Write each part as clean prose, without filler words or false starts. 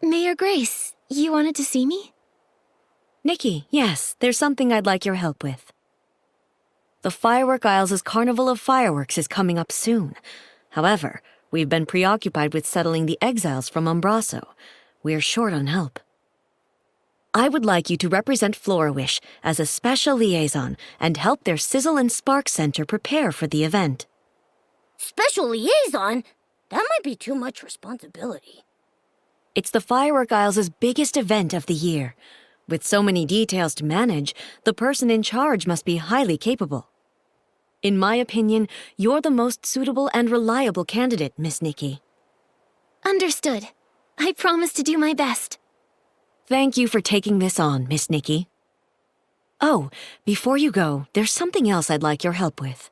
Mayor Grace, you wanted to see me? Nikki, yes, there's something I'd like your help with. The Firework Isles' Carnival of Fireworks is coming up soon. However, we've been preoccupied with settling the exiles from Umbraso. We're short on help. I would like you to represent Florawish as a special liaison and help their Sizzle and Spark Center prepare for the event. Special liaison? That might be too much responsibility. It's the Firework Isles' biggest event of the year. With so many details to manage, the person in charge must be highly capable. In my opinion, you're the most suitable and reliable candidate, Miss Nikki. Understood. I promise to do my best. Thank you for taking this on, Miss Nikki. Oh, before you go, there's something else I'd like your help with.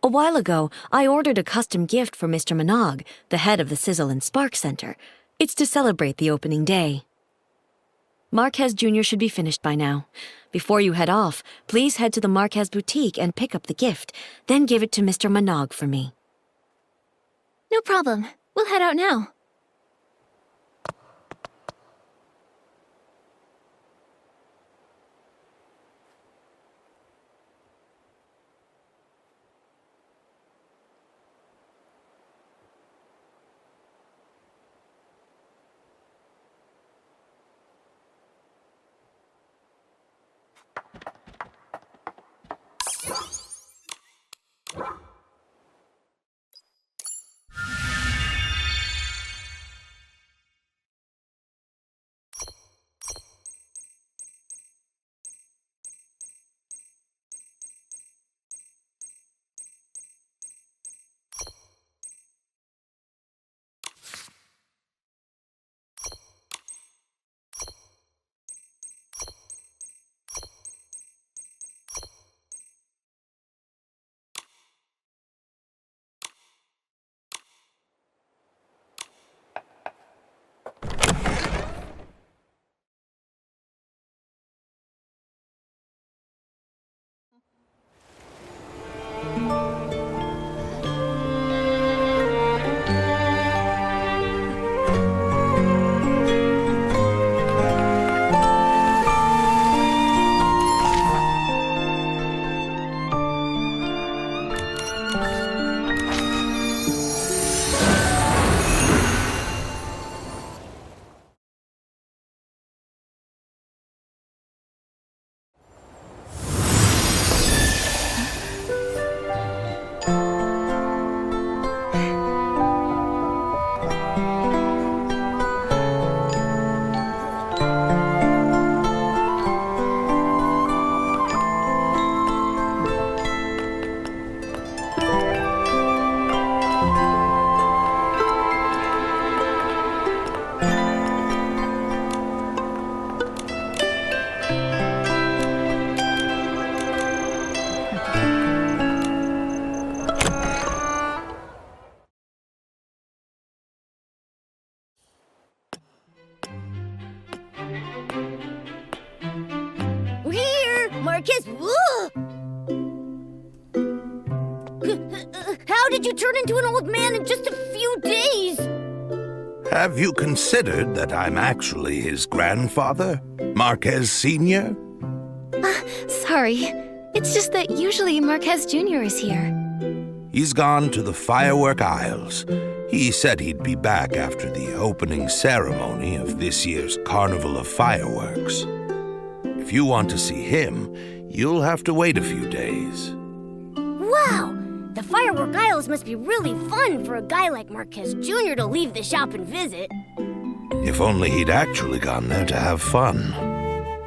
A while ago, I ordered a custom gift for Mr. Minogue, the head of the Sizzle and Spark Center. It's to celebrate the opening day. Marquez Jr. should be finished by now. Before you head off, please head to the Marquez boutique and pick up the gift, then give it to Mr. Minogue for me. No problem. We'll head out now. Marquez, how did you turn into an old man in just a few days? Have you considered that I'm actually his grandfather, Marquez Sr.? Sorry. It's just that usually Marquez Jr. is here. He's gone to the Firework Isles. He said he'd be back after the opening ceremony of this year's Carnival of Fireworks. If you want to see him, you'll have to wait a few days. Wow! The Firework Isles must be really fun for a guy like Marquez Jr. to leave the shop and visit. If only he'd actually gone there to have fun.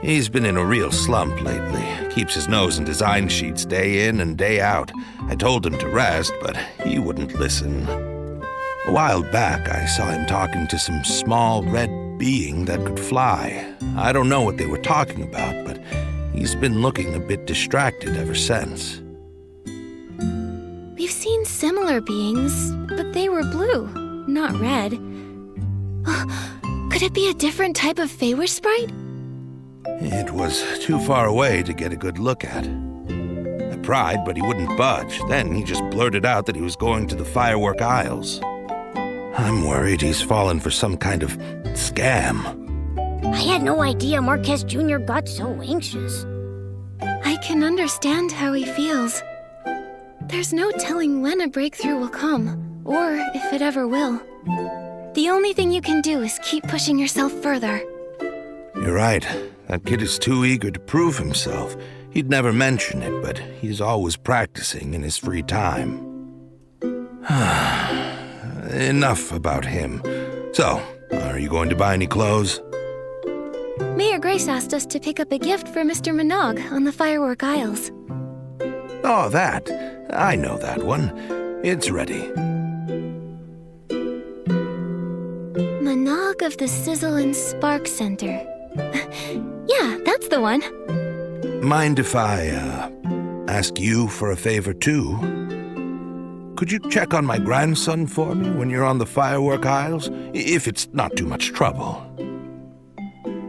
He's been in a real slump lately. Keeps his nose in design sheets day in and day out. I told him to rest, but he wouldn't listen. A while back, I saw him talking to some small red being that could fly. I don't know what they were talking about, but he's been looking a bit distracted ever since. We've seen similar beings, but they were blue, not red. Could it be a different type of Feywish sprite? It was too far away to get a good look at. I pried, but he wouldn't budge. Then he just blurted out that he was going to the Firework Isles. I'm worried he's fallen for some kind of scam. I had no idea Marquez Jr. got so anxious. I can understand how he feels. There's no telling when a breakthrough will come, or if it ever will. The only thing you can do is keep pushing yourself further. You're right. That kid is too eager to prove himself. He'd never mention it, but he's always practicing in his free time. Enough about him. So, are you going to buy any clothes? Mayor Grace asked us to pick up a gift for Mr. Minogue on the Firework Isles. Oh, that. I know that one. It's ready. Minogue of the Sizzle and Spark Center. Yeah, that's the one. Mind if I, ask you for a favor, too? Could you check on my grandson for me when you're on the Firework Isles? If it's not too much trouble.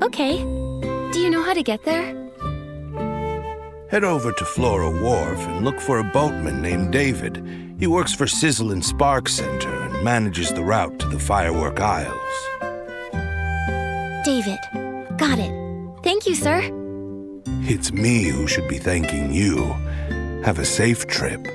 Okay. Do you know how to get there? Head over to Flora Wharf and look for a boatman named David. He works for Sizzle and Spark Center and manages the route to the Firework Isles. David. Got it. Thank you, sir. It's me who should be thanking you. Have a safe trip.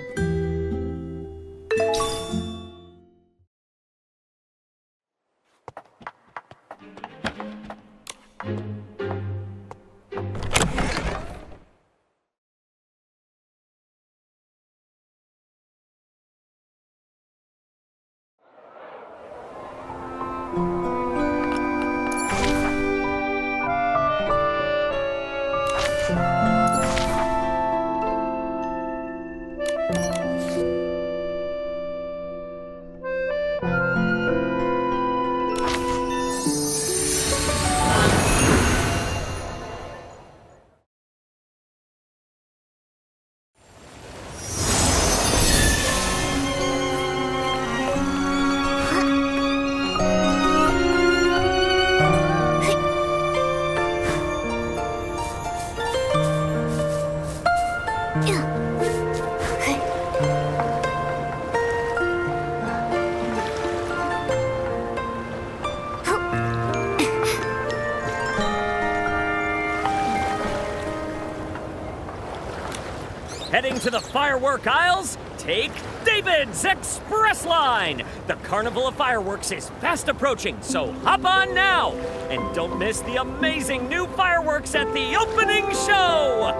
Heading to the Firework Isles? Take David's Express Line! The Carnival of Fireworks is fast approaching, so hop on now! And don't miss the amazing new fireworks at the opening show!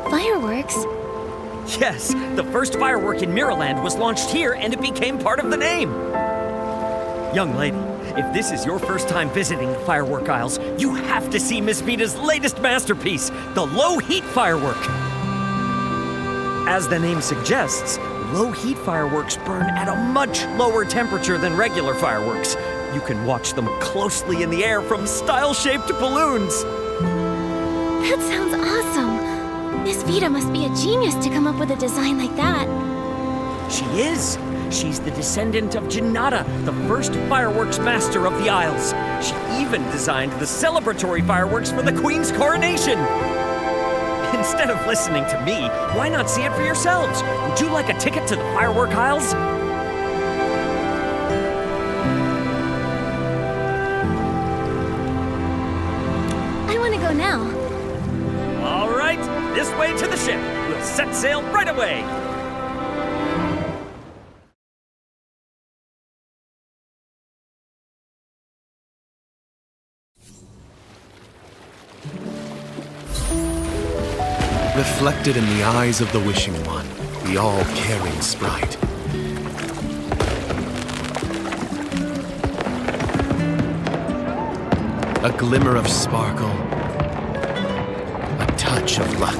Fireworks? Yes, the first firework in Mirrorland was launched here and it became part of the name. Young lady, if this is your first time visiting the Firework Isles, you have to see Miss Vita's latest masterpiece, the low-heat firework. As the name suggests, low-heat fireworks burn at a much lower temperature than regular fireworks. You can watch them closely in the air from style-shaped balloons. That sounds awesome. Miss Vita must be a genius to come up with a design like that. She is. She's the descendant of Janata, the first fireworks master of the Isles. She even designed the celebratory fireworks for the Queen's coronation. Instead of listening to me, why not see it for yourselves? Would you like a ticket to the Firework Isles? I want to go now. All right, this way to the ship. We'll set sail right away. Reflected in the eyes of the Wishing One, the all-caring sprite. A glimmer of sparkle, a touch of luck.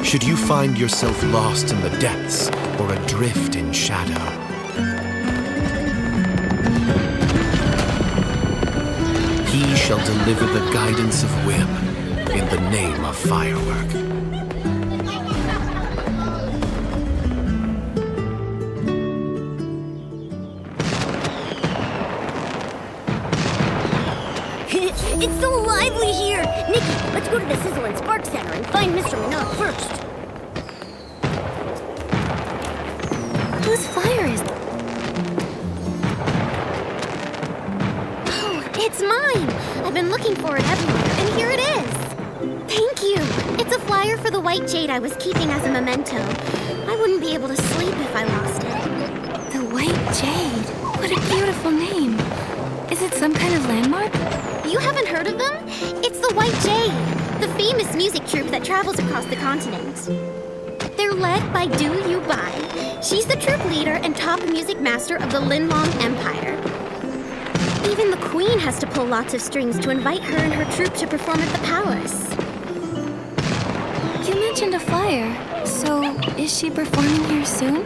Should you find yourself lost in the depths or adrift in shadow, he shall deliver the guidance of whim in the name of firework. It's so lively here! Nikki, let's go to the Sizzle and Spark Center and find Mr. Minogue first. Whose flyer is it? Oh, it's mine! I've been looking for it everywhere, and here it is! Thank you! It's a flyer for the white jade I was keeping as a memento. I wouldn't be able to sleep if I lost it. The White Jade. What a beautiful name. Is it some kind of landmark? You haven't heard of them? It's the White Jade, the famous music troupe that travels across the continent. They're led by Du Bai. She's the troupe leader and top music master of the Linlong Empire. Even the queen has to pull lots of strings to invite her and her troupe to perform at the palace. You mentioned a flyer, so is she performing here soon?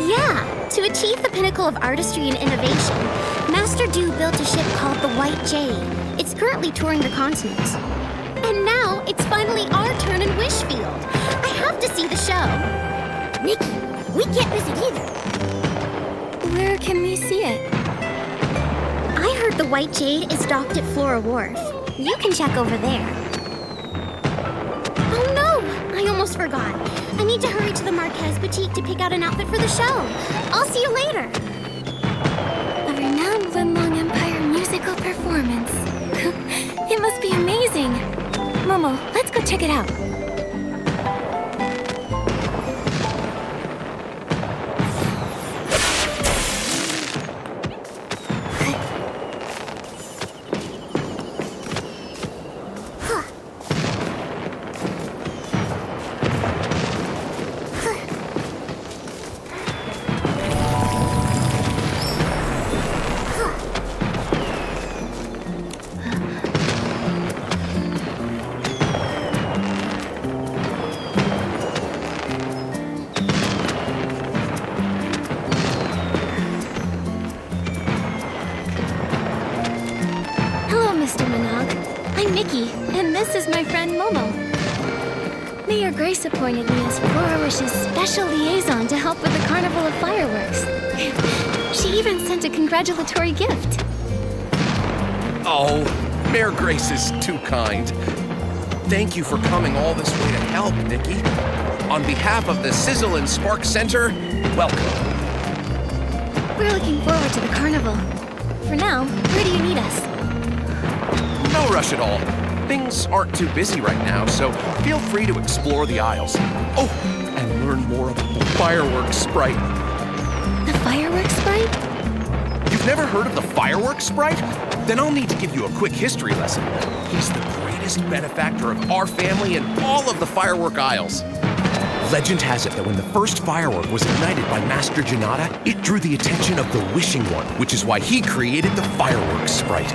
Yeah, to achieve the pinnacle of artistry and innovation, Master Du built a ship called the White Jade. It's currently touring the continent. And now it's finally our turn in Wishfield. I have to see the show. Nikki, we can't miss it either. Where can we see it? I heard the White Jade is docked at Flora Wharf. You can check over there. Oh no! I almost forgot. I need to hurry to the Marquez Boutique to pick out an outfit for the show. I'll see you later. A renowned Linlong Empire musical performance. It must be amazing. Momo, let's go check it out. Mr. Minogue. I'm Nikki, and this is my friend Momo. Mayor Grace appointed me as Flora Wish's special liaison to help with the Carnival of Fireworks. She even sent a congratulatory gift. Oh, Mayor Grace is too kind. Thank you for coming all this way to help, Nikki. On behalf of the Sizzle and Spark Center, welcome. We're looking forward to the carnival. For now, where do you need us? No rush at all. Things aren't too busy right now, so feel free to explore the aisles. Oh, and learn more about the fireworks sprite. The fireworks sprite? You've never heard of the fireworks sprite? Then I'll need to give you a quick history lesson. He's the greatest benefactor of our family in all of the firework aisles. Legend has it that when the first firework was ignited by Master Janata, it drew the attention of the Wishing One, which is why he created the fireworks sprite.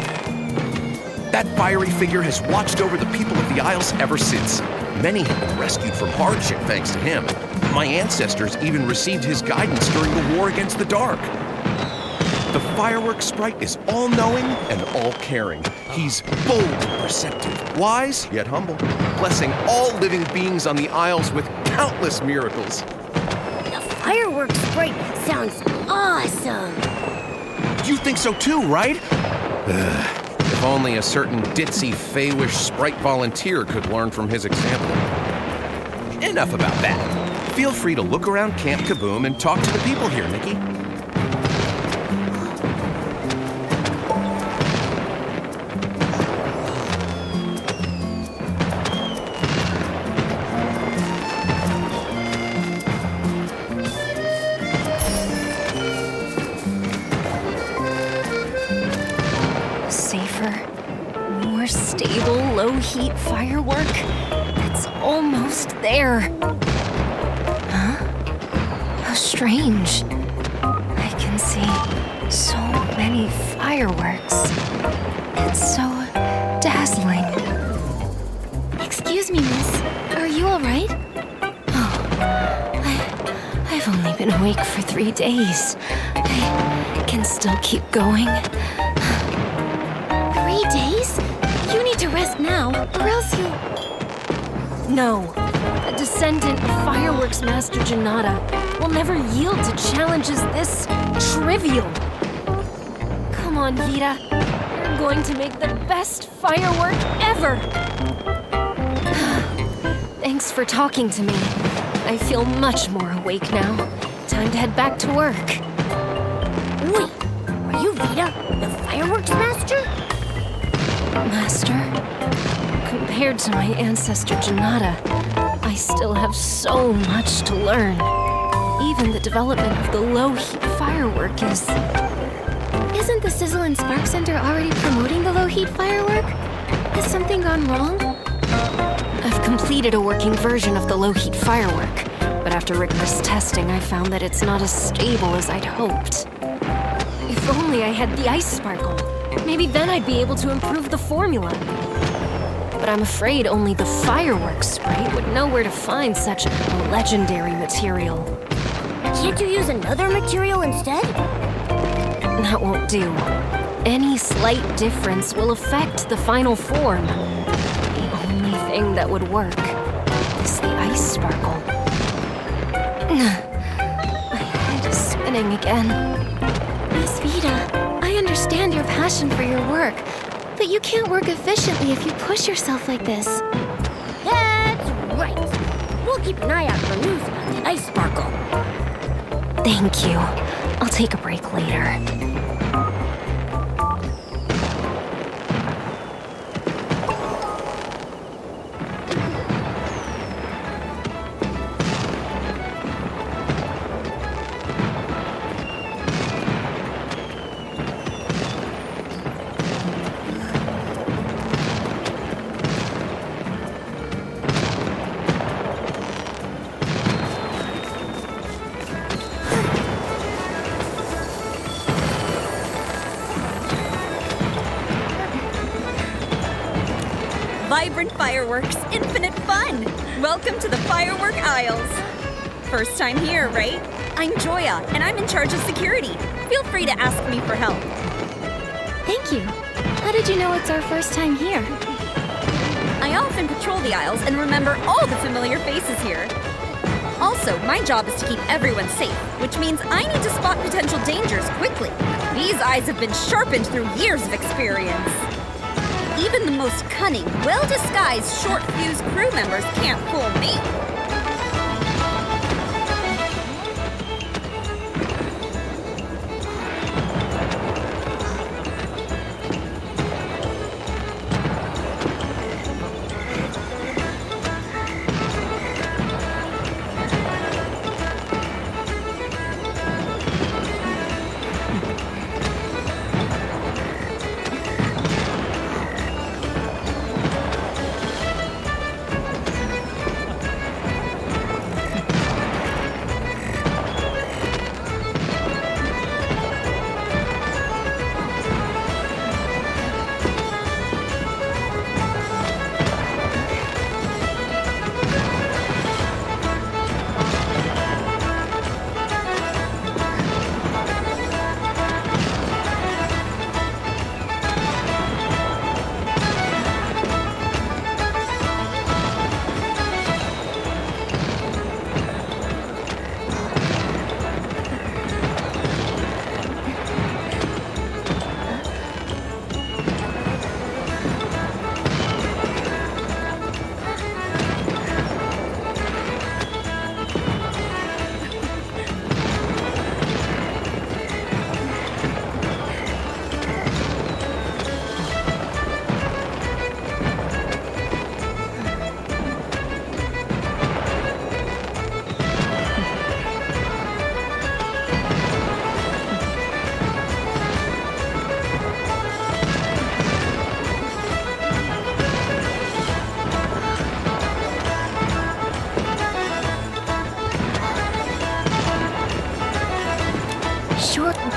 That fiery figure has watched over the people of the Isles ever since. Many have been rescued from hardship thanks to him. My ancestors even received his guidance during the war against the dark. The fireworks sprite is all-knowing and all-caring. He's bold and perceptive, wise yet humble, blessing all living beings on the Isles with countless miracles. The fireworks sprite sounds awesome. You think so too, right? If only a certain ditzy Fey-wish sprite volunteer could learn from his example. Enough about that. Feel free to look around Camp Kaboom and talk to the people here, Nikki. More stable, low-heat firework. It's almost there. Huh? How strange. I can see so many fireworks. It's so dazzling. Excuse me, miss. Are you all right? Oh, I've only been awake for 3 days. I can still keep going. 3 days? You need to rest now, or else you'll... No. A descendant of Fireworks Master Janata will never yield to challenges this trivial. Come on, Vita. You're I'm going to make the best firework ever! Thanks for talking to me. I feel much more awake now. Time to head back to work. Wait, are you Vita, the fireworks master? Master? Compared to my ancestor Janata, I still have so much to learn. Even the development of the low-heat firework is... Isn't the Sizzle and Spark Center already promoting the low-heat firework? Has something gone wrong? I've completed a working version of the low-heat firework, but after rigorous testing, I found that it's not as stable as I'd hoped. If only I had the ice sparkle. Maybe then I'd be able to improve the formula. But I'm afraid only the fireworks sprite would know where to find such a legendary material. Can't you use another material instead? That won't do. Any slight difference will affect the final form. The only thing that would work is the ice sparkle. My head is spinning again. Miss Vita, I understand your passion for your work, but you can't work efficiently if you push yourself like this. That's right. We'll keep an eye out for news about the ice sparkle. Thank you. I'll take a break later. Vibrant fireworks, infinite fun! Welcome to the Firework Isles. First time here, right? I'm Joya, and I'm in charge of security. Feel free to ask me for help. Thank you. How did you know it's our first time here? I often patrol the Isles and remember all the familiar faces here. Also, my job is to keep everyone safe, which means I need to spot potential dangers quickly. These eyes have been sharpened through years of experience. Even the most cunning, well-disguised, short-fused crew members can't fool me.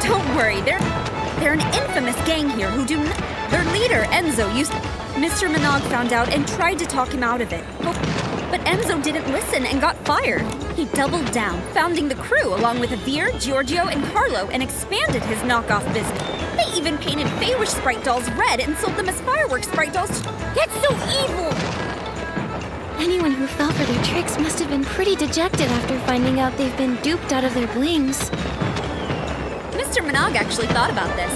Don't worry, they're an infamous gang here who do their leader, Enzo, Mr. Minogue found out and tried to talk him out of it. But Enzo didn't listen and got fired. He doubled down, founding the crew along with Avir, Giorgio, and Carlo, and expanded his knockoff business. They even painted Feywish sprite dolls red and sold them as fireworks sprite dolls. That's so evil! Anyone who fell for their tricks must have been pretty dejected after finding out they've been duped out of their blings. Mr. Minogue actually thought about this.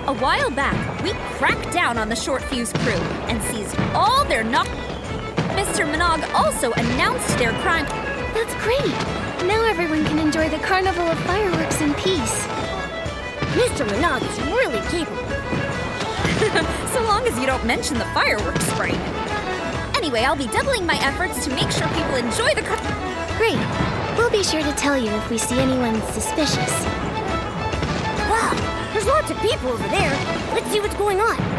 A while back, we cracked down on the short fuse crew and seized all their Mr. Minogue also announced their crime. That's great! Now everyone can enjoy the carnival of fireworks in peace. Mr. Minogue is really capable. So long as you don't mention the fireworks sprite. Anyway, I'll be doubling my efforts to make sure people enjoy the Great. We'll be sure to tell you if we see anyone suspicious. Wow, there's lots of people over there. Let's see what's going on.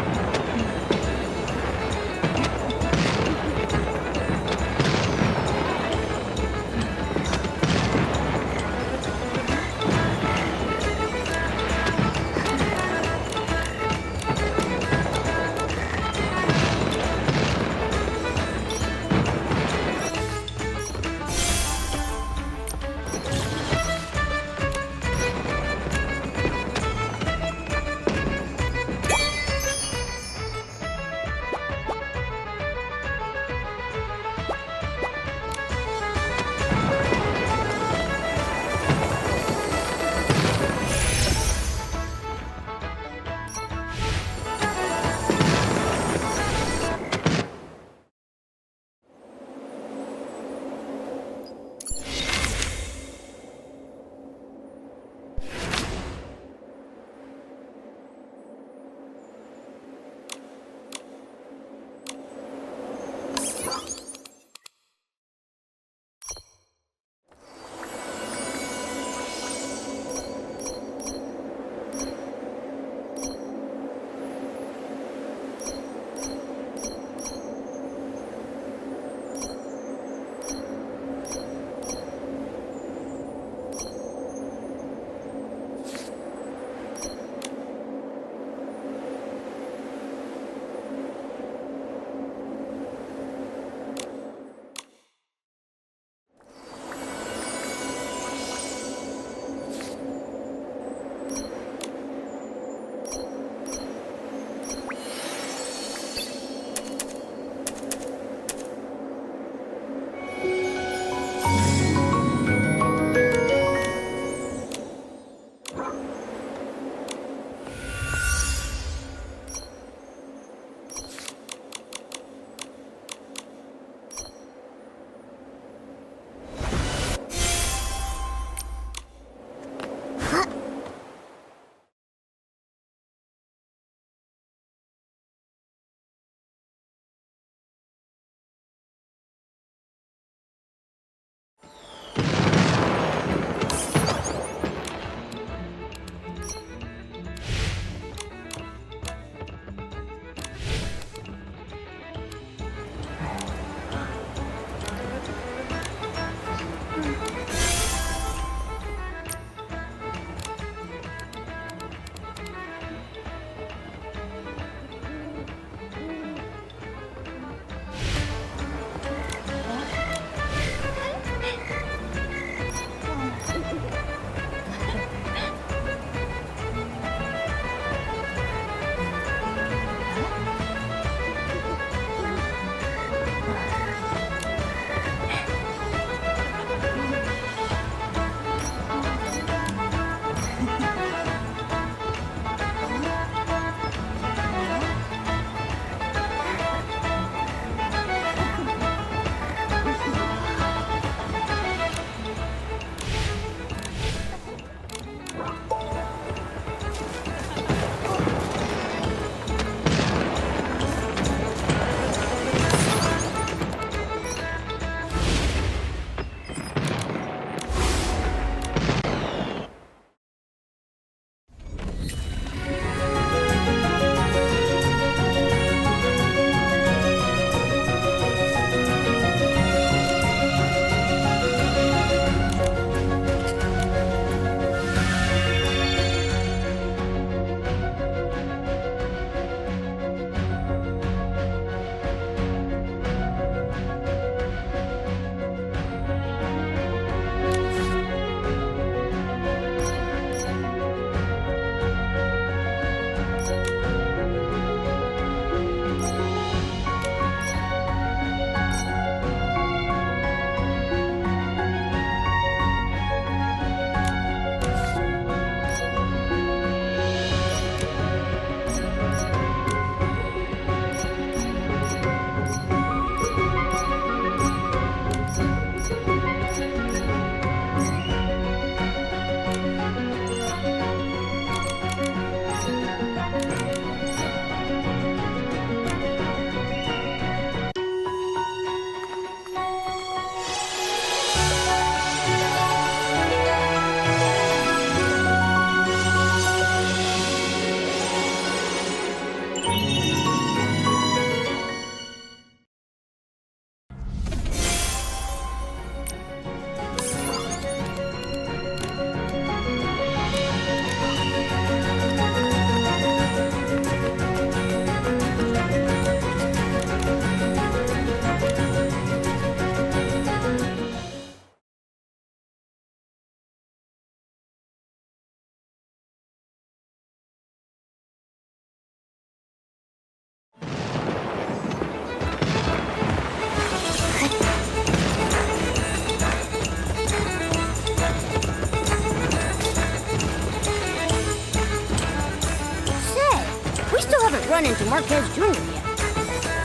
Run into Marquez Jr. yet.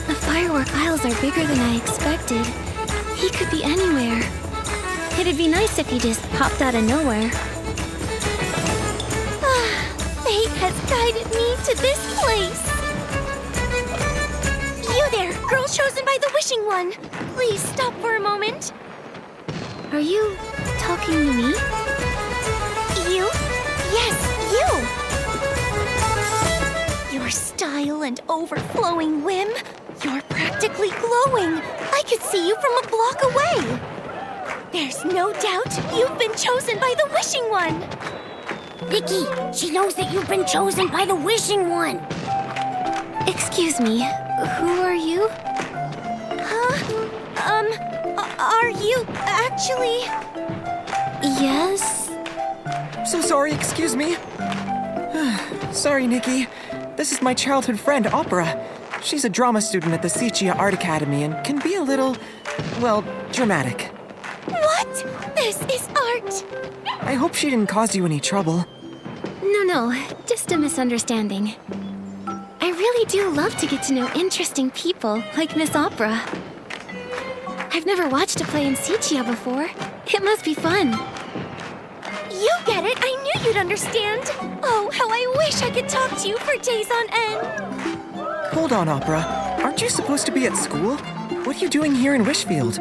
The firework aisles are bigger than I expected. He could be anywhere. It'd be nice if he just popped out of nowhere. Fate has guided me to this place. You there, girl chosen by the Wishing One. Please stop for a moment. Are you talking to me? You? Yes, you! Your style and overflowing whim. You're practically glowing. I could see you from a block away. There's no doubt you've been chosen by the Wishing One. Nikki, she knows that you've been chosen by the Wishing One. Excuse me, who are you? Are you actually... Yes? So sorry, excuse me. Sorry, Nikki. This is my childhood friend, Opera. She's a drama student at the Sichia Art Academy and can be a little, well, dramatic. What? This is art. I hope she didn't cause you any trouble. No, just a misunderstanding. I really do love to get to know interesting people like Miss Opera. I've never watched a play in Sichia before. It must be fun. You get it. I knew you'd understand. Oh, how I wish I could talk to you for days on end. Hold on, Opera. Aren't you supposed to be at school? What are you doing here in Wishfield?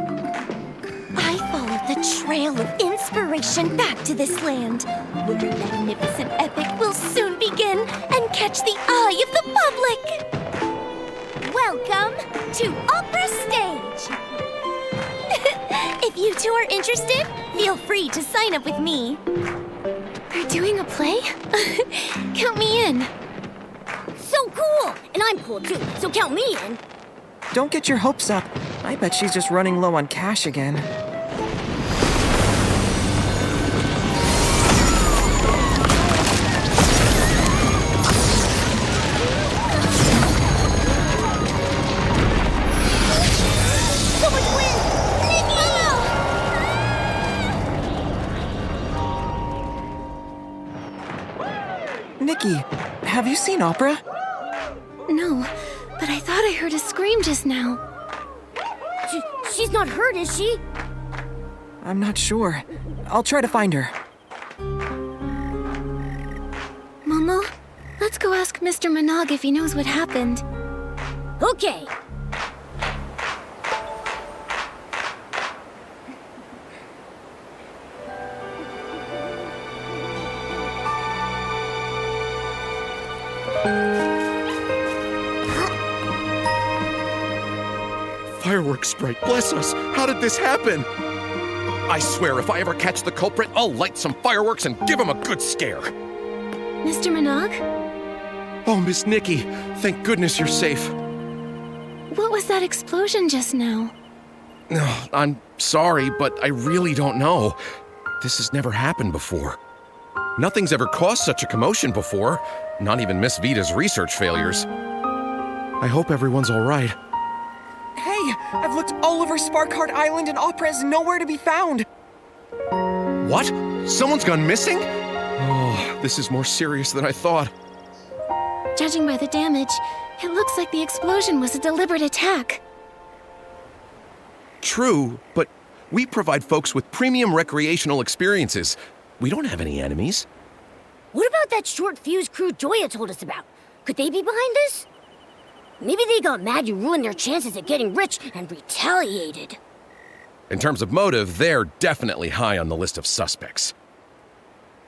I followed the trail of inspiration back to this land, where a magnificent epic will soon begin and catch the eye of the public. Welcome to Opera Stage. If you two are interested, feel free to sign up with me. We're doing a play? Count me in. So cool! And I'm cool too, so count me in. Don't get your hopes up. I bet she's just running low on cash again. Nikki, have you seen Opera? No, but I thought I heard a scream just now. She's not hurt, is she? I'm not sure. I'll try to find her. Momo, let's go ask Mr. Minogue if he knows what happened. Okay. Fireworks sprite, bless us! How did this happen? I swear, if I ever catch the culprit, I'll light some fireworks and give him a good scare. Mr. Minogue? Oh, Miss Nikki, thank goodness you're safe. What was that explosion just now? Oh, I'm sorry, but I really don't know. This has never happened before. Nothing's ever caused such a commotion before, not even Miss Vita's research failures. I hope everyone's all right. Hey, I've looked all over Sparkheart Island and Opera is nowhere to be found. What? Someone's gone missing? Oh, this is more serious than I thought. Judging by the damage, it looks like the explosion was a deliberate attack. True, but we provide folks with premium recreational experiences. We don't have any enemies. What about that short fuse crew Joya told us about? Could they be behind this? Maybe they got mad you ruined their chances at getting rich and retaliated. In terms of motive, they're definitely high on the list of suspects.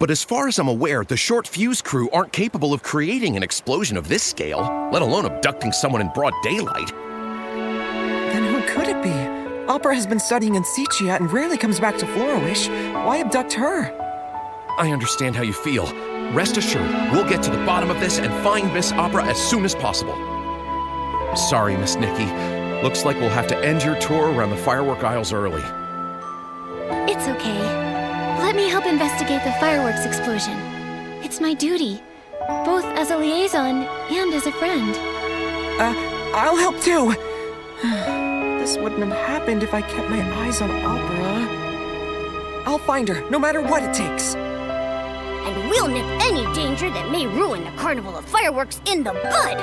But as far as I'm aware, the short fuse crew aren't capable of creating an explosion of this scale, let alone abducting someone in broad daylight. Then who could it be? Opera has been studying in Sicia and rarely comes back to Florish. Why abduct her? I understand how you feel. Rest assured, we'll get to the bottom of this and find Miss Opera as soon as possible. Sorry, Miss Nikki. Looks like we'll have to end your tour around the firework aisles early. It's okay. Let me help investigate the fireworks explosion. It's my duty, both as a liaison and as a friend. I'll help too. This wouldn't have happened if I kept my eyes on Opera. I'll find her, no matter what it takes. And we'll nip any danger that may ruin the carnival of fireworks in the bud.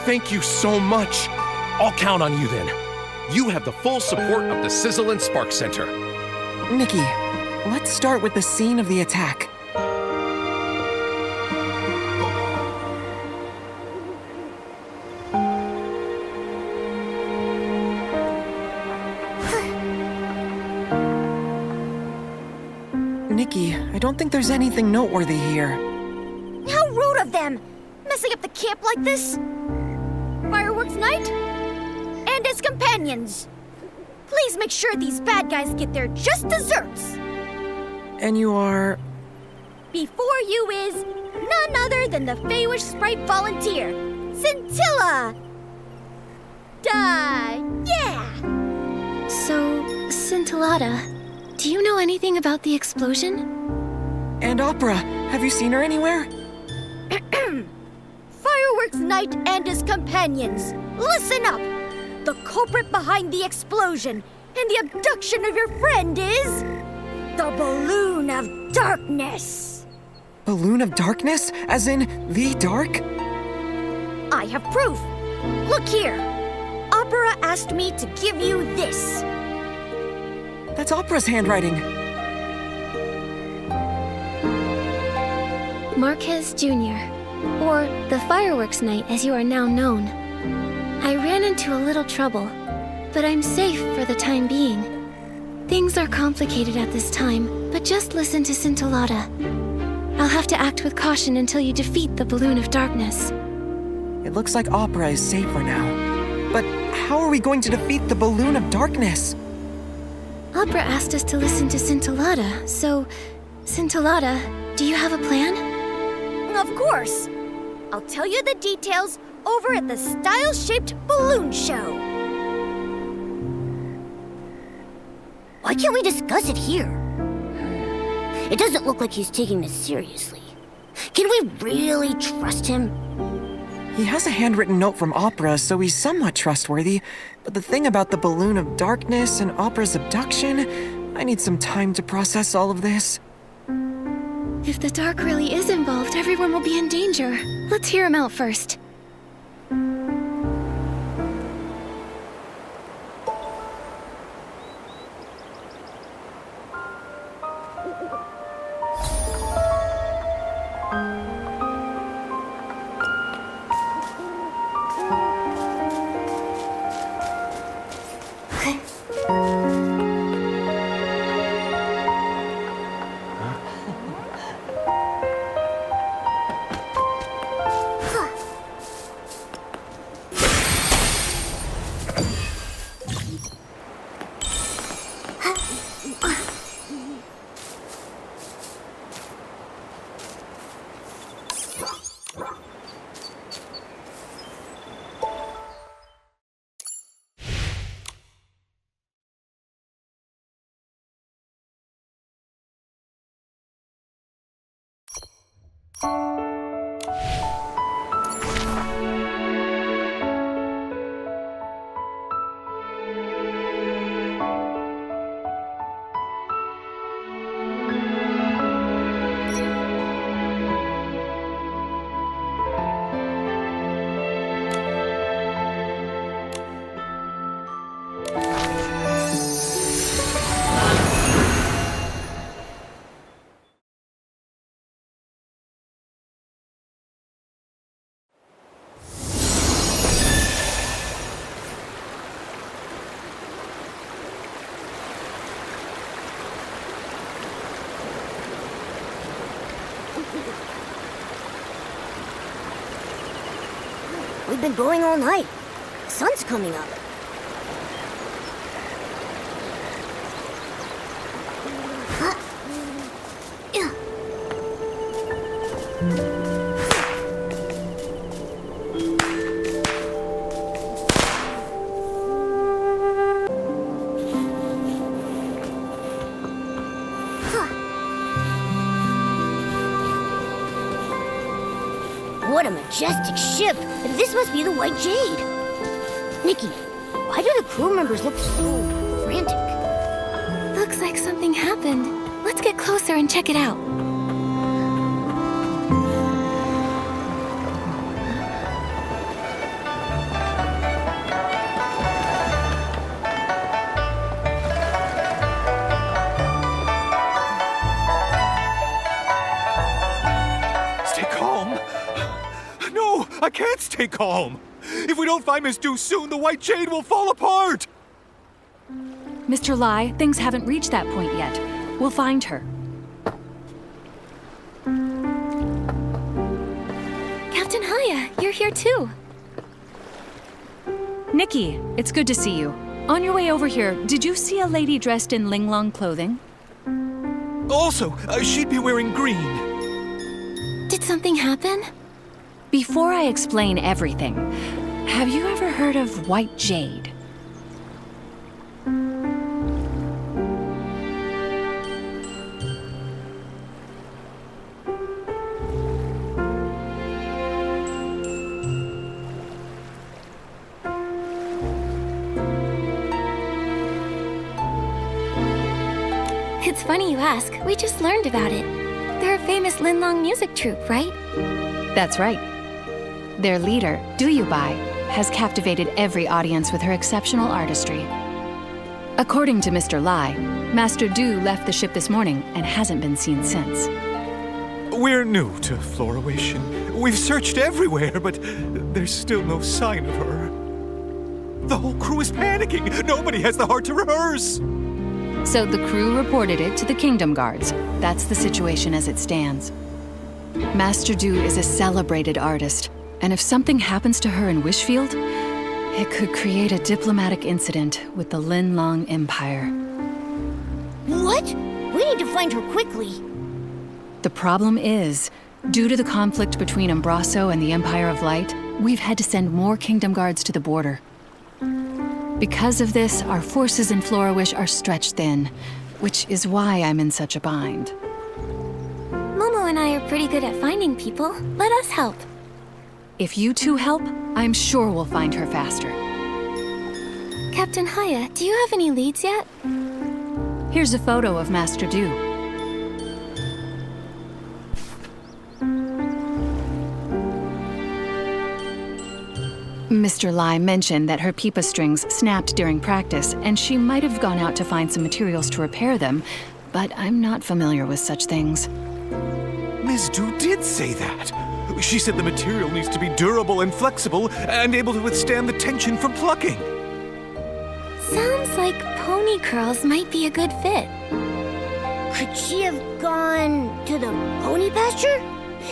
Thank you so much. I'll count on you then. You have the full support of the Sizzle and Spark Center. Nikki, let's start with the scene of the attack. Nikki, I don't think there's anything noteworthy here. How rude of them! Messing up the camp like this! Fireworks night? And his companions! Please make sure these bad guys get their just desserts! And you are... Before you is none other than the Feywish Sprite volunteer, Scintilla! Yeah! So, Scintillata, do you know anything about the explosion? And Opera, have you seen her anywhere? Fireworks Night and his companions, listen up! The culprit behind the explosion and the abduction of your friend is... the Balloon of Darkness! Balloon of Darkness? As in, the dark? I have proof! Look here! Opera asked me to give you this. That's Opera's handwriting. Marquez Jr., or the Fireworks Night as you are now known. I ran into a little trouble, but I'm safe for the time being. Things are complicated at this time, but just listen to Scintillata. I'll have to act with caution until you defeat the Balloon of Darkness. It looks like Opera is safer now. But how are we going to defeat the Balloon of Darkness? Opera asked us to listen to Scintillata, so... Scintillata, do you have a plan? Of course! I'll tell you the details over at the Style-Shaped Balloon Show. Why can't we discuss it here? It doesn't look like he's taking this seriously. Can we really trust him? He has a handwritten note from Opera, so he's somewhat trustworthy. But the thing about the Balloon of Darkness and Opera's abduction, I need some time to process all of this. If the dark really is involved, everyone will be in danger. Let's hear him out first. we've been going all night. The sun's coming up. What a majestic ship! This must be the White Jade. Nikki, why do the crew members look so frantic? Looks like something happened. Let's get closer and check it out. Stay calm. No, I can't stay calm. If we don't find Miss Du soon, the White Jade will fall apart. Mr. Lai, things haven't reached that point yet. We'll find her. Captain Haya, you're here too. Nikki, it's good to see you. On your way over here, did you see a lady dressed in Linglong clothing? Also, she'd be wearing green. Did something happen? Before I explain everything, have you ever heard of White Jade? It's funny you ask. We just learned about it. They're a famous Linlong music troupe, right? That's right. Their leader, Duyubai, has captivated every audience with her exceptional artistry. According to Mr. Lai, Master Du left the ship this morning and hasn't been seen since. We're new to Florawation. We've searched everywhere, but there's still no sign of her. The whole crew is panicking. Nobody has the heart to rehearse. So the crew reported it to the Kingdom Guards. That's the situation as it stands. Master Du is a celebrated artist, and if something happens to her in Wishfield, it could create a diplomatic incident with the Linlong Empire. What? We need to find her quickly. The problem is, due to the conflict between Embraso and the Empire of Light, we've had to send more Kingdom Guards to the border. Because of this, our forces in Florawish are stretched thin, which is why I'm in such a bind. Momo and I are pretty good at finding people. Let us help. If you two help, I'm sure we'll find her faster. Captain Haya, do you have any leads yet? Here's a photo of Master Du. Mr. Lai mentioned that her pipa strings snapped during practice, and she might have gone out to find some materials to repair them, but I'm not familiar with such things. Ms. Du did say that. She said the material needs to be durable and flexible and able to withstand the tension from plucking. Sounds like pony curls might be a good fit. Could she have gone to the pony pasture?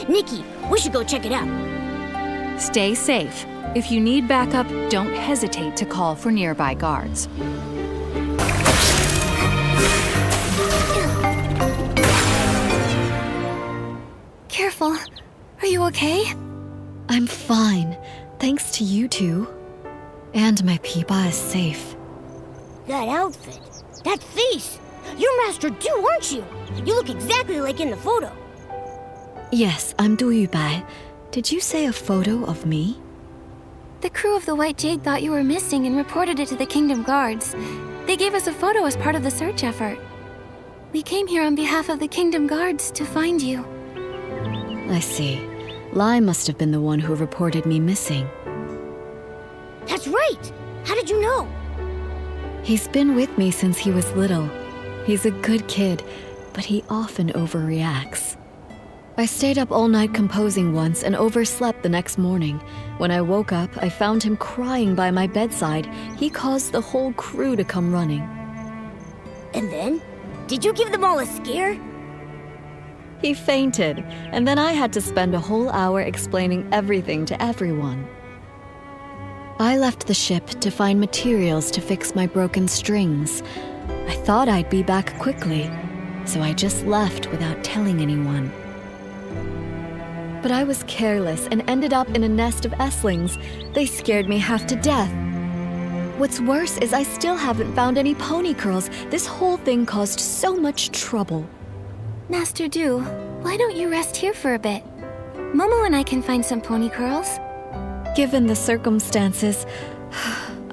Nikki, we should go check it out. Stay safe. If you need backup, don't hesitate to call for nearby guards. Careful. Are you okay? I'm fine, thanks to you two. And my pipa is safe. That outfit, that face. You're Master Du, aren't you? You look exactly like in the photo. Yes, I'm Duyubai. Did you say a photo of me? The crew of the White Jade thought you were missing and reported it to the Kingdom Guards. They gave us a photo as part of the search effort. We came here on behalf of the Kingdom Guards to find you. I see. Lai must have been the one who reported me missing. That's right. How did you know? He's been with me since he was little. He's a good kid, but he often overreacts. I stayed up all night composing once and overslept the next morning. When I woke up, I found him crying by my bedside. He caused the whole crew to come running. And then? Did you give them all a scare? He fainted, and then I had to spend a whole hour explaining everything to everyone. I left the ship to find materials to fix my broken strings. I thought I'd be back quickly, so I just left without telling anyone. But I was careless and ended up in a nest of Esslings. They scared me half to death. What's worse is I still haven't found any pony curls. This whole thing caused so much trouble. Master Du, why don't you rest here for a bit? Momo and I can find some pony curls. Given the circumstances,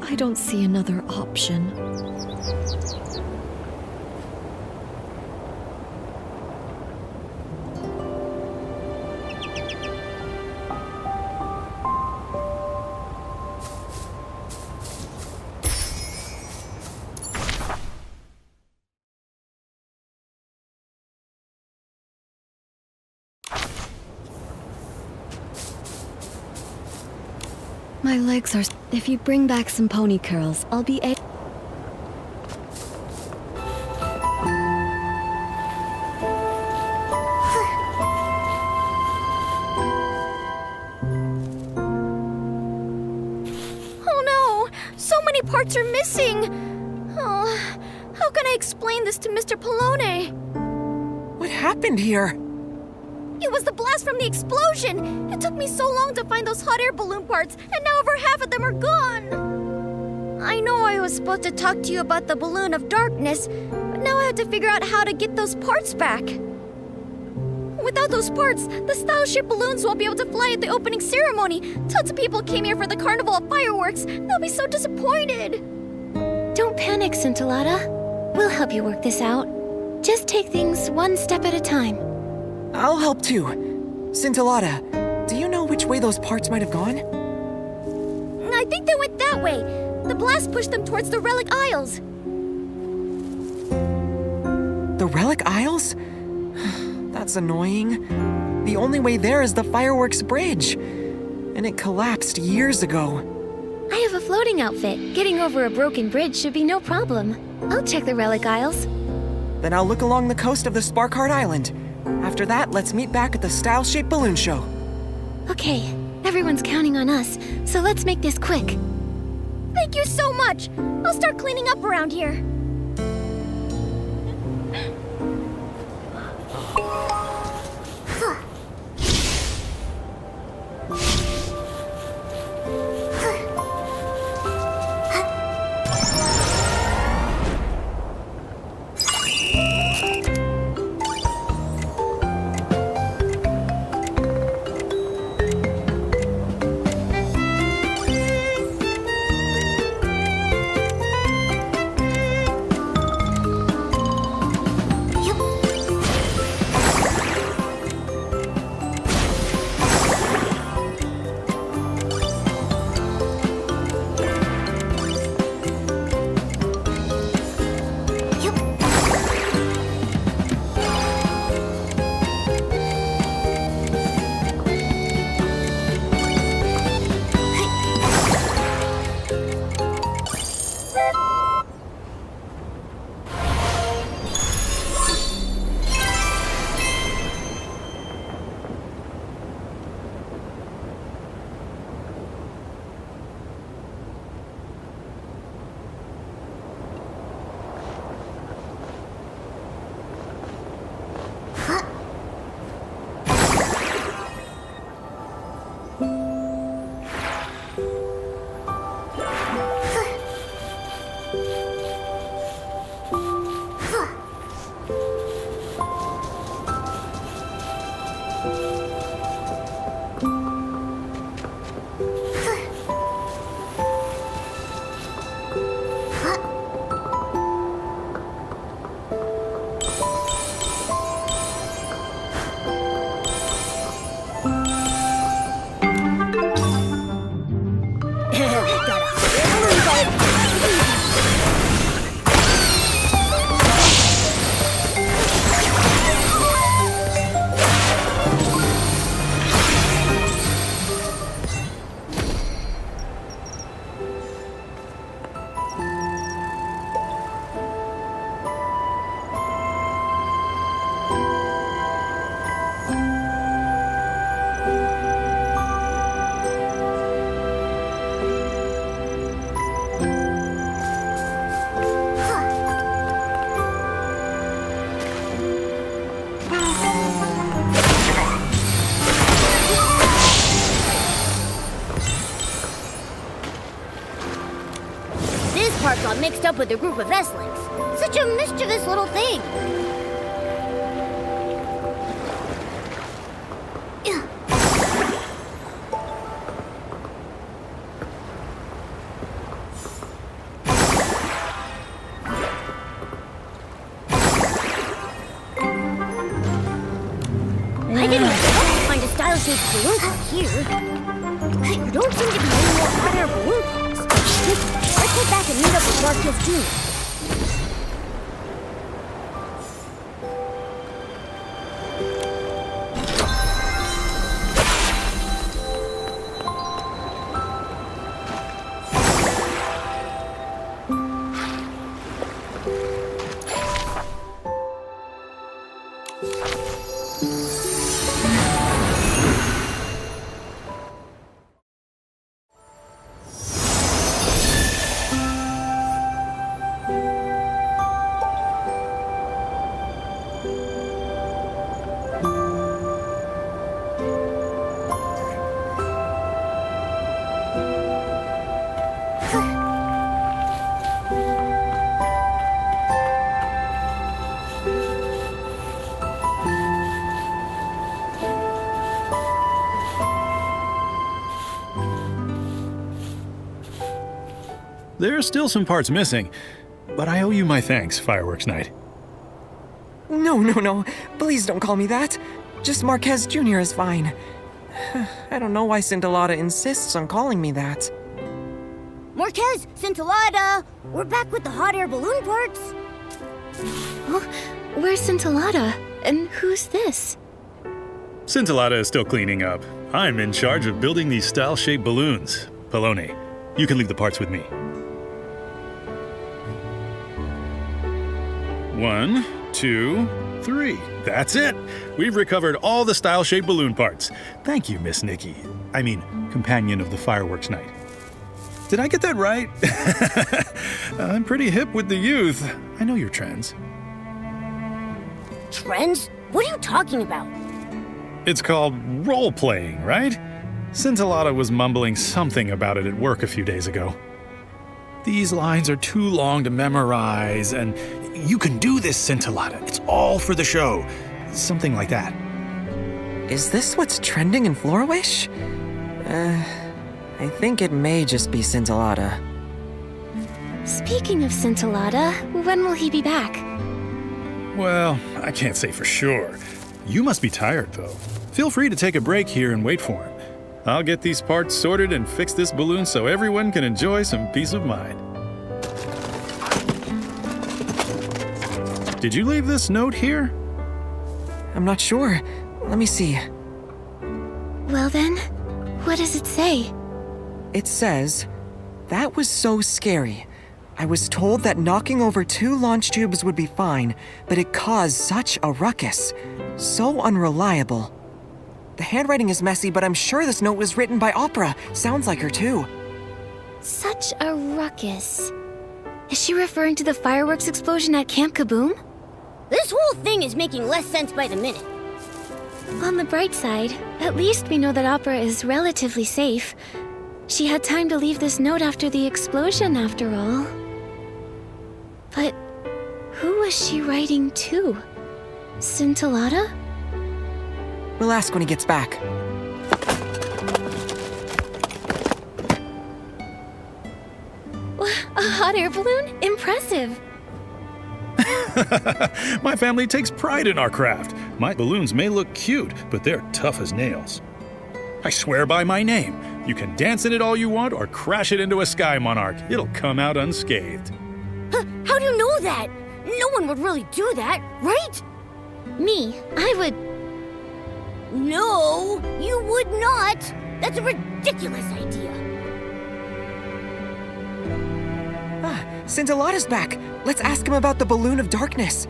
I don't see another option. My legs are... If you bring back some pony curls, I'll be a... Oh no! So many parts are missing! Oh, how can I explain this to Mr. Polone? What happened here? It was the blast from the explosion! It took me so long to find those hot air balloon parts, and now over half of them are gone! I know I was supposed to talk to you about the balloon of darkness, but now I have to figure out how to get those parts back. Without those parts, the style ship balloons won't be able to fly at the opening ceremony. Tons of people came here for the carnival of fireworks. They'll be so disappointed. Don't panic, Scintillata. We'll help you work this out. Just take things one step at a time. I'll help too. Scintillata, do you know which way those parts might have gone? I think they went that way. The blast pushed them towards the Relic Isles. The Relic Isles? That's annoying. The only way there is the fireworks bridge. And it collapsed years ago. I have a floating outfit. Getting over a broken bridge should be no problem. I'll check the Relic Isles. Then I'll look along the coast of the Sparkheart Island. After that, let's meet back at the Style-Shaped Balloon Show. Okay, everyone's counting on us, so let's make this quick. Thank you so much. I'll start cleaning up around here. part got mixed up with a group of S-Links. Such a mischievous little thing. I didn't expect to find a style-shaped balloon part here. There don't seem to be any more hot air balloon parts. Let's head back and meet up with Marquez Jr. There are still some parts missing, but I owe you my thanks, Fireworks Night. No. Please don't call me that. Just Marquez Jr. is fine. I don't know why Scintillata insists on calling me that. Marquez, Scintillata, we're back with the hot air balloon parts. Oh, where's Scintillata? And who's this? Scintillata is still cleaning up. I'm in charge of building these style-shaped balloons. Polone, you can leave the parts with me. 1, 2, 3. That's it! We've recovered all the style-shaped balloon parts. Thank you, Miss Nikki. I mean, companion of the Fireworks Night. Did I get that right? I'm pretty hip with the youth. I know your trends. Trends? What are you talking about? It's called role-playing, right? Scintillata was mumbling something about it at work a few days ago. These lines are too long to memorize, and you can do this, Scintillata. It's all for the show. Something like that. Is this what's trending in Florawish? I think it may just be Scintillata. Speaking of Scintillata, when will he be back? Well, I can't say for sure. You must be tired, though. Feel free to take a break here and wait for him. I'll get these parts sorted and fix this balloon so everyone can enjoy some peace of mind. Did you leave this note here? I'm not sure. Let me see. Well then, what does it say? It says, "That was so scary. I was told that knocking over 2 launch tubes would be fine, but it caused such a ruckus. So unreliable." The handwriting is messy, but I'm sure this note was written by Opera. Sounds like her too. Such a ruckus. Is she referring to the fireworks explosion at Camp Kaboom? This whole thing is making less sense by the minute. On the bright side, at least we know that Opera is relatively safe. She had time to leave this note after the explosion, after all. But who was she writing to? Scintillata? We'll ask when he gets back. A hot air balloon? Impressive. My family takes pride in our craft. My balloons may look cute, but they're tough as nails. I swear by my name. You can dance in it all you want or crash it into a sky monarch. It'll come out unscathed. How do you know that? No one would really do that, right? Me, I would... No, you would not. That's a ridiculous idea. Scintillata's back. Let's ask him about the balloon of darkness.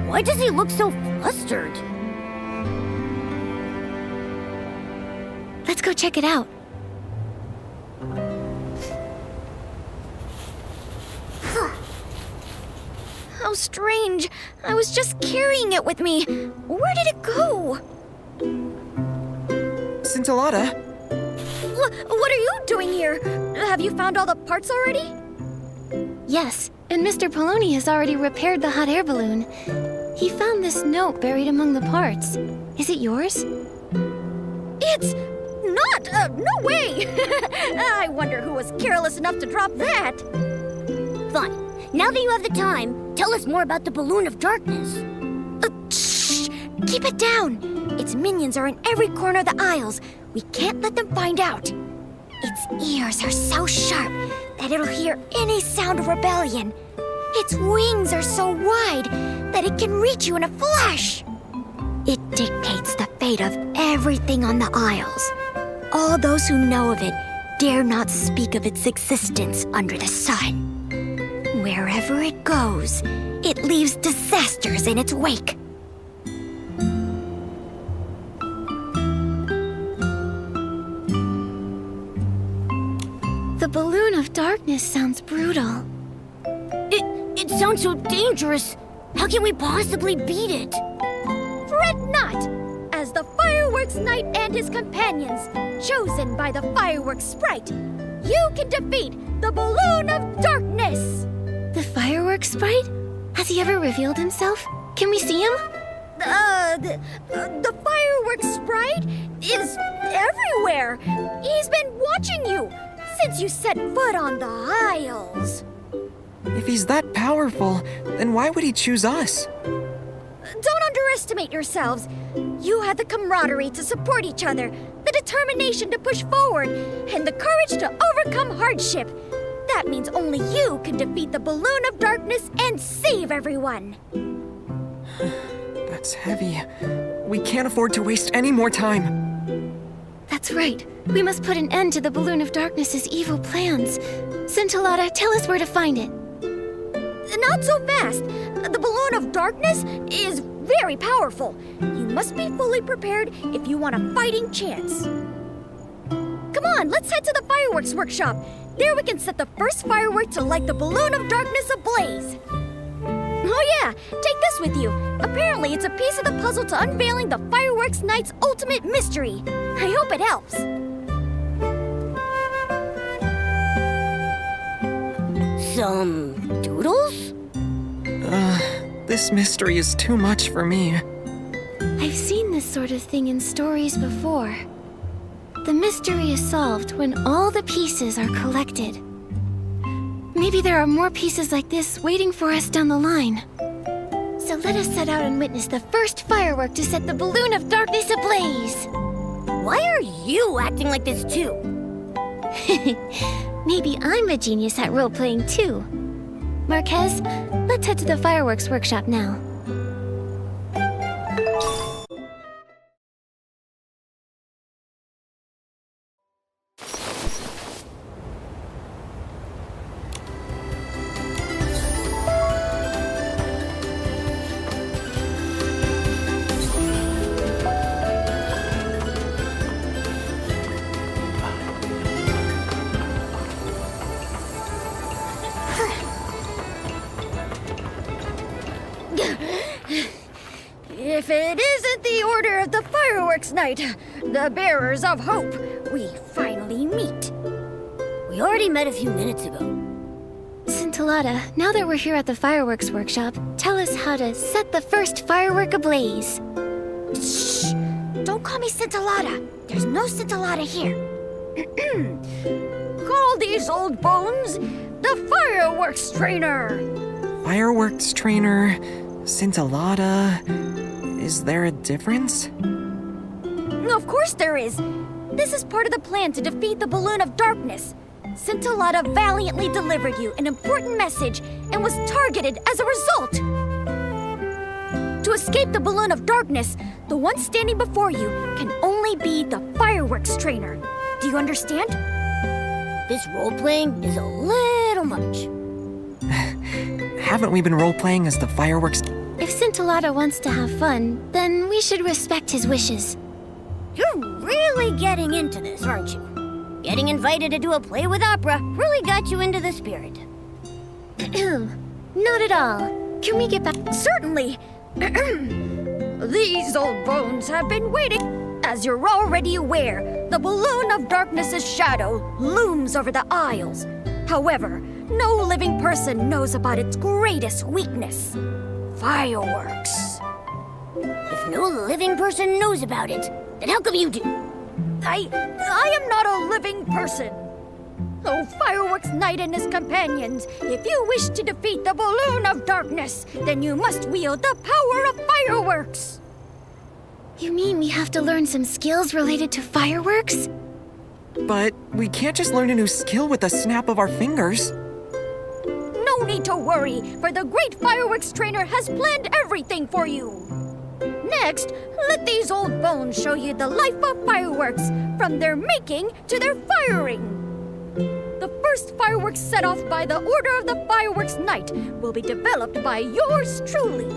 Why does he look so flustered? Let's go check it out. How strange. I was just carrying it with me. Where did it go? Scintillata? What are you doing here? Have you found all the parts already? Yes, and Mr. Poloni has already repaired the hot air balloon. He found this note buried among the parts. Is it yours? It's not! No way! I wonder who was careless enough to drop that. Fine. Now that you have the time, tell us more about the Balloon of Darkness. Shh! Keep it down! Its minions are in every corner of the aisles. We can't let them find out. Its ears are so sharp that it'll hear any sound of rebellion. Its wings are so wide that it can reach you in a flash. It dictates the fate of everything on the aisles. All those who know of it dare not speak of its existence under the sun. Wherever it goes, it leaves disasters in its wake. The Balloon of Darkness sounds brutal. It sounds so dangerous. How can we possibly beat it? Fret not, as the Fireworks Knight and his companions, chosen by the Fireworks Sprite, you can defeat the Balloon of Darkness! The fireworks sprite? Has he ever revealed himself? Can we see him? The Fireworks Sprite is everywhere! He's been watching you since you set foot on the aisles. If he's that powerful, then why would he choose us? Don't underestimate yourselves. You have the camaraderie to support each other, the determination to push forward, and the courage to overcome hardship. That means only you can defeat the Balloon of Darkness and save everyone. That's heavy. We can't afford to waste any more time. That's right. We must put an end to the Balloon of Darkness's evil plans. Scintillata, tell us where to find it. Not so fast. The Balloon of Darkness is very powerful. You must be fully prepared if you want a fighting chance. Come on, let's head to the fireworks workshop. There we can set the first firework to light the Balloon of Darkness ablaze. Oh yeah, take this with you. Apparently it's a piece of the puzzle to unveiling the Fireworks Knight's ultimate mystery. I hope it helps. Some doodles? This mystery is too much for me. I've seen this sort of thing in stories before. The mystery is solved when all the pieces are collected. Maybe there are more pieces like this waiting for us down the line. So let us set out and witness the first firework to set the Balloon of Darkness ablaze. Why are you acting like this too? Maybe I'm a genius at role-playing too. Marquez, let's head to the fireworks workshop now. If it isn't the order of the Fireworks Night, the bearers of hope, we finally meet. We already met a few minutes ago. Scintillata, now that we're here at the fireworks workshop, tell us how to set the first firework ablaze. Shh! Don't call me Scintillata. There's no Scintillata here. Call these old bones the Fireworks Trainer. Fireworks trainer, Scintillata. Is there a difference? Of course there is. This is part of the plan to defeat the Balloon of Darkness. Scintillata valiantly delivered you an important message and was targeted as a result. To escape the Balloon of Darkness, the one standing before you can only be the Fireworks Trainer. Do you understand? This role-playing is a little much. Haven't we been role-playing as the fireworks? If Scintillata wants to have fun, then we should respect his wishes. You're really getting into this, aren't you? Getting invited to do a play with opera really got you into the spirit. Not at all. Can we get back? Certainly. These old bones have been waiting. As you're already aware, the Balloon of Darkness's shadow looms over the aisles. However, no living person knows about its greatest weakness: fireworks. If no living person knows about it, then how come you do? I am not a living person. Oh, Fireworks Knight and his companions, if you wish to defeat the balloon of darkness, then you must wield the power of fireworks. You mean we have to learn some skills related to fireworks? But we can't just learn a new skill with the snap of our fingers. No need to worry, for the great fireworks trainer has planned everything for you. Next, let these old bones show you the life of fireworks, from their making to their firing. The first fireworks set off by the Order of the Fireworks Knight will be developed by yours truly.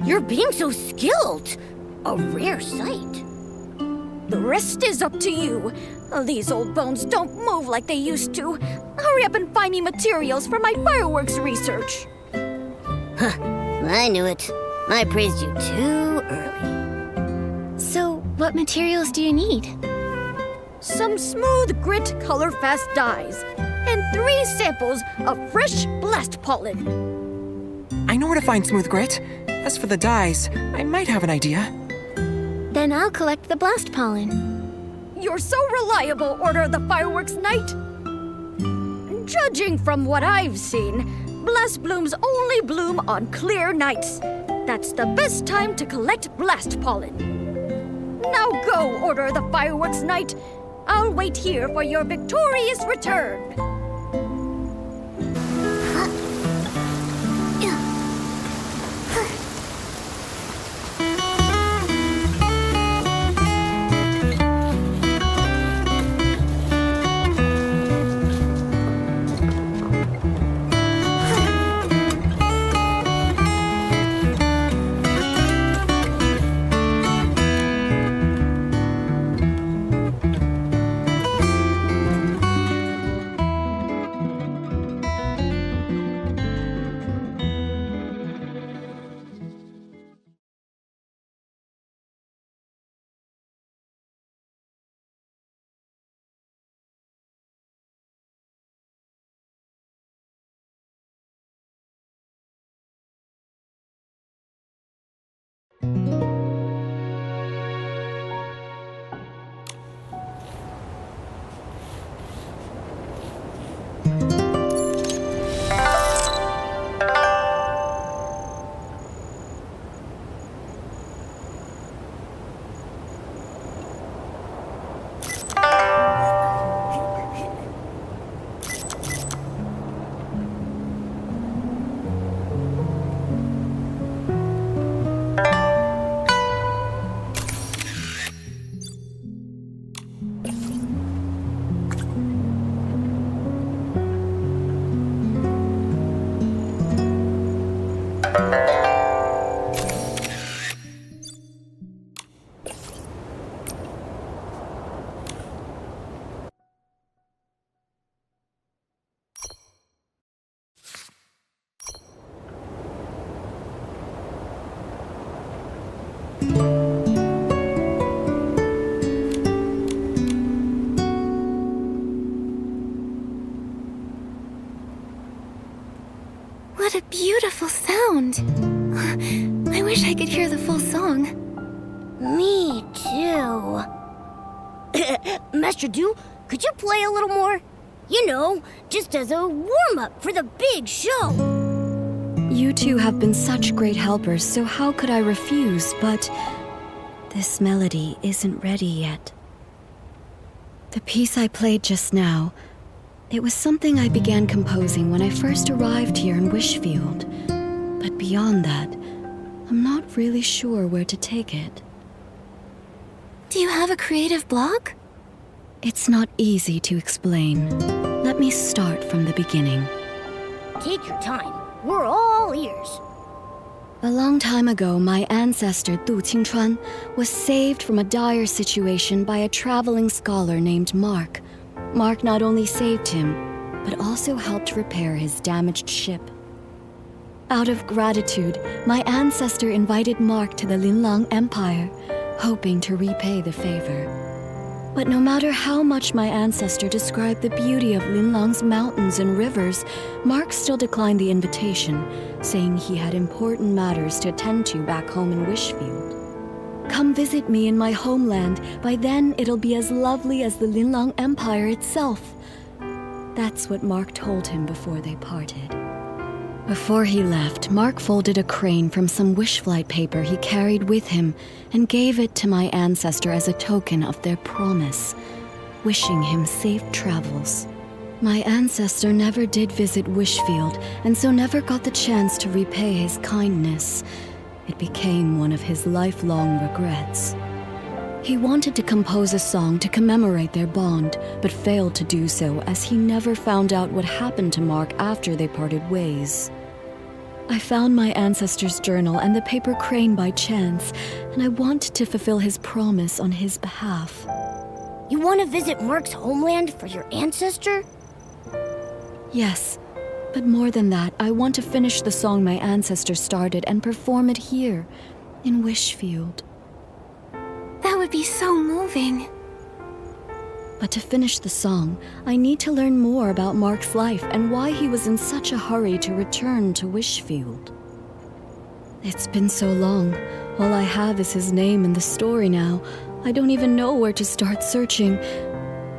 You're being so skilled. A rare sight. The rest is up to you. These old bones don't move like they used to. Hurry up and find me materials for my fireworks research. Huh, I knew it. I praised you too early. So, what materials do you need? Some smooth grit color-fast dyes, and 3 samples of fresh blast pollen. I know where to find smooth grit. As for the dyes, I might have an idea. Then I'll collect the blast pollen. You're so reliable, Order of the Fireworks Knight. Judging from what I've seen, blast blooms only bloom on clear nights. That's the best time to collect blast pollen. Now go, Order of the Fireworks Knight. I'll wait here for your victorious return. What a beautiful sound. I wish I could hear the full song. Me too. Master Du, could you play a little more? You know, just as a warm-up for the big show. You two have been such great helpers, so how could I refuse? But this melody isn't ready yet. The piece I played just now, it was something I began composing when I first arrived here in Wishfield. But beyond that, I'm not really sure where to take it. Do you have a creative block? It's not easy to explain. Let me start from the beginning. Take your time. We're all ears. A long time ago, my ancestor Du Qingchuan was saved from a dire situation by a traveling scholar named Mark. Mark not only saved him, but also helped repair his damaged ship. Out of gratitude, my ancestor invited Mark to the Linlang Empire, hoping to repay the favor. But no matter how much my ancestor described the beauty of Linlang's mountains and rivers, Mark still declined the invitation, saying he had important matters to attend to back home in Wishfield. Come visit me in my homeland. By then, it'll be as lovely as the Linlang Empire itself. That's what Mark told him before they parted. Before he left, Mark folded a crane from some wish flight paper he carried with him and gave it to my ancestor as a token of their promise, wishing him safe travels. My ancestor never did visit Wishfield, and so never got the chance to repay his kindness. It became one of his lifelong regrets. He wanted to compose a song to commemorate their bond, but failed to do so as he never found out what happened to Mark after they parted ways. I found my ancestor's journal and the paper crane by chance, and I wanted to fulfill his promise on his behalf. You want to visit Mark's homeland for your ancestor? Yes, but more than that, I want to finish the song my ancestor started and perform it here, in Wishfield. That would be so moving. But to finish the song, I need to learn more about Mark's life and why he was in such a hurry to return to Wishfield. It's been so long. All I have is his name and the story now. I don't even know where to start searching.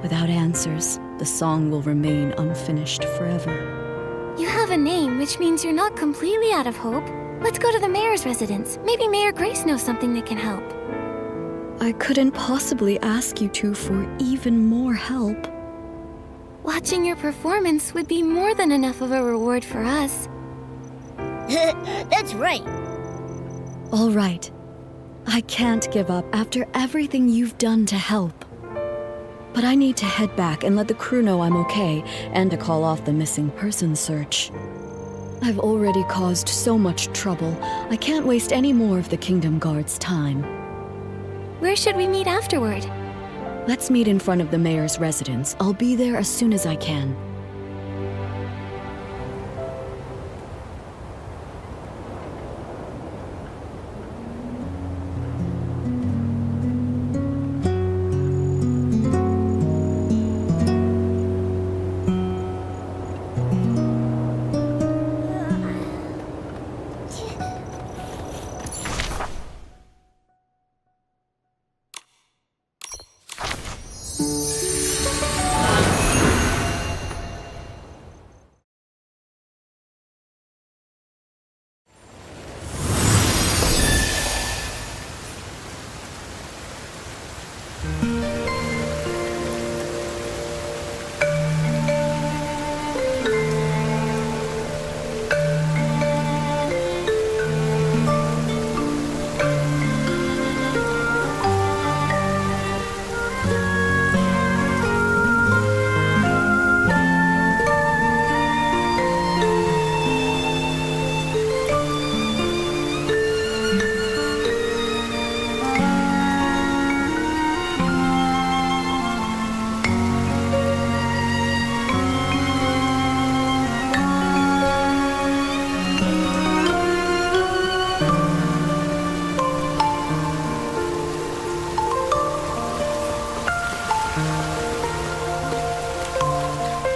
Without answers, the song will remain unfinished forever. You have a name, which means you're not completely out of hope. Let's go to the mayor's residence. Maybe Mayor Grace knows something that can help. I couldn't possibly ask you two for even more help. Watching your performance would be more than enough of a reward for us. That's right. All right. I can't give up after everything you've done to help. But I need to head back and let the crew know I'm okay, and to call off the missing person search. I've already caused so much trouble. I can't waste any more of the Kingdom Guard's time. Where should we meet afterward? Let's meet in front of the mayor's residence. I'll be there as soon as I can.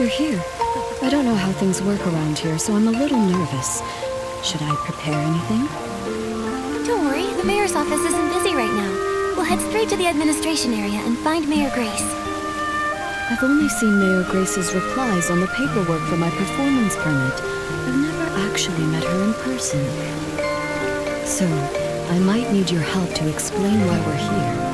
You're here. I don't know how things work around here, so I'm a little nervous. Should I prepare anything? Don't worry, the mayor's office isn't busy right now. We'll head straight to the administration area and find Mayor Grace. I've only seen Mayor Grace's replies on the paperwork for my performance permit. I've never actually met her in person. So, I might need your help to explain why we're here.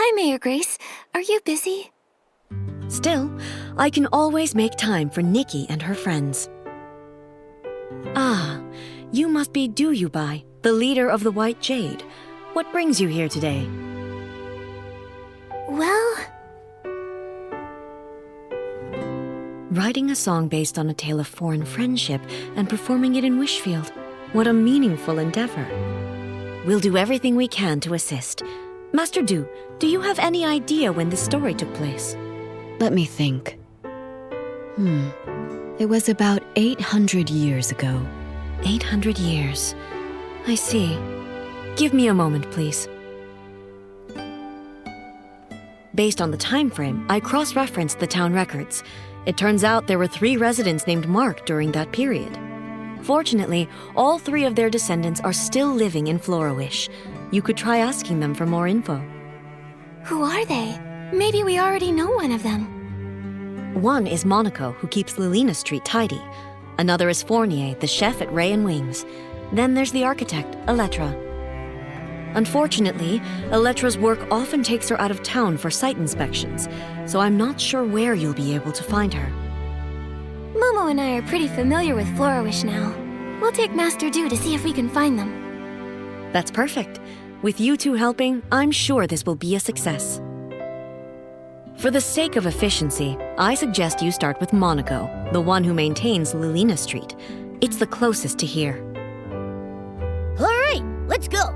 Hi, Mayor Grace. Are you busy? Still, I can always make time for Nikki and her friends. Ah, you must be Duyubai, the leader of the White Jade. What brings you here today? Well, Writing a song based on a tale of foreign friendship and performing it in Wishfield. What a meaningful endeavor. We'll do everything we can to assist. Master Du, do you have any idea when this story took place? Let me think. It was about 800 years ago. 800 years. I see. Give me a moment, please. Based on the time frame, I cross-referenced the town records. It turns out there were 3 residents named Mark during that period. Fortunately, all 3 of their descendants are still living in Florawish. You could try asking them for more info. who are they? Maybe we already know one of them. One is Monaco, who keeps Lilina Street tidy. Another is Fournier, the chef at Ray and Wings. Then there's the architect, Elettra. Unfortunately, Elettra's work often takes her out of town for site inspections, so I'm not sure where you'll be able to find her. Momo and I are pretty familiar with Florawish now. We'll take Master Du to see if we can find them. That's perfect. With you two helping, I'm sure this will be a success. For the sake of efficiency, I suggest you start with Monaco, the one who maintains Lilina Street. It's the closest to here. All right, let's go.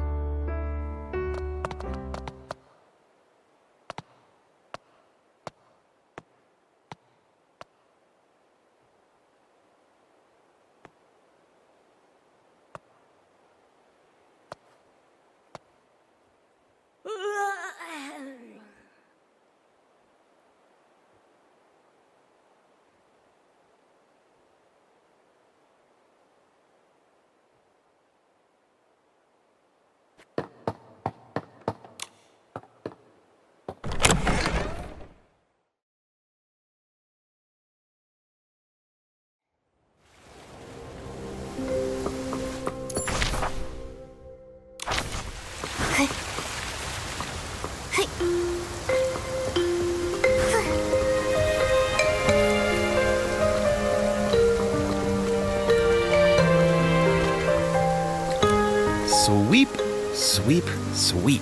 Sweep, sweep, sweep.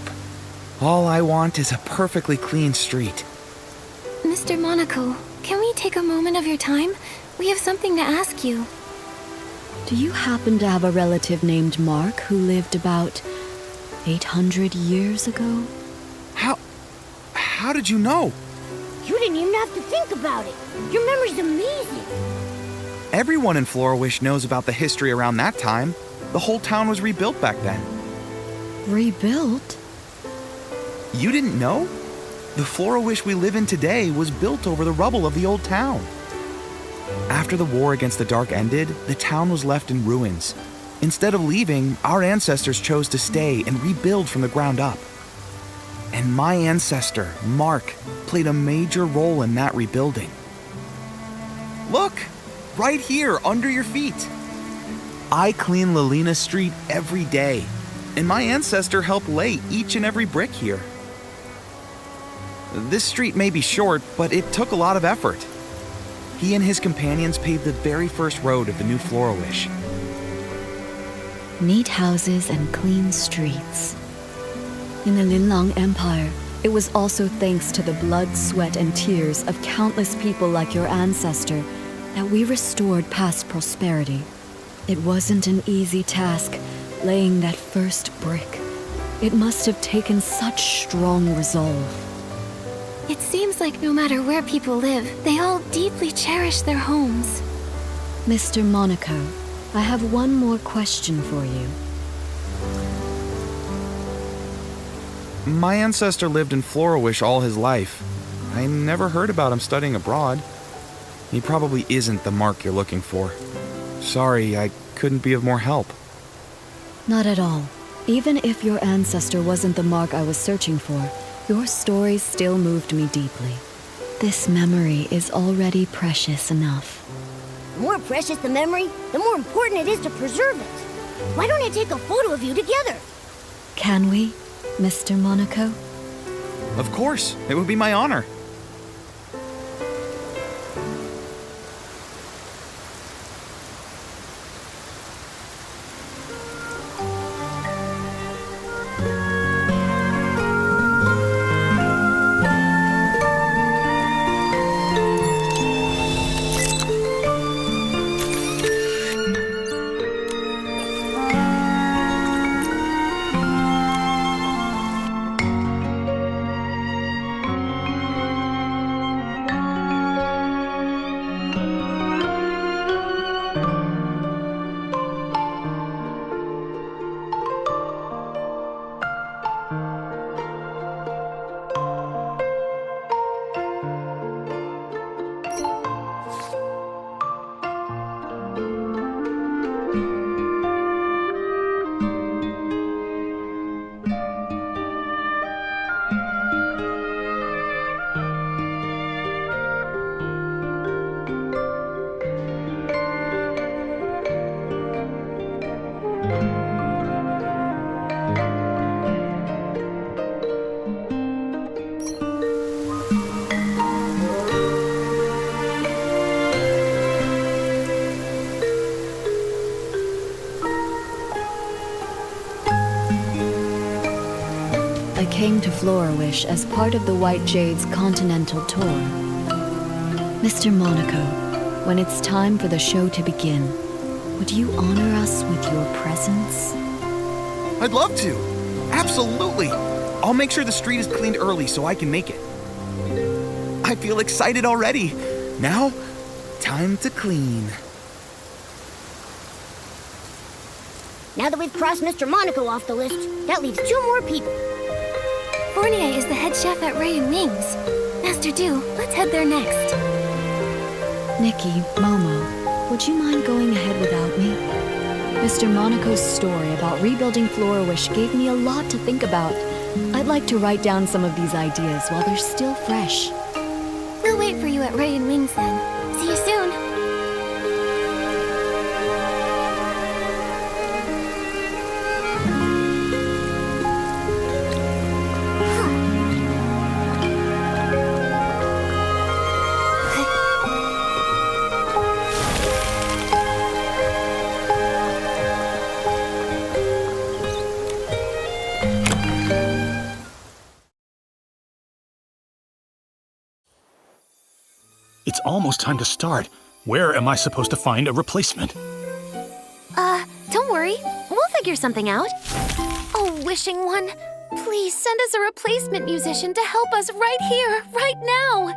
All I want is a perfectly clean street. Mr. Monaco, can we take a moment of your time? We have something to ask you. Do you happen to have a relative named Mark who lived about 800 years ago? How did you know? You didn't even have to think about it. Your memory's amazing. Everyone in Florawish knows about the history around that time. The whole town was rebuilt back then. Rebuilt? You didn't know? The Florawish we live in today was built over the rubble of the old town. After the war against the Dark ended, the town was left in ruins. Instead of leaving, our ancestors chose to stay and rebuild from the ground up. And my ancestor, Mark, played a major role in that rebuilding. Look! Right here, under your feet. I clean Lilina Street every day, and my ancestor helped lay each and every brick here. This street may be short, but it took a lot of effort. He and his companions paved the very first road of the new Florawish. Neat houses and clean streets. In the Linlang Empire, it was also thanks to the blood, sweat, and tears of countless people like your ancestor that we restored past prosperity. It wasn't an easy task, laying that first brick. It must have taken such strong resolve. It seems like no matter where people live, they all deeply cherish their homes. Mr. Monaco, I have one more question for you. My ancestor lived in Florawish all his life. I never heard about him studying abroad. He probably isn't the Mark you're looking for. Sorry, I couldn't be of more help. Not at all. Even if your ancestor wasn't the Mark I was searching for, your stories still moved me deeply. This memory is already precious enough. The more precious the memory, the more important it is to preserve it. Why don't I take a photo of you together? Can we, Mr. Monaco? Of course, it would be my honor. I came to Florawish as part of the White Jade's continental tour. Mr. Monaco, when it's time for the show to begin, would you honor us with your presence? I'd love to. Absolutely. I'll make sure the street is cleaned early so I can make it. I feel excited already. Now, time to clean. Now that we've crossed Mr. Monaco off the list, that leaves 2 more people. Fournier is the head chef at Ray and Wings. Master Du, let's head there next. Nikki, Momo, would you mind going ahead without me? Mr. Monaco's story about rebuilding Florawish gave me a lot to think about. I'd like to write down some of these ideas while they're still fresh. We'll wait for you at Ray and Wings then. See you soon. It's almost time to start. Where am I supposed to find a replacement? Don't worry. We'll figure something out. Oh, wishing one, please send us a replacement musician to help us right here, right now.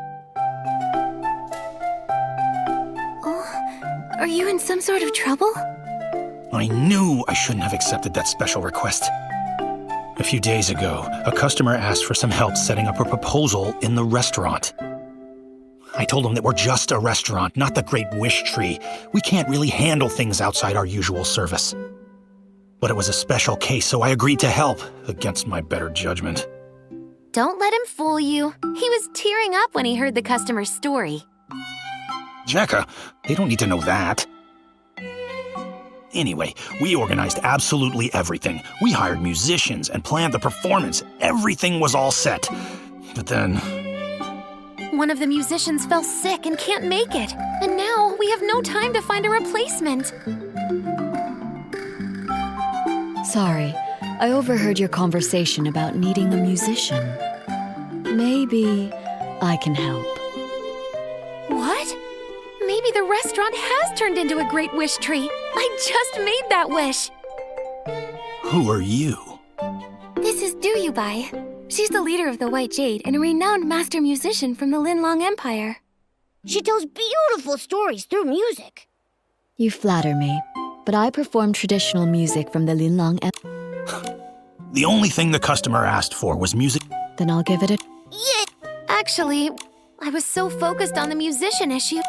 Oh, are you in some sort of trouble? I knew I shouldn't have accepted that special request. A few days ago, a customer asked for some help setting up a proposal in the restaurant. I told him that we're just a restaurant, not the Great Wish Tree. We can't really handle things outside our usual service. But it was a special case, so I agreed to help, against my better judgment. Don't let him fool you. He was tearing up when he heard the customer's story. Jacka, they don't need to know that. Anyway, we organized absolutely everything. We hired musicians and planned the performance. Everything was all set. But then... One of the musicians fell sick and can't make it. And now we have no time to find a replacement. Sorry, I overheard your conversation about needing a musician. Maybe I can help. What? Maybe the restaurant has turned into a Great Wish Tree. I just made that wish. Who are you? This is Du Yubai. She's the leader of the White Jade and a renowned master musician from the Linlong Empire. She tells beautiful stories through music. You flatter me, but I perform traditional music from the Linlong Empire. The only thing the customer asked for was music. Then I'll give it a... Yeah. Actually, I was so focused on the musician issue.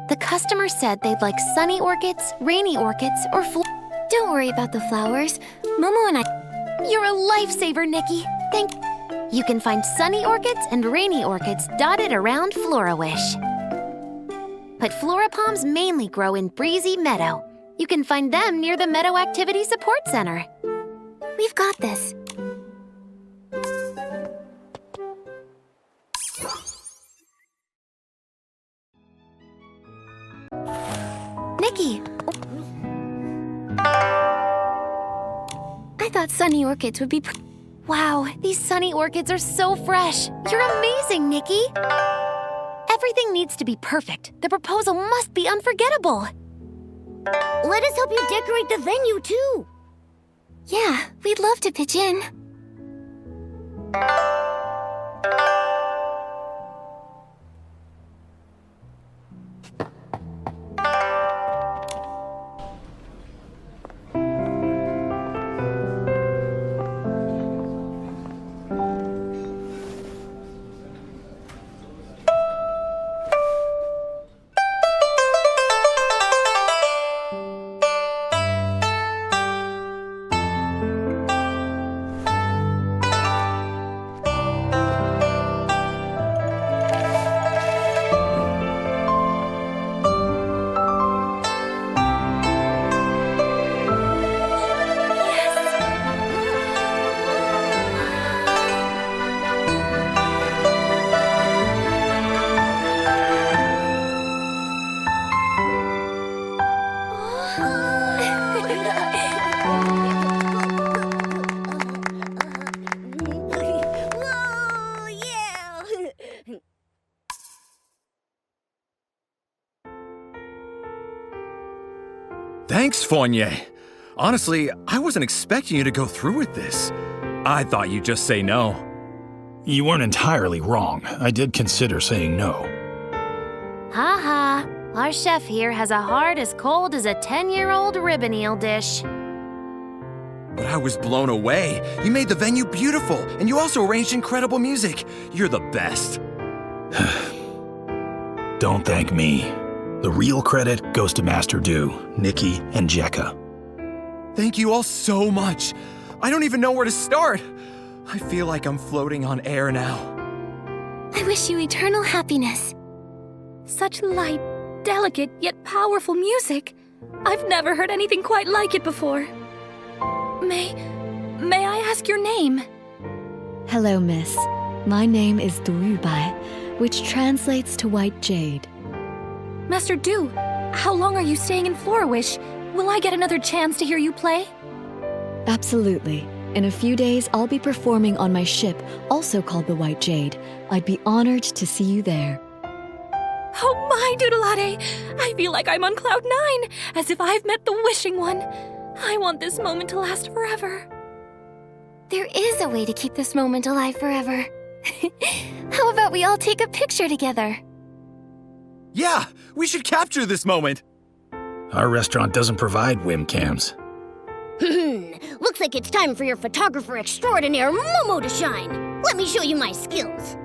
The customer said they'd like sunny orchids, rainy orchids, or Don't worry about the flowers. Momo and I... You're a lifesaver, Nikki. Thank you. Can find sunny orchids and rainy orchids dotted around Florawish. But florapalms mainly grow in Breezy Meadow. You can find them near the Meadow Activity Support Center. We've got this. Nikki! I thought sunny orchids would be Wow, these sunny orchids are so fresh. You're amazing, Nikki. Everything needs to be perfect. The proposal must be unforgettable. Let us help you decorate the venue, too. Yeah, we'd love to pitch in. Thanks, Fournier. Honestly, I wasn't expecting you to go through with this. I thought you'd just say no. You weren't entirely wrong. I did consider saying no. Ha. Our chef here has a heart as cold as a 10-year-old ribbon eel dish. But I was blown away. You made the venue beautiful, and you also arranged incredible music. You're the best. Don't thank me. The real credit goes to Master Du, Nikki, and Jekka. Thank you all so much. I don't even know where to start. I feel like I'm floating on air now. I wish you eternal happiness. Such light, delicate, yet powerful music. I've never heard anything quite like it before. May I ask your name? Hello, miss. My name is Bai, which translates to white jade. Master Du, how long are you staying in Florawish? Will I get another chance to hear you play? Absolutely. In a few days, I'll be performing on my ship, also called the White Jade. I'd be honored to see you there. Oh my Doodleade! I feel like I'm on cloud 9, as if I've met the wishing one. I want this moment to last forever. There is a way to keep this moment alive forever. How about we all take a picture together? Yeah, we should capture this moment. Our restaurant doesn't provide webcams. Looks like it's time for your photographer extraordinaire, Momo, to shine. Let me show you my skills.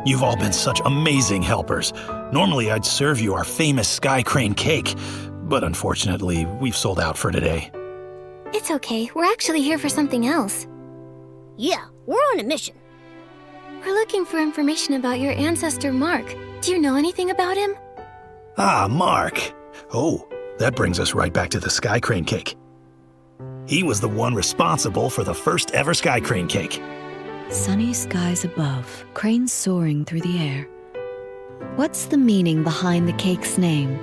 You've all been such amazing helpers. Normally, I'd serve you our famous sky crane cake, but unfortunately, we've sold out for today. It's okay. We're actually here for something else. Yeah, we're on a mission. We're looking for information about your ancestor, Mark. Do you know anything about him? Ah, Mark. Oh, that brings us right back to the sky crane cake. He was the one responsible for the first ever sky crane cake. Sunny skies above, cranes soaring through the air. What's the meaning behind the cake's name?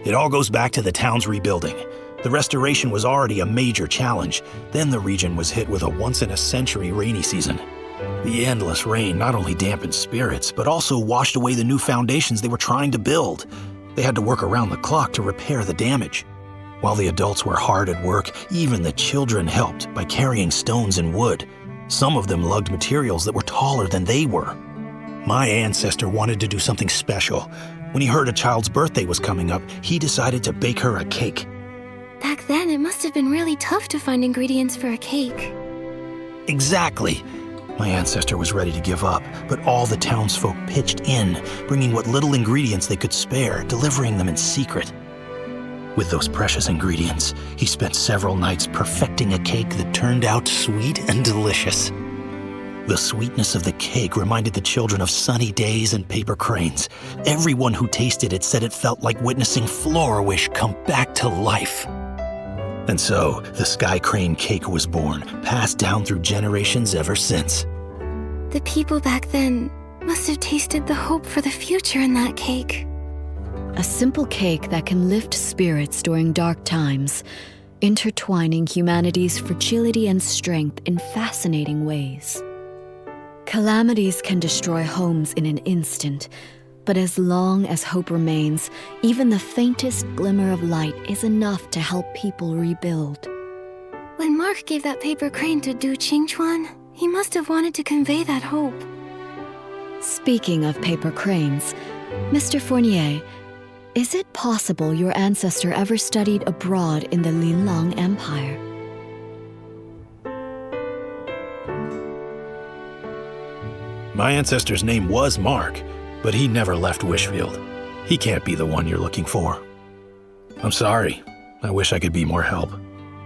It all goes back to the town's rebuilding. The restoration was already a major challenge. Then the region was hit with a once-in-a-century rainy season. The endless rain not only dampened spirits, but also washed away the new foundations they were trying to build. They had to work around the clock to repair the damage. While the adults were hard at work, even the children helped by carrying stones and wood. Some of them lugged materials that were taller than they were. My ancestor wanted to do something special. When he heard a child's birthday was coming up, he decided to bake her a cake. Back then, it must have been really tough to find ingredients for a cake. Exactly. My ancestor was ready to give up, but all the townsfolk pitched in, bringing what little ingredients they could spare, delivering them in secret. With those precious ingredients, he spent several nights perfecting a cake that turned out sweet and delicious. The sweetness of the cake reminded the children of sunny days and paper cranes. Everyone who tasted it said it felt like witnessing Florawish come back to life. And so, the Sky Crane cake was born, passed down through generations ever since. The people back then must have tasted the hope for the future in that cake. A simple cake that can lift spirits during dark times, intertwining humanity's fragility and strength in fascinating ways. Calamities can destroy homes in an instant, but as long as hope remains, even the faintest glimmer of light is enough to help people rebuild. When Mark gave that paper crane to Du Qingchuan, he must have wanted to convey that hope. Speaking of paper cranes, Mr. Fournier, is it possible your ancestor ever studied abroad in the Linlang Empire? My ancestor's name was Mark, but he never left Wishfield. He can't be the one you're looking for. I'm sorry. I wish I could be more help.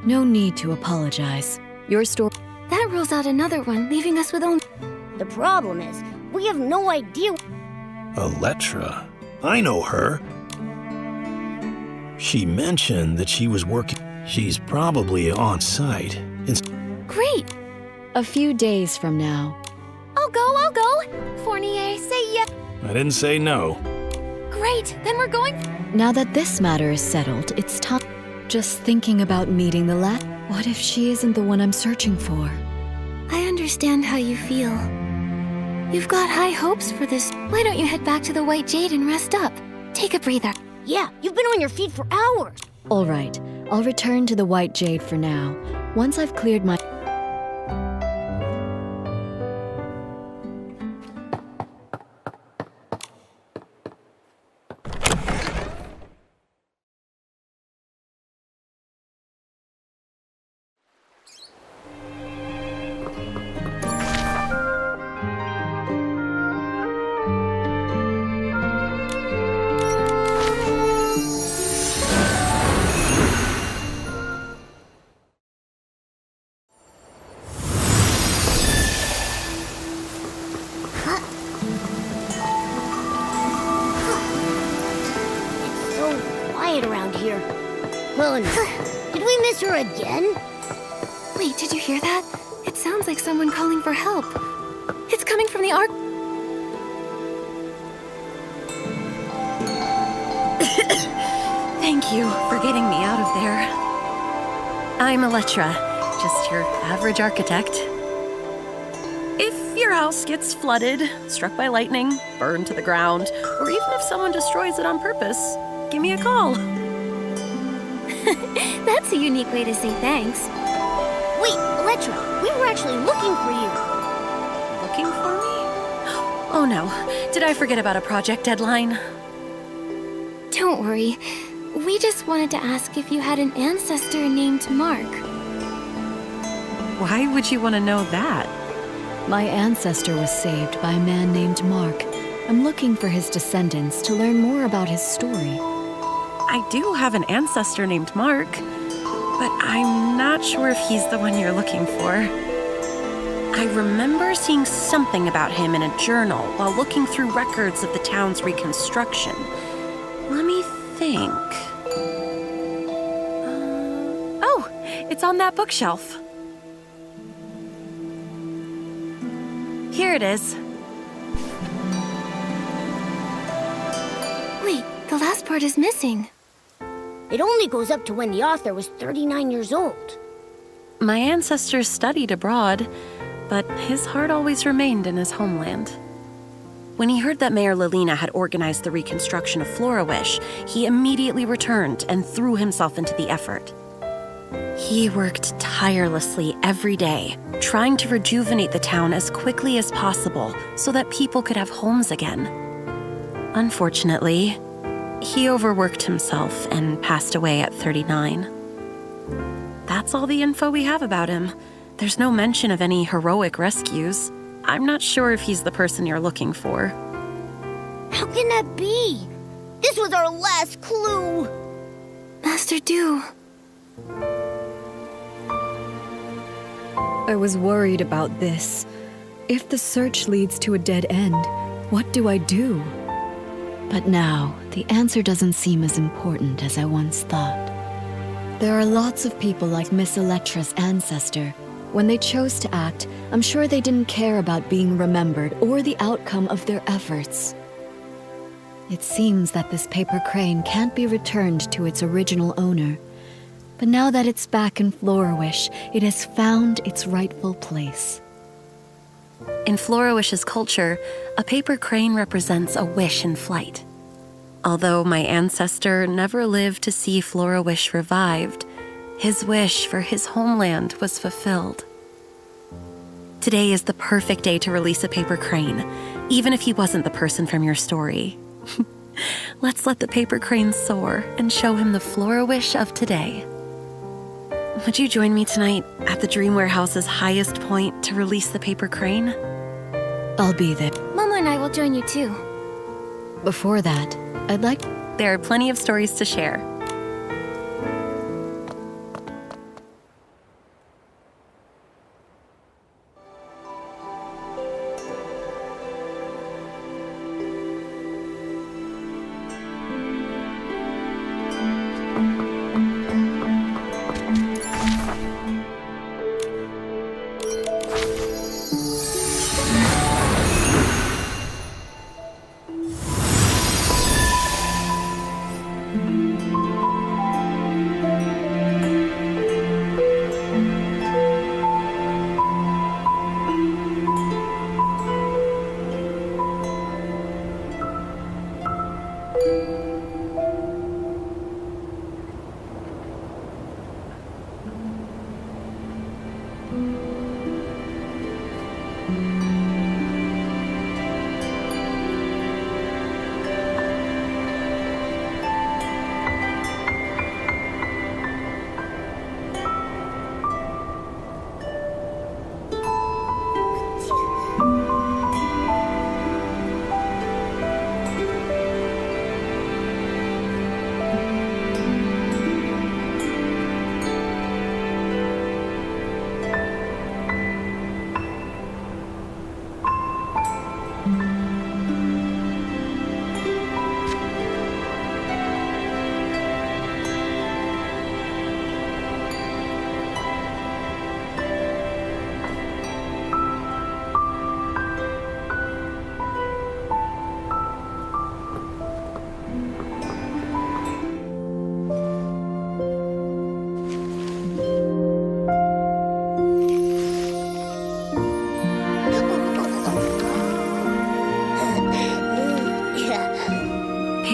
No need to apologize. Your story... That rules out another one, leaving us with only... The problem is, we have no idea... Electra? I know her. She mentioned that she was working... She's probably on site. Great! A few days from now. I'll go. Fournier, say yes. I didn't say no. Great, then we're going... Now that this matter is settled, it's time... Just thinking about meeting the lad. What if she isn't the one I'm searching for? I understand how you feel. You've got high hopes for this. Why don't you head back to the White Jade and rest up? Take a breather. Yeah, you've been on your feet for hours. All right, I'll return to the White Jade for now. Once I've cleared my... here. Well, did we miss her again? Wait, did you hear that? It sounds like someone calling for help. It's coming from the ark. Thank you for getting me out of there. I'm Elettra, just your average architect. If your house gets flooded, struck by lightning, burned to the ground, or even if someone destroys it on purpose, give me a call. That's a unique way to say thanks. Wait, Elettra, we were actually looking for you. Looking for me? Oh no, did I forget about a project deadline? Don't worry. We just wanted to ask if you had an ancestor named Mark. Why would you want to know that? My ancestor was saved by a man named Mark. I'm looking for his descendants to learn more about his story. I do have an ancestor named Mark, but I'm not sure if he's the one you're looking for. I remember seeing something about him in a journal while looking through records of the town's reconstruction. Let me think. Oh, it's on that bookshelf. Here it is. Wait, the last part is missing. It only goes up to when the author was 39 years old. My ancestors studied abroad, but his heart always remained in his homeland. When he heard that Mayor Lilina had organized the reconstruction of Florawish, he immediately returned and threw himself into the effort. He worked tirelessly every day, trying to rejuvenate the town as quickly as possible so that people could have homes again. Unfortunately, he overworked himself and passed away at 39. That's all the info we have about him. There's no mention of any heroic rescues. I'm not sure if he's the person you're looking for. How can that be? This was our last clue. Master Du. I was worried about this. If the search leads to a dead end, what do I do? But now, the answer doesn't seem as important as I once thought. There are lots of people like Miss Elettra's ancestor. When they chose to act, I'm sure they didn't care about being remembered or the outcome of their efforts. It seems that this paper crane can't be returned to its original owner. But now that it's back in Florawish, it has found its rightful place. In Florawish's culture, a paper crane represents a wish in flight. Although my ancestor never lived to see Florawish revived, his wish for his homeland was fulfilled. Today is the perfect day to release a paper crane, even if he wasn't the person from your story. Let's let the paper crane soar and show him the Florawish of today. Would you join me tonight at the Dream Warehouse's highest point to release the paper crane? I'll be there. Momo and I will join you too. Before that, I'd like... There are plenty of stories to share.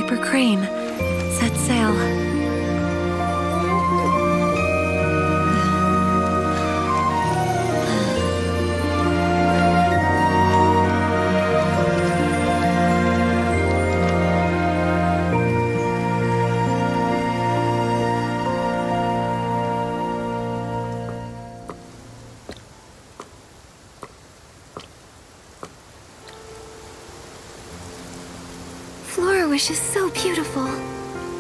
paper crane set sail. Florawish is so beautiful.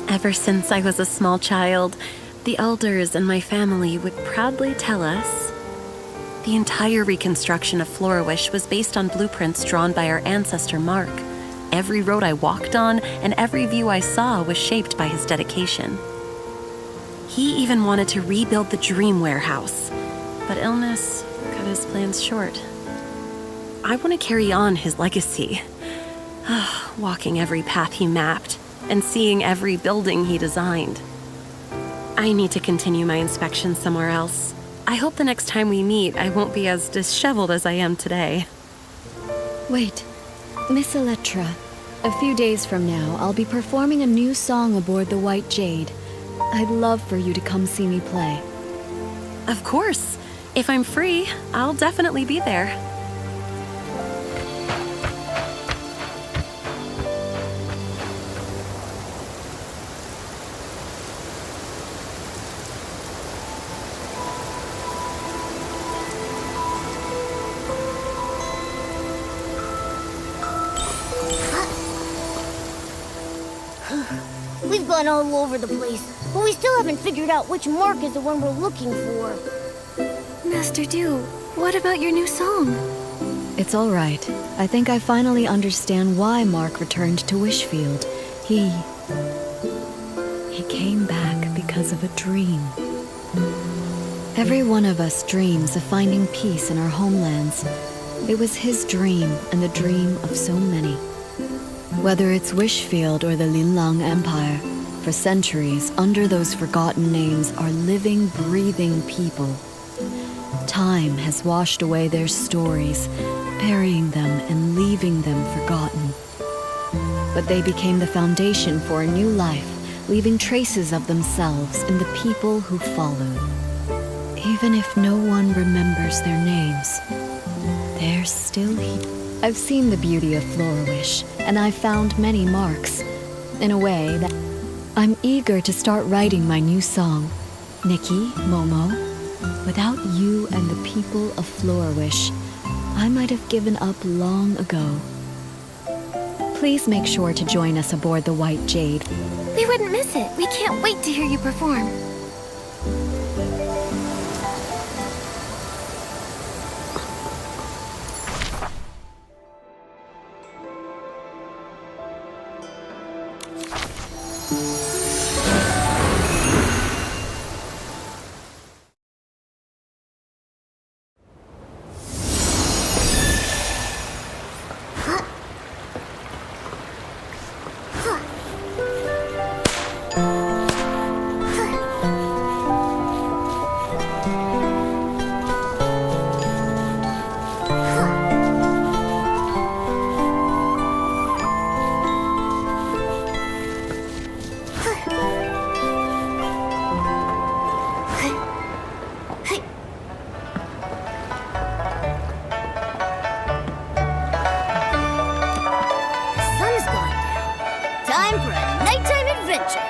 Ever since I was a small child, the elders in my family would proudly tell us the entire reconstruction of Florawish was based on blueprints drawn by our ancestor Mark. Every road I walked on and every view I saw was shaped by his dedication. He even wanted to rebuild the dream warehouse, but illness cut his plans short. I want to carry on his legacy, walking every path he mapped and seeing every building he designed. I need to continue my inspection somewhere else. I hope the next time we meet, I won't be as disheveled as I am today. Wait, Miss Electra. A few days from now, I'll be performing a new song aboard the White Jade. I'd love for you to come see me play. Of course. If I'm free, I'll definitely be there. We've gone all over the place, but we still haven't figured out which mark is the one we're looking for. Master Du, what about your new song? It's all right. I think I finally understand why Mark returned to Wishfield. He came back because of a dream. Every one of us dreams of finding peace in our homelands. It was his dream and the dream of so many. Whether it's Wishfield or the Linlang Empire, for centuries, under those forgotten names are living, breathing people. Time has washed away their stories, burying them and leaving them forgotten. But they became the foundation for a new life, leaving traces of themselves in the people who followed. Even if no one remembers their names, they're still here. I've seen the beauty of Florawish, and I've found many marks. In a way that I'm eager to start writing my new song. Nikki, Momo, without you and the people of Florawish, I might have given up long ago. Please make sure to join us aboard the White Jade. We wouldn't miss it. We can't wait to hear you perform. Time for a nighttime adventure.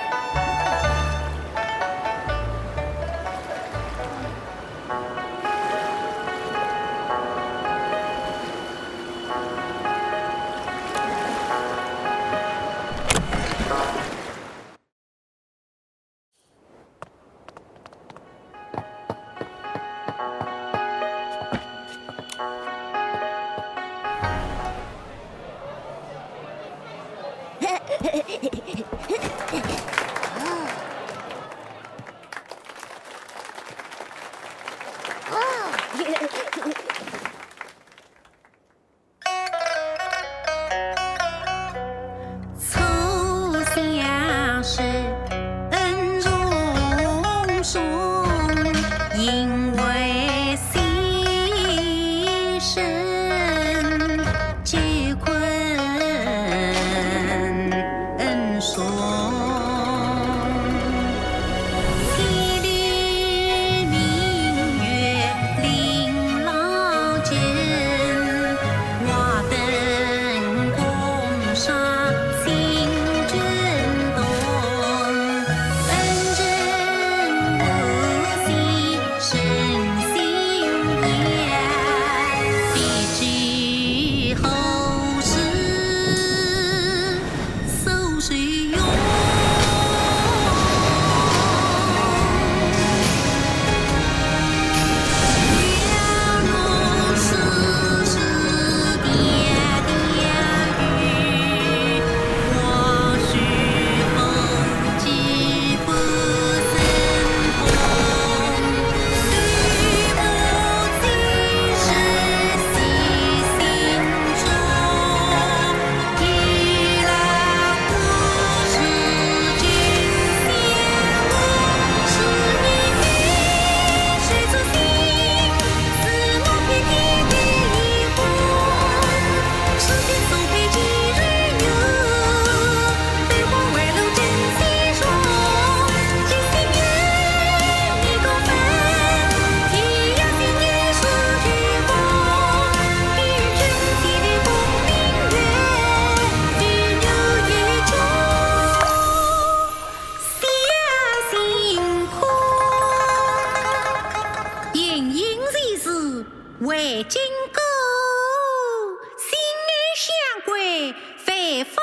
quê, fais, fa,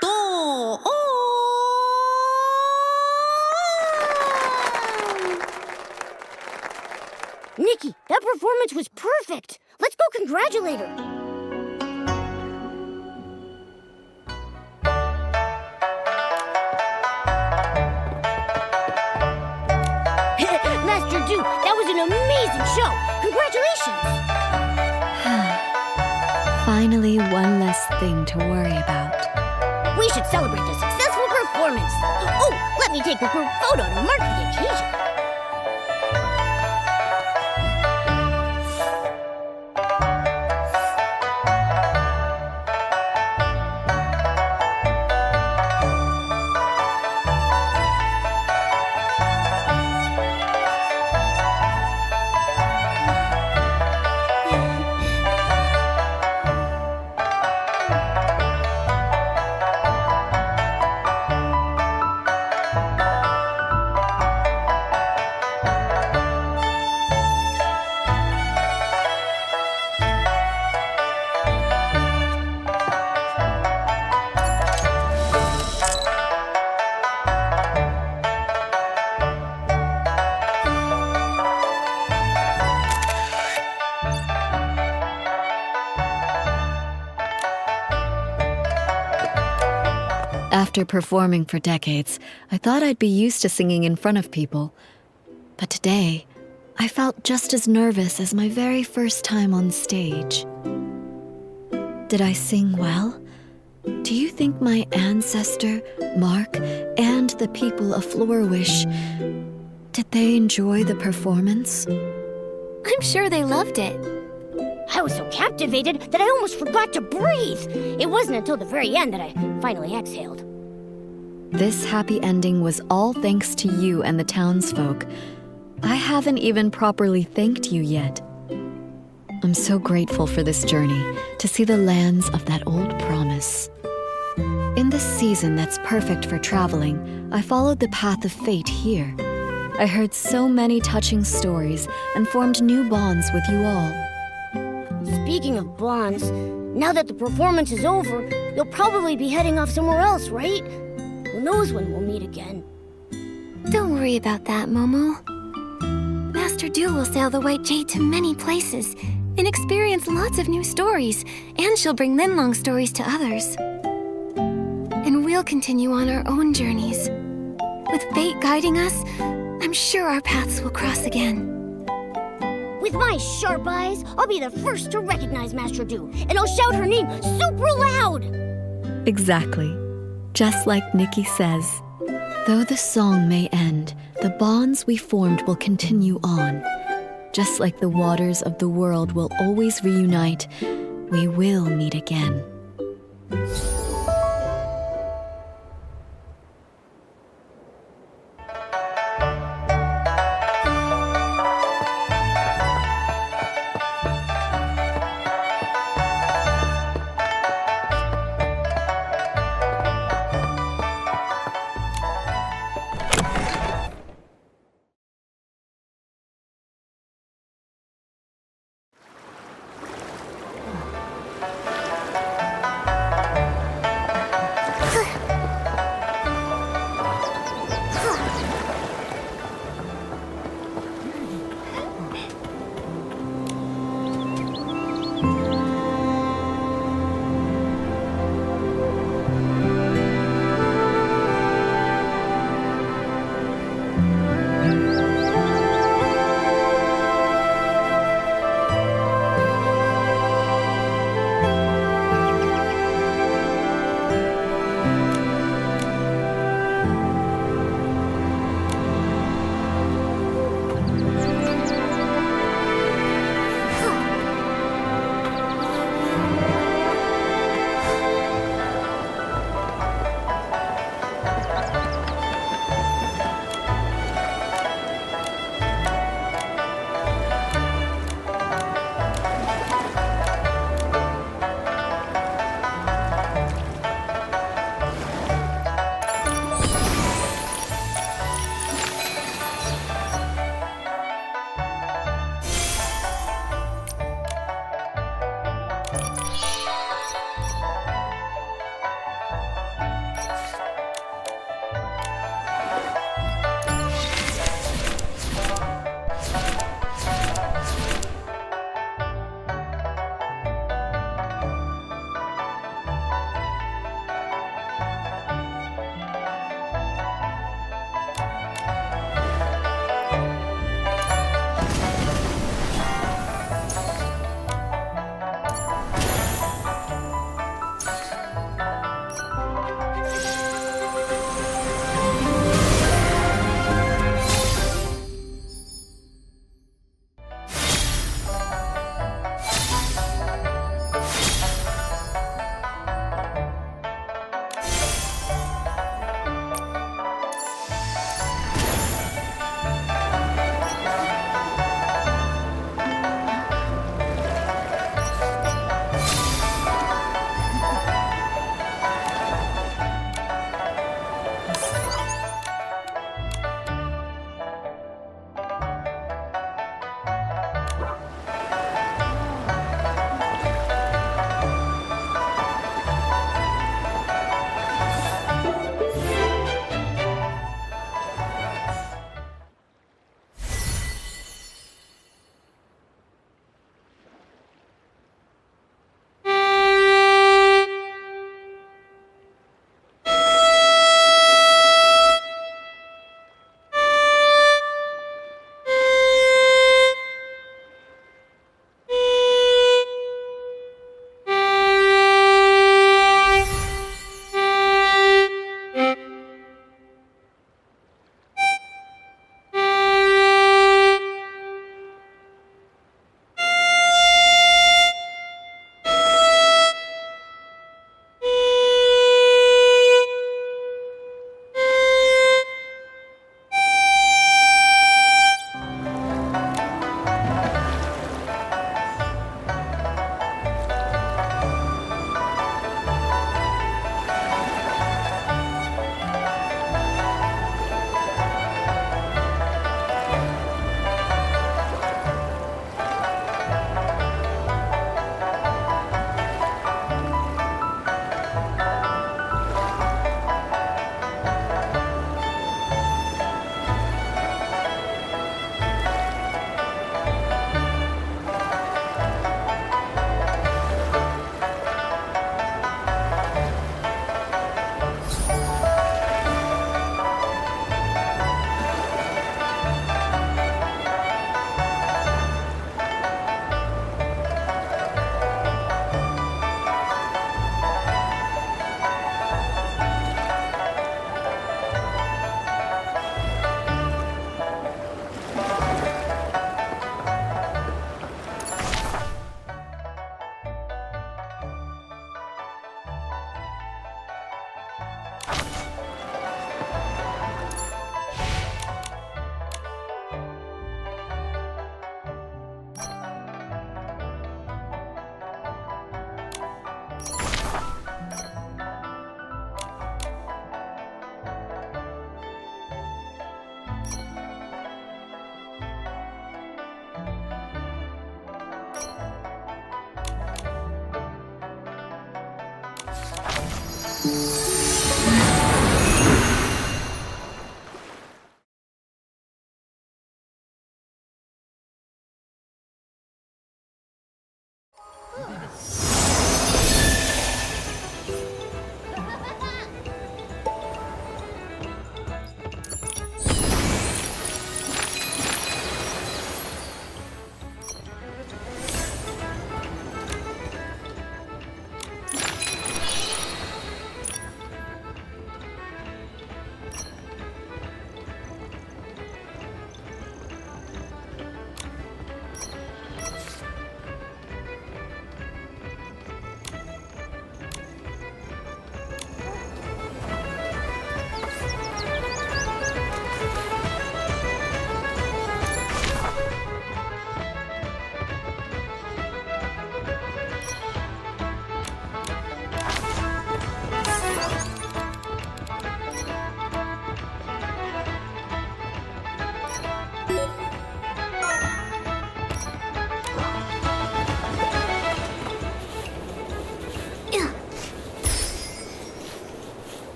do, o. Nikki, that performance was perfect. Let's go congratulate her. Master Du, that was an amazing show. Congratulations. Finally, one less thing to worry about. We should celebrate the successful performance. Oh, let me take a group photo to mark the occasion. After performing for decades, I thought I'd be used to singing in front of people. But today, I felt just as nervous as my very first time on stage. Did I sing well? Do you think my ancestor, Mark, and the people of Flourish, did they enjoy the performance? I'm sure they loved it. I was so captivated that I almost forgot to breathe. It wasn't until the very end that I finally exhaled. This happy ending was all thanks to you and the townsfolk. I haven't even properly thanked you yet. I'm so grateful for this journey, to see the lands of that old promise. In this season that's perfect for traveling, I followed the path of fate here. I heard so many touching stories and formed new bonds with you all. Speaking of bonds, now that the performance is over, you'll probably be heading off somewhere else, right? Who knows when we'll meet again? Don't worry about that, Momo. Master Du will sail the White Jade to many places and experience lots of new stories, and she'll bring Linlong stories to others. And we'll continue on our own journeys. With fate guiding us, I'm sure our paths will cross again. With my sharp eyes, I'll be the first to recognize Master Du, and I'll shout her name super loud! Exactly. Just like Nikki says. Though the song may end, the bonds we formed will continue on. Just like the waters of the world will always reunite, we will meet again.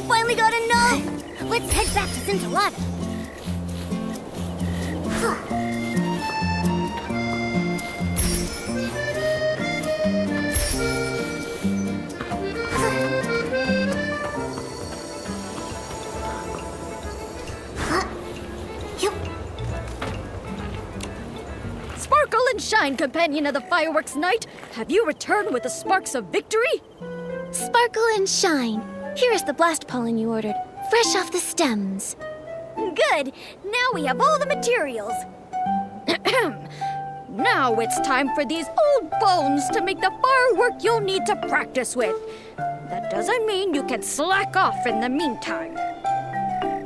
finally got enough! Let's head back to Scintillata. Sparkle and shine, companion of the fireworks night! Have you returned with the sparks of victory? Sparkle and shine. Here is the blast pollen you ordered, fresh off the stems. Good! Now we have all the materials. Now it's time for these old bones to make the firework you'll need to practice with. That doesn't mean you can slack off in the meantime.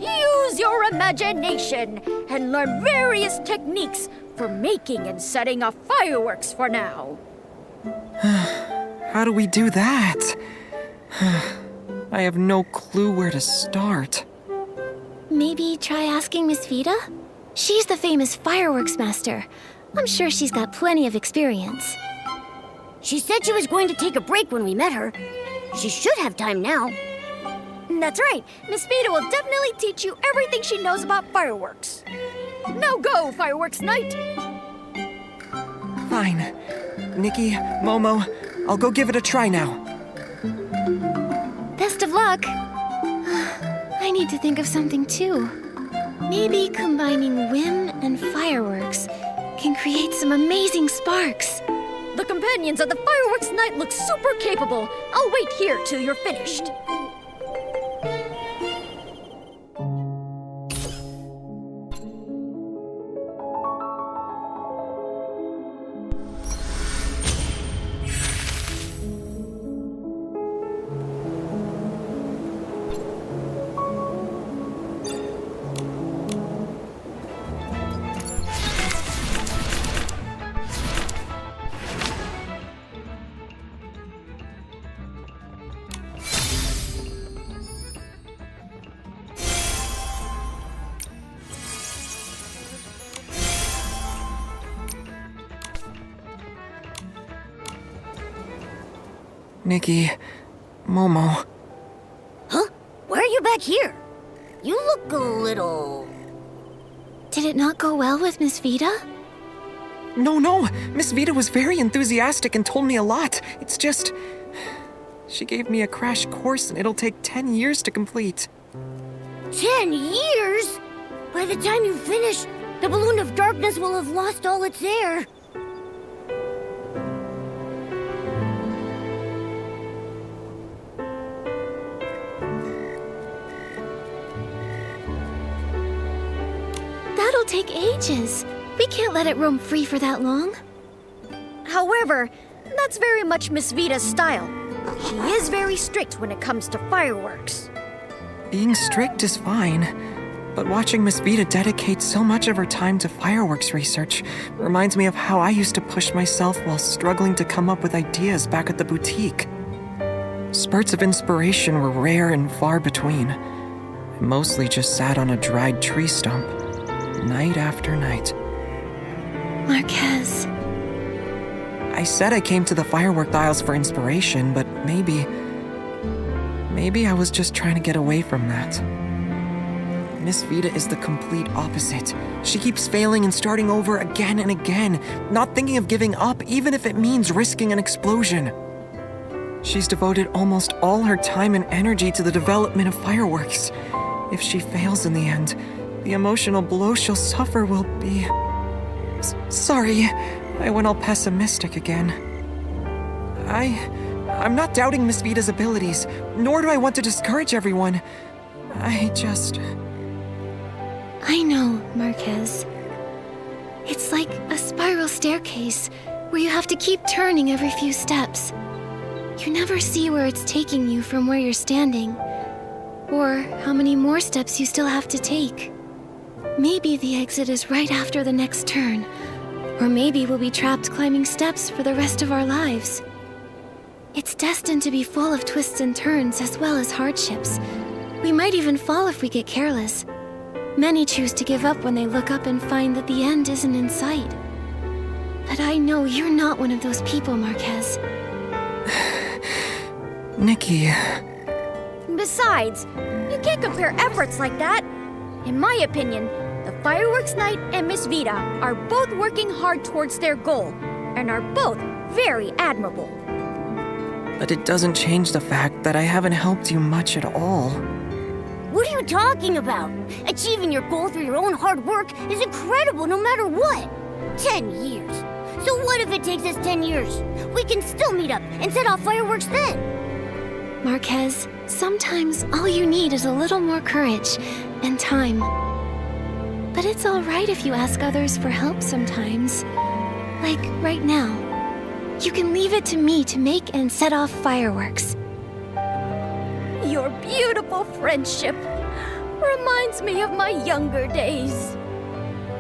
Use your imagination and learn various techniques for making and setting off fireworks for now. How do we do that? I have no clue where to start. Maybe try asking Miss Vida? She's the famous fireworks master. I'm sure she's got plenty of experience. She said she was going to take a break when we met her. She should have time now. That's right. Miss Vida will definitely teach you everything she knows about fireworks. Now go, fireworks night! Fine. Nikki, Momo, I'll go give it a try now. Best of luck. I need to think of something too. Maybe combining whim and fireworks can create some amazing sparks. The companions of the fireworks night look super capable. I'll wait here till you're finished. Nikki, Momo. Huh? Why are you back here? You look a little... Did it not go well with Miss Vida? No. Miss Vida was very enthusiastic and told me a lot. It's just... She gave me a crash course and it'll take 10 years to complete. 10 years? By the time you finish, the balloon of darkness will have lost all its air. That'll take ages. We can't let it roam free for that long. However, that's very much Miss Vita's style. She is very strict when it comes to fireworks. Being strict is fine, but watching Miss Vita dedicate so much of her time to fireworks research reminds me of how I used to push myself while struggling to come up with ideas back at the boutique. Spurts of inspiration were rare and far between. I mostly just sat on a dried tree stump, night after night. Marquez. I said I came to the firework aisles for inspiration, but maybe I was just trying to get away from that. Miss Vita is the complete opposite. She keeps failing and starting over again and again, not thinking of giving up even if it means risking an explosion. She's devoted almost all her time and energy to the development of fireworks. If she fails in the end, the emotional blow she'll suffer will be... Sorry, I went all pessimistic again. I'm not doubting Miss Vita's abilities, nor do I want to discourage everyone. I know, Marquez. It's like a spiral staircase where you have to keep turning every few steps. You never see where it's taking you from where you're standing, or how many more steps you still have to take. Maybe the exit is right after the next turn, or maybe we'll be trapped climbing steps for the rest of our lives. It's destined to be full of twists and turns as well as hardships. We might even fall if we get careless. Many choose to give up when they look up and find that the end isn't in sight. But I know you're not one of those people, Marquez. Nikki... Besides, you can't compare efforts like that. In my opinion, the Fireworks Night and Miss Vita are both working hard towards their goal, and are both very admirable. But it doesn't change the fact that I haven't helped you much at all. What are you talking about? Achieving your goal through your own hard work is incredible no matter what. 10 years. So what if it takes us 10 years? We can still meet up and set off fireworks then. Marquez, sometimes all you need is a little more courage and time. But it's all right if you ask others for help sometimes. Like right now. You can leave it to me to make and set off fireworks. Your beautiful friendship reminds me of my younger days.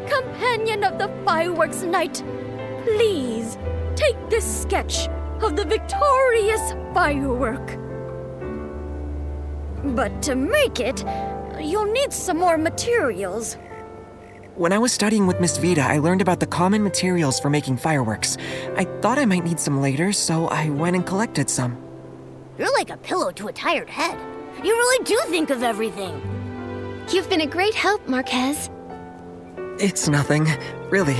Companion of the Fireworks Night, please take this sketch of the victorious firework. But to make it, you'll need some more materials. When I was studying with Miss Vita, I learned about the common materials for making fireworks. I thought I might need some later, so I went and collected some. You're like a pillow to a tired head. You really do think of everything. You've been a great help, Marquez. It's nothing, really.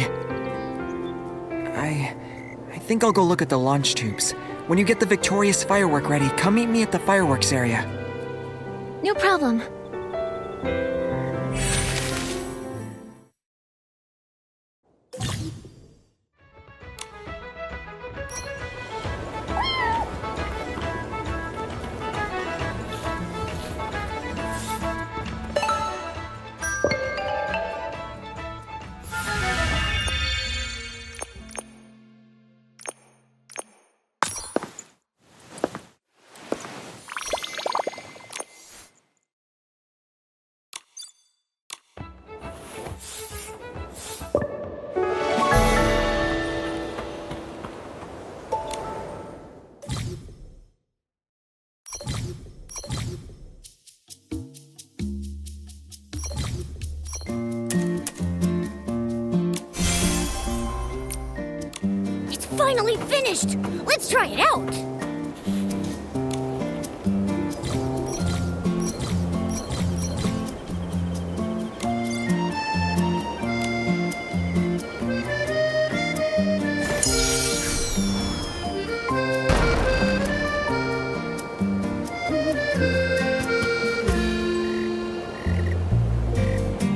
I think I'll go look at the launch tubes. When you get the victorious firework ready, come meet me at the fireworks area. No problem. Finally finished! Let's try it out!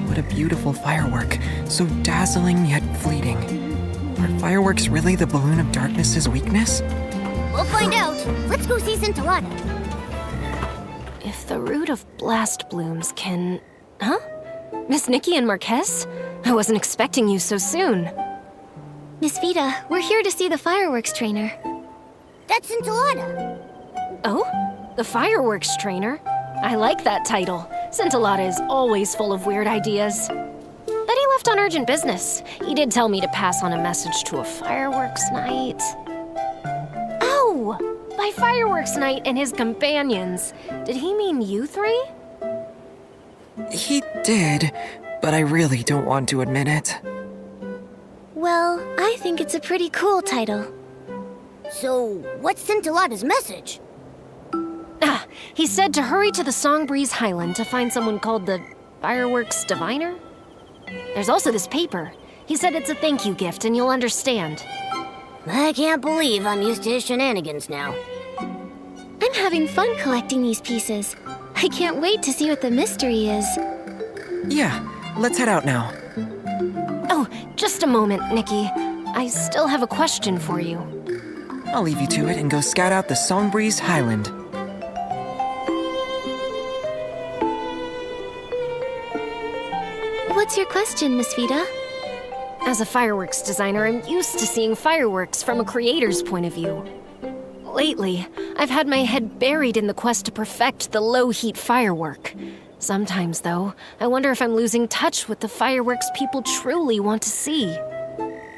What a beautiful firework. So dazzling yet fleeting. Are fireworks really the balloon of darkness's weakness? We'll find out. Let's go see Scintillata. If the root of blast blooms can... Huh? Miss Nikki and Marquez? I wasn't expecting you so soon. Miss Vita, we're here to see the fireworks trainer. That's Scintillata. Oh? The fireworks trainer? I like that title. Scintillata is always full of weird ideas. But he left on urgent business. He did tell me to pass on a message to a fireworks night. Oh! By fireworks night and his companions. Did he mean you three? He did, but I really don't want to admit it. Well, I think it's a pretty cool title. So, what's Scintillata's message? He said to hurry to the Songbreeze Highland to find someone called the Fireworks Diviner? There's also this paper. He said it's a thank you gift and you'll understand. I can't believe I'm used to his shenanigans now. I'm having fun collecting these pieces. I can't wait to see what the mystery is. Yeah, let's head out now. Oh, just a moment, Nikki. I still have a question for you. I'll leave you to it and go scout out the Songbreeze Highland. What's your question, Miss Vita? As a fireworks designer, I'm used to seeing fireworks from a creator's point of view. Lately, I've had my head buried in the quest to perfect the low-heat firework. Sometimes, though, I wonder if I'm losing touch with the fireworks people truly want to see.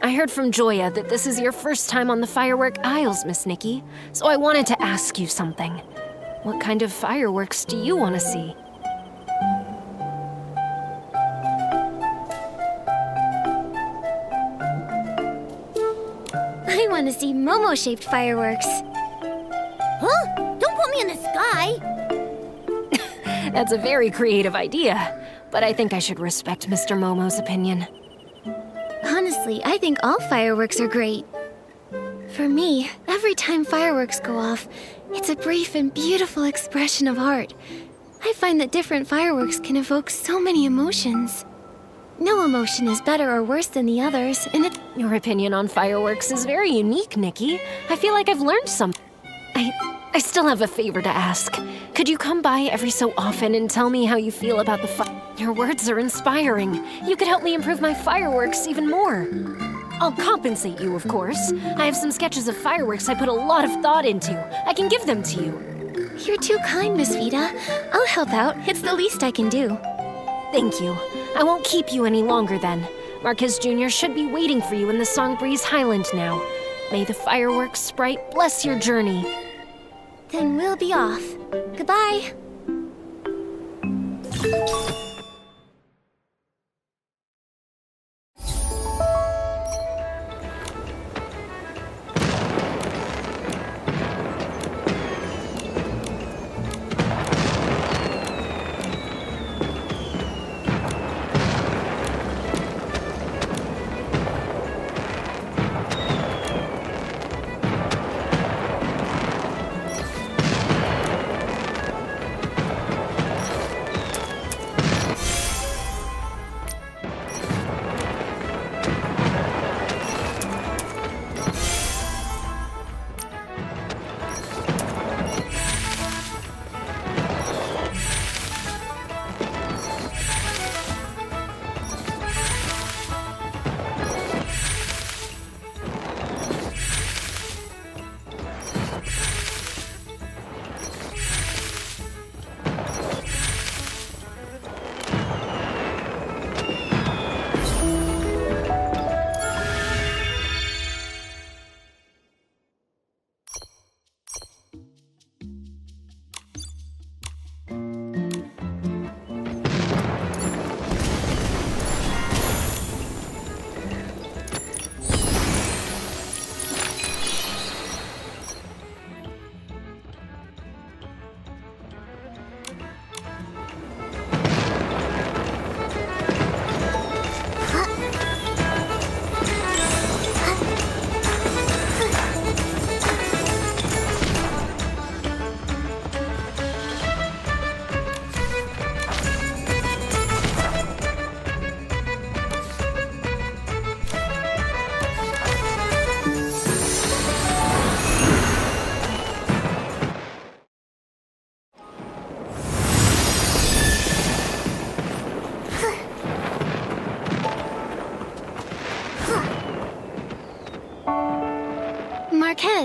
I heard from Joya that this is your first time on the firework aisles, Miss Nikki, so I wanted to ask you something. What kind of fireworks do you want to see? I want to see Momo-shaped fireworks. Huh? Don't put me in the sky! That's a very creative idea, but I think I should respect Mr. Momo's opinion. Honestly, I think all fireworks are great. For me, every time fireworks go off, it's a brief and beautiful expression of art. I find that different fireworks can evoke so many emotions. No emotion is better or worse than the others, and Your opinion on fireworks is very unique, Nikki. I feel like I've learned something. I still have a favor to ask. Could you come by every so often and tell me how you feel about the Your words are inspiring. You could help me improve my fireworks even more. I'll compensate you, of course. I have some sketches of fireworks I put a lot of thought into. I can give them to you. You're too kind, Miss Vita. I'll help out. It's the least I can do. Thank you. I won't keep you any longer then. Marquez Jr. should be waiting for you in the Songbreeze Highland now. May the fireworks sprite bless your journey. Then we'll be off. Goodbye.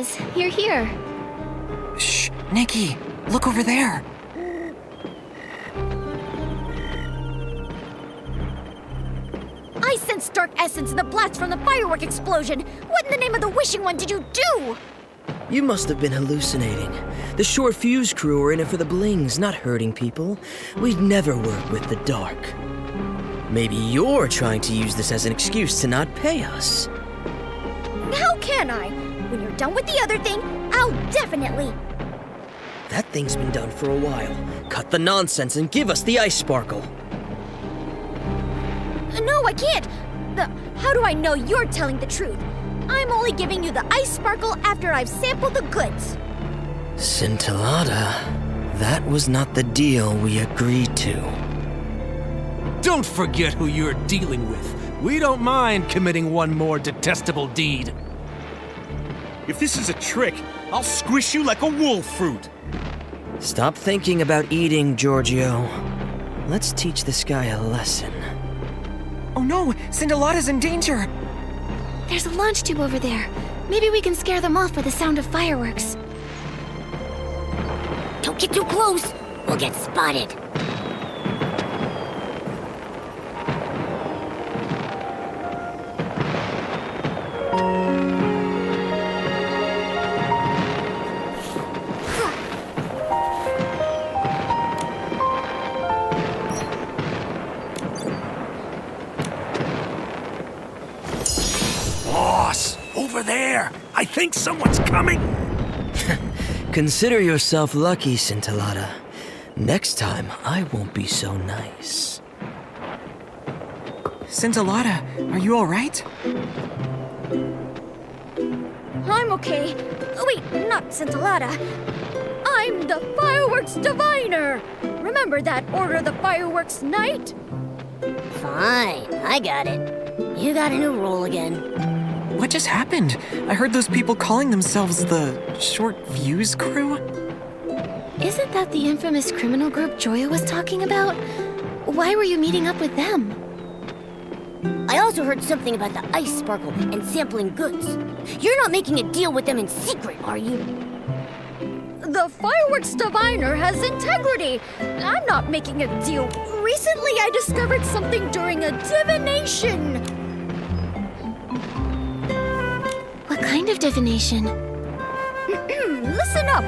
is. You're here. Shh, Nikki, look over there. I sense dark essence in the blast from the firework explosion. What in the name of the wishing one did you do? You must have been hallucinating. The short fuse crew are in it for the blings, not hurting people. We'd never work with the dark. Maybe you're trying to use this as an excuse to not pay us. How can I? When you're done with the other thing, I'll definitely. That thing's been done for a while. Cut the nonsense and give us the ice sparkle. No, I can't. How do I know you're telling the truth? I'm only giving you the ice sparkle after I've sampled the goods. Scintillata, that was not the deal we agreed to. Don't forget who you're dealing with. We don't mind committing one more detestable deed. If this is a trick, I'll squish you like a wolf fruit. Stop thinking about eating, Giorgio. Let's teach this guy a lesson. Oh no, Scintillata's in danger. There's a launch tube over there. Maybe we can scare them off with the sound of fireworks. Don't get too close. We'll get spotted. Boss, over there. I think someone's coming. Consider yourself lucky, Scintillata. Next time, I won't be so nice. Scintillata, are you alright? I'm okay. Oh, wait, not Scintillata. I'm the fireworks diviner. Remember that Order of the Fireworks Night? Fine, I got it. You got a new role again. What just happened? I heard those people calling themselves the Short Fuse Crew. Isn't that the infamous criminal group Joya was talking about? Why were you meeting up with them? I also heard something about the ice sparkle and sampling goods. You're not making a deal with them in secret, are you? The fireworks diviner has integrity. I'm not making a deal. Recently, I discovered something during a divination. What kind of divination? Listen up.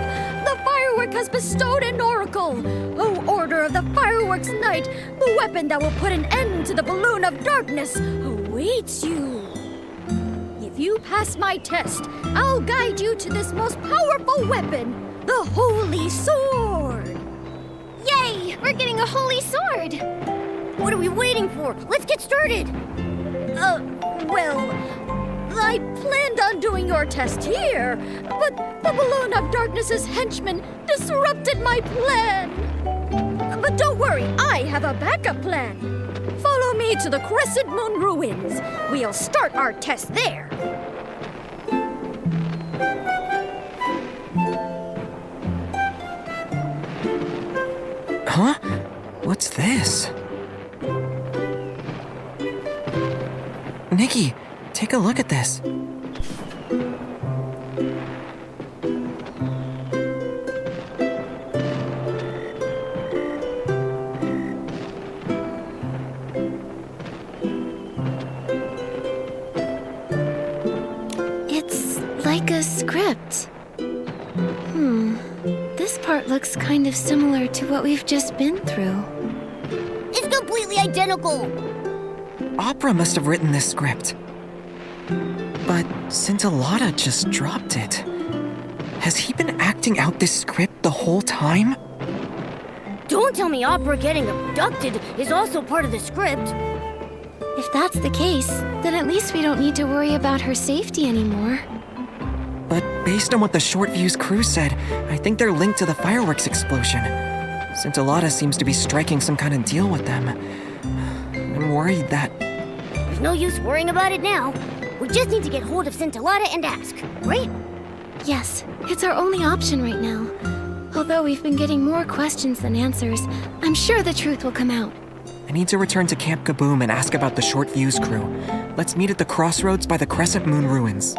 The firework has bestowed an oracle. O Order of the Fireworks Night, the weapon that will put an end to the balloon of darkness awaits you. If you pass my test, I'll guide you to this most powerful weapon, the Holy Sword. Yay! We're getting a holy sword! What are we waiting for? Let's get started. Well, I planned on doing your test here, but the Balloon of Darkness's henchmen disrupted my plan. But don't worry, I have a backup plan. Follow me to the Crescent Moon Ruins. We'll start our test there. Huh? What's this? Nikki, take a look at this. It's like a script. This part looks kind of similar to what we've just been through. It's completely identical. Opera must have written this script. But Scintillata just dropped it. Has he been acting out this script the whole time? Don't tell me Opera getting abducted is also part of the script. If that's the case, then at least we don't need to worry about her safety anymore. But based on what the Short Fuse crew said, I think they're linked to the fireworks explosion. Scintillata seems to be striking some kind of deal with them. I'm worried that... There's no use worrying about it now. We just need to get hold of Scintillata and ask, right? Yes, it's our only option right now. Although we've been getting more questions than answers, I'm sure the truth will come out. I need to return to Camp Kaboom and ask about the Short Fuse crew. Let's meet at the crossroads by the Crescent Moon Ruins.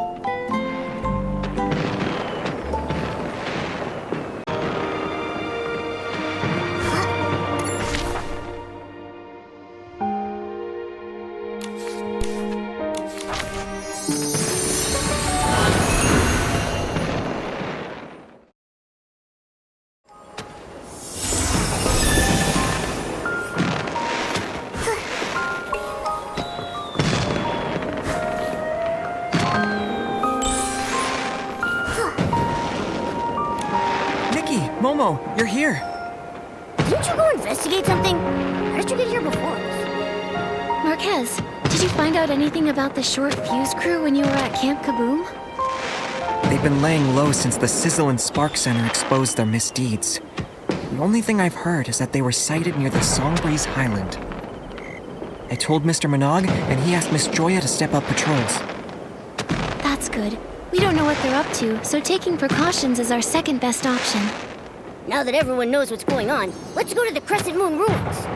Momo, you're here. Didn't you go investigate something? How did you get here before us? Marquez, did you find out anything about the short fuse crew when you were at Camp Kaboom? They've been laying low since the Sizzle and Spark Center exposed their misdeeds. The only thing I've heard is that they were sighted near the Songbreeze Highland. I told Mr. Minogue, and he asked Miss Joya to step up patrols. That's good. We don't know what they're up to, so taking precautions is our second best option. Now that everyone knows what's going on, let's go to the Crescent Moon ruins.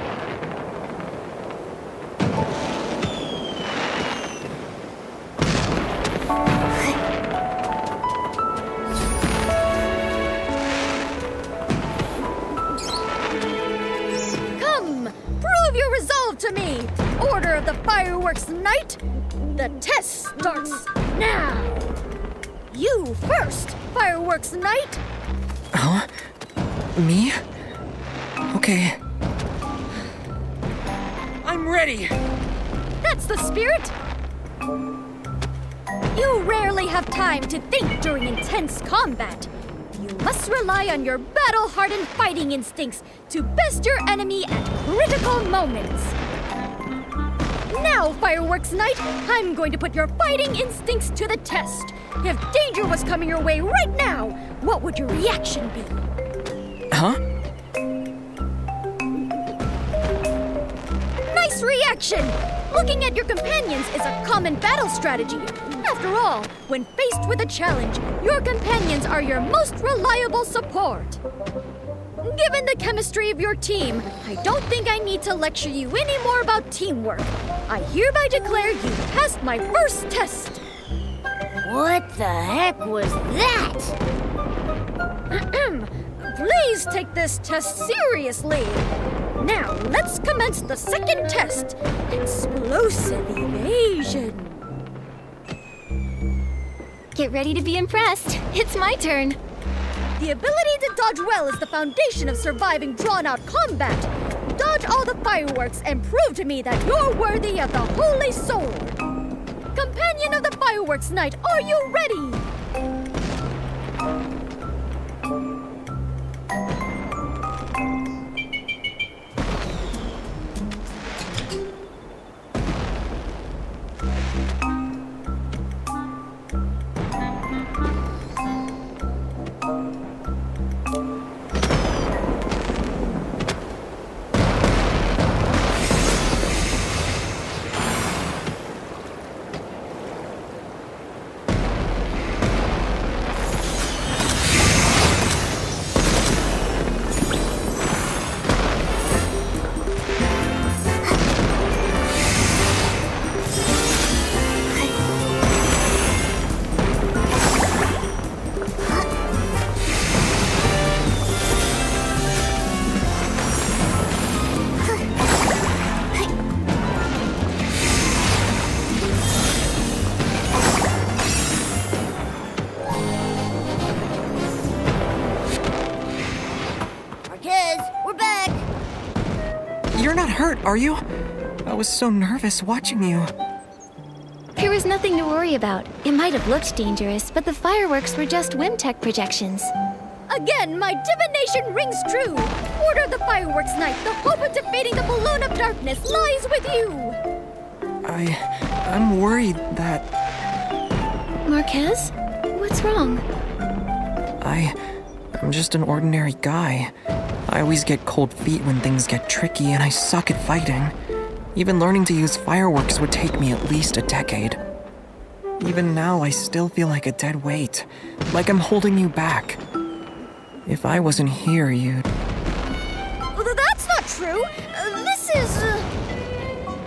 Come, prove your resolve to me. Order of the Fireworks Night. The test starts now. You first, Fireworks Night. Huh? Me? Okay. I'm ready! That's the spirit. You rarely have time to think during intense combat. You must rely on your battle-hardened fighting instincts to best your enemy at critical moments. Now, Fireworks Night, I'm going to put your fighting instincts to the test. If danger was coming your way right now, what would your reaction be? Huh? Nice reaction! Looking at your companions is a common battle strategy. After all, when faced with a challenge, your companions are your most reliable support. Given the chemistry of your team, I don't think I need to lecture you any more about teamwork. I hereby declare you passed my first test. What the heck was that? Please take this test seriously. Now, let's commence the second test. Explosive evasion. Get ready to be impressed. It's my turn. The ability to dodge well is the foundation of surviving drawn-out combat. Dodge all the fireworks and prove to me that you're worthy of the Holy Sword. Companion of the Fireworks Night, are you ready? You're not hurt, are you? I was so nervous watching you. There was nothing to worry about. It might have looked dangerous, but the fireworks were just Wimtech projections. Again, my divination rings true. Order the Fireworks Night. The hope of defeating the Balloon of Darkness lies with you. I'm worried that... Marquez? What's wrong? I'm just an ordinary guy. I always get cold feet when things get tricky, and I suck at fighting. Even learning to use fireworks would take me at least a decade. Even now, I still feel like a dead weight, like I'm holding you back. If I wasn't here, you'd... That's not true. This is...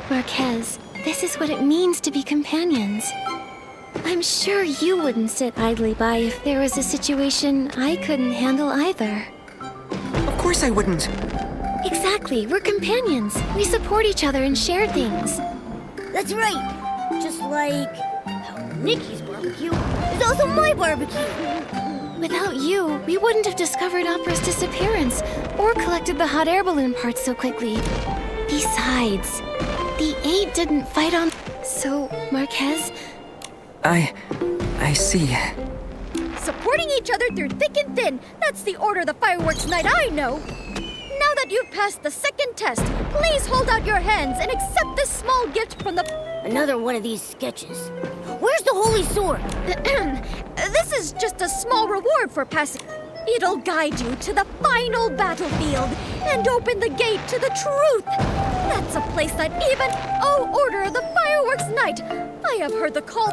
Marquez, this is what it means to be companions. I'm sure you wouldn't sit idly by if there was a situation I couldn't handle either. Of course I wouldn't. Exactly, we're companions. We support each other and share things. That's right. Just like how Nikki's barbecue is also my barbecue. Without you, we wouldn't have discovered Opera's disappearance or collected the hot air balloon parts so quickly. Besides, the 8 didn't fight on... So, Marquez... I see. Supporting each other through thick and thin. That's the order of the fireworks night I know. Now that you've passed the second test, please hold out your hands and accept this small gift from the... Another one of these sketches. Where's the holy sword? This is just a small reward for passing. It'll guide you to the final battlefield and open the gate to the truth. That's a place that even... Oh, Order of the Fireworks Night! I have heard the call...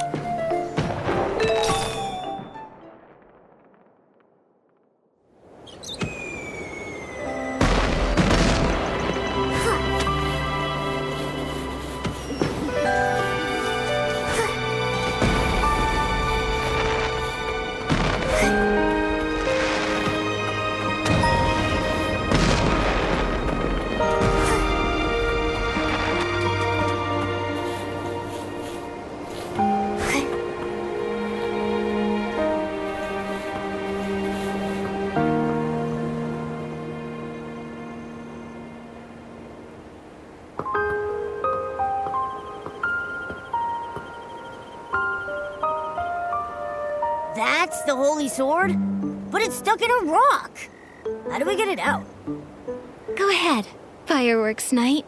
That's the holy sword? But it's stuck in a rock. How do we get it out? Go ahead, Fireworks Night.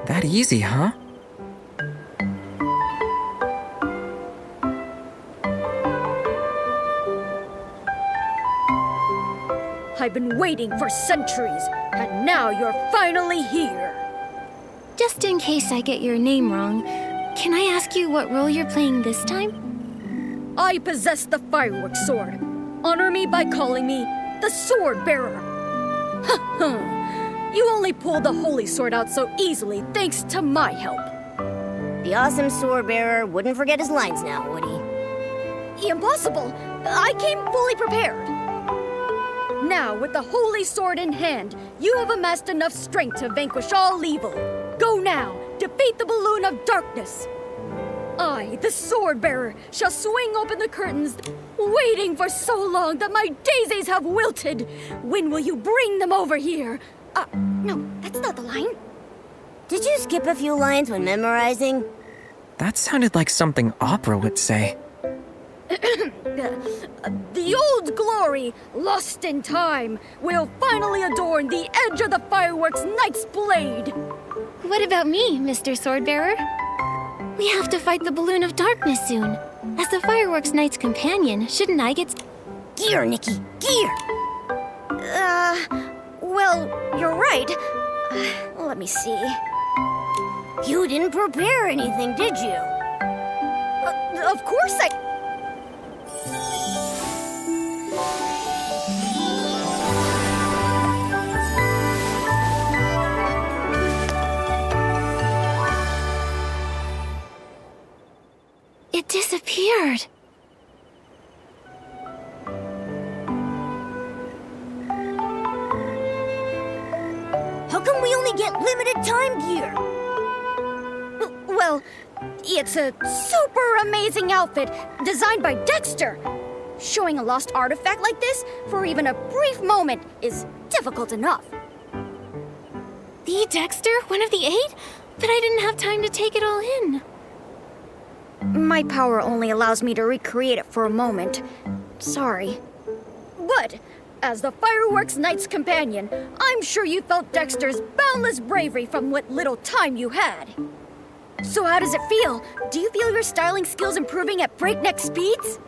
That easy, huh? I've been waiting for centuries, and now you're finally here. Just in case I get your name wrong, can I ask you what role you're playing this time? I possess the fireworks sword. Honor me by calling me the Sword Bearer. You only pulled the holy sword out so easily thanks to my help. The awesome sword bearer wouldn't forget his lines now, would he? Impossible! I came fully prepared. Now, with the holy sword in hand, you have amassed enough strength to vanquish all evil. Go now, defeat the balloon of darkness. I, the sword bearer, shall swing open the curtains, waiting for so long that my daisies have wilted. When will you bring them over here? No, that's not the line. Did you skip a few lines when memorizing? That sounded like something Opera would say. The old glory, lost in time, will finally adorn the edge of the fireworks knight's blade. What about me, Mr. Swordbearer? We have to fight the balloon of darkness soon. As the fireworks knight's companion, shouldn't I get... Gear, Nikki, gear! Well, you're right. Let me see. You didn't prepare anything, did you? Of course I... It disappeared. How come we only get limited time gear? Well, it's a super amazing outfit designed by Dexter. Showing a lost artifact like this for even a brief moment is difficult enough. The Dexter? One of the 8? But I didn't have time to take it all in. My power only allows me to recreate it for a moment. Sorry. But, as the fireworks knight's companion, I'm sure you felt Dexter's boundless bravery from what little time you had. So how does it feel? Do you feel your styling skills improving at breakneck speeds?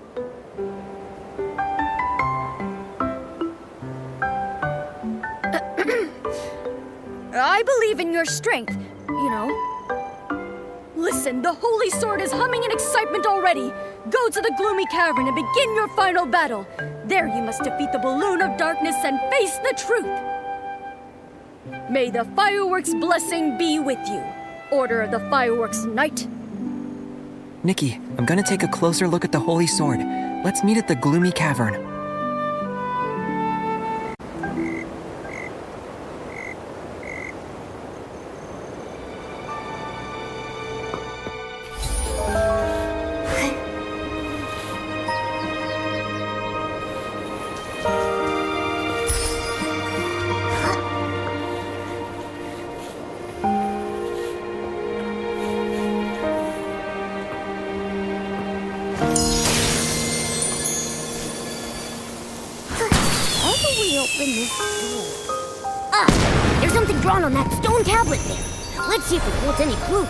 I believe in your strength, you know. Listen, the holy sword is humming in excitement already. Go to the gloomy cavern and begin your final battle. There you must defeat the balloon of darkness and face the truth. May the fireworks blessing be with you. Order of the Fireworks Night. Nikki, I'm gonna take a closer look at the holy sword. Let's meet at the gloomy cavern. open this door. Ah! There's something drawn on that stone tablet there. Let's see if it holds any clues.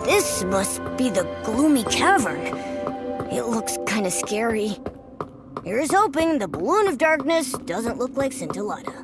This must be the gloomy cavern. It looks kinda scary. Here's hoping the balloon of darkness doesn't look like Scintillata.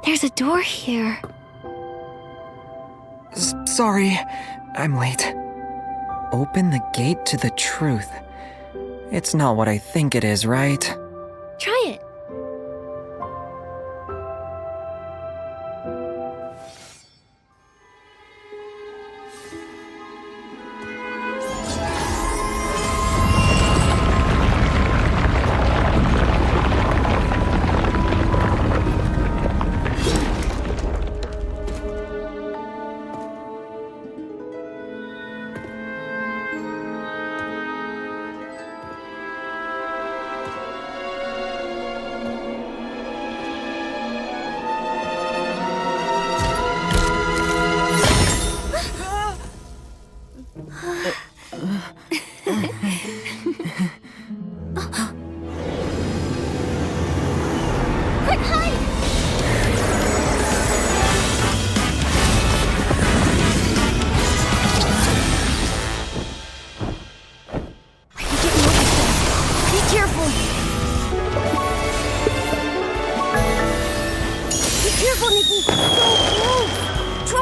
There's a door here. Sorry, I'm late. Open the gate to the truth. It's not what I think it is, right? Try it.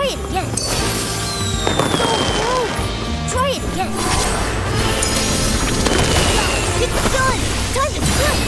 it again. No. Try it again. It's done. Time to strike.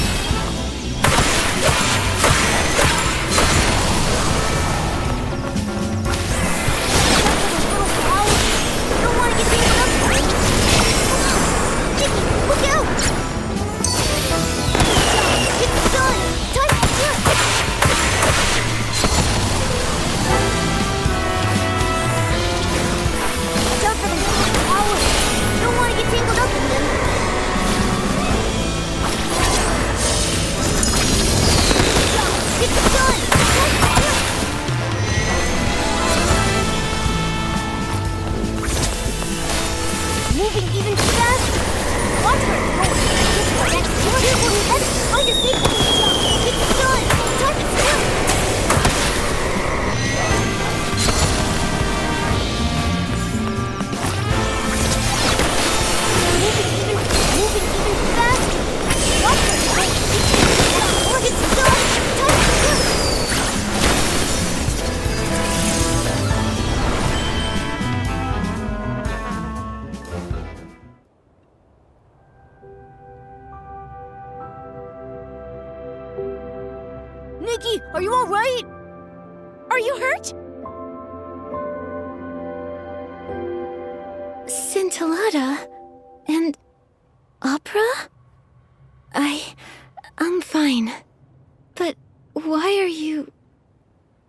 Nikki, are you all right? Are you hurt? Scintillata and opera? I'm fine. But why are you...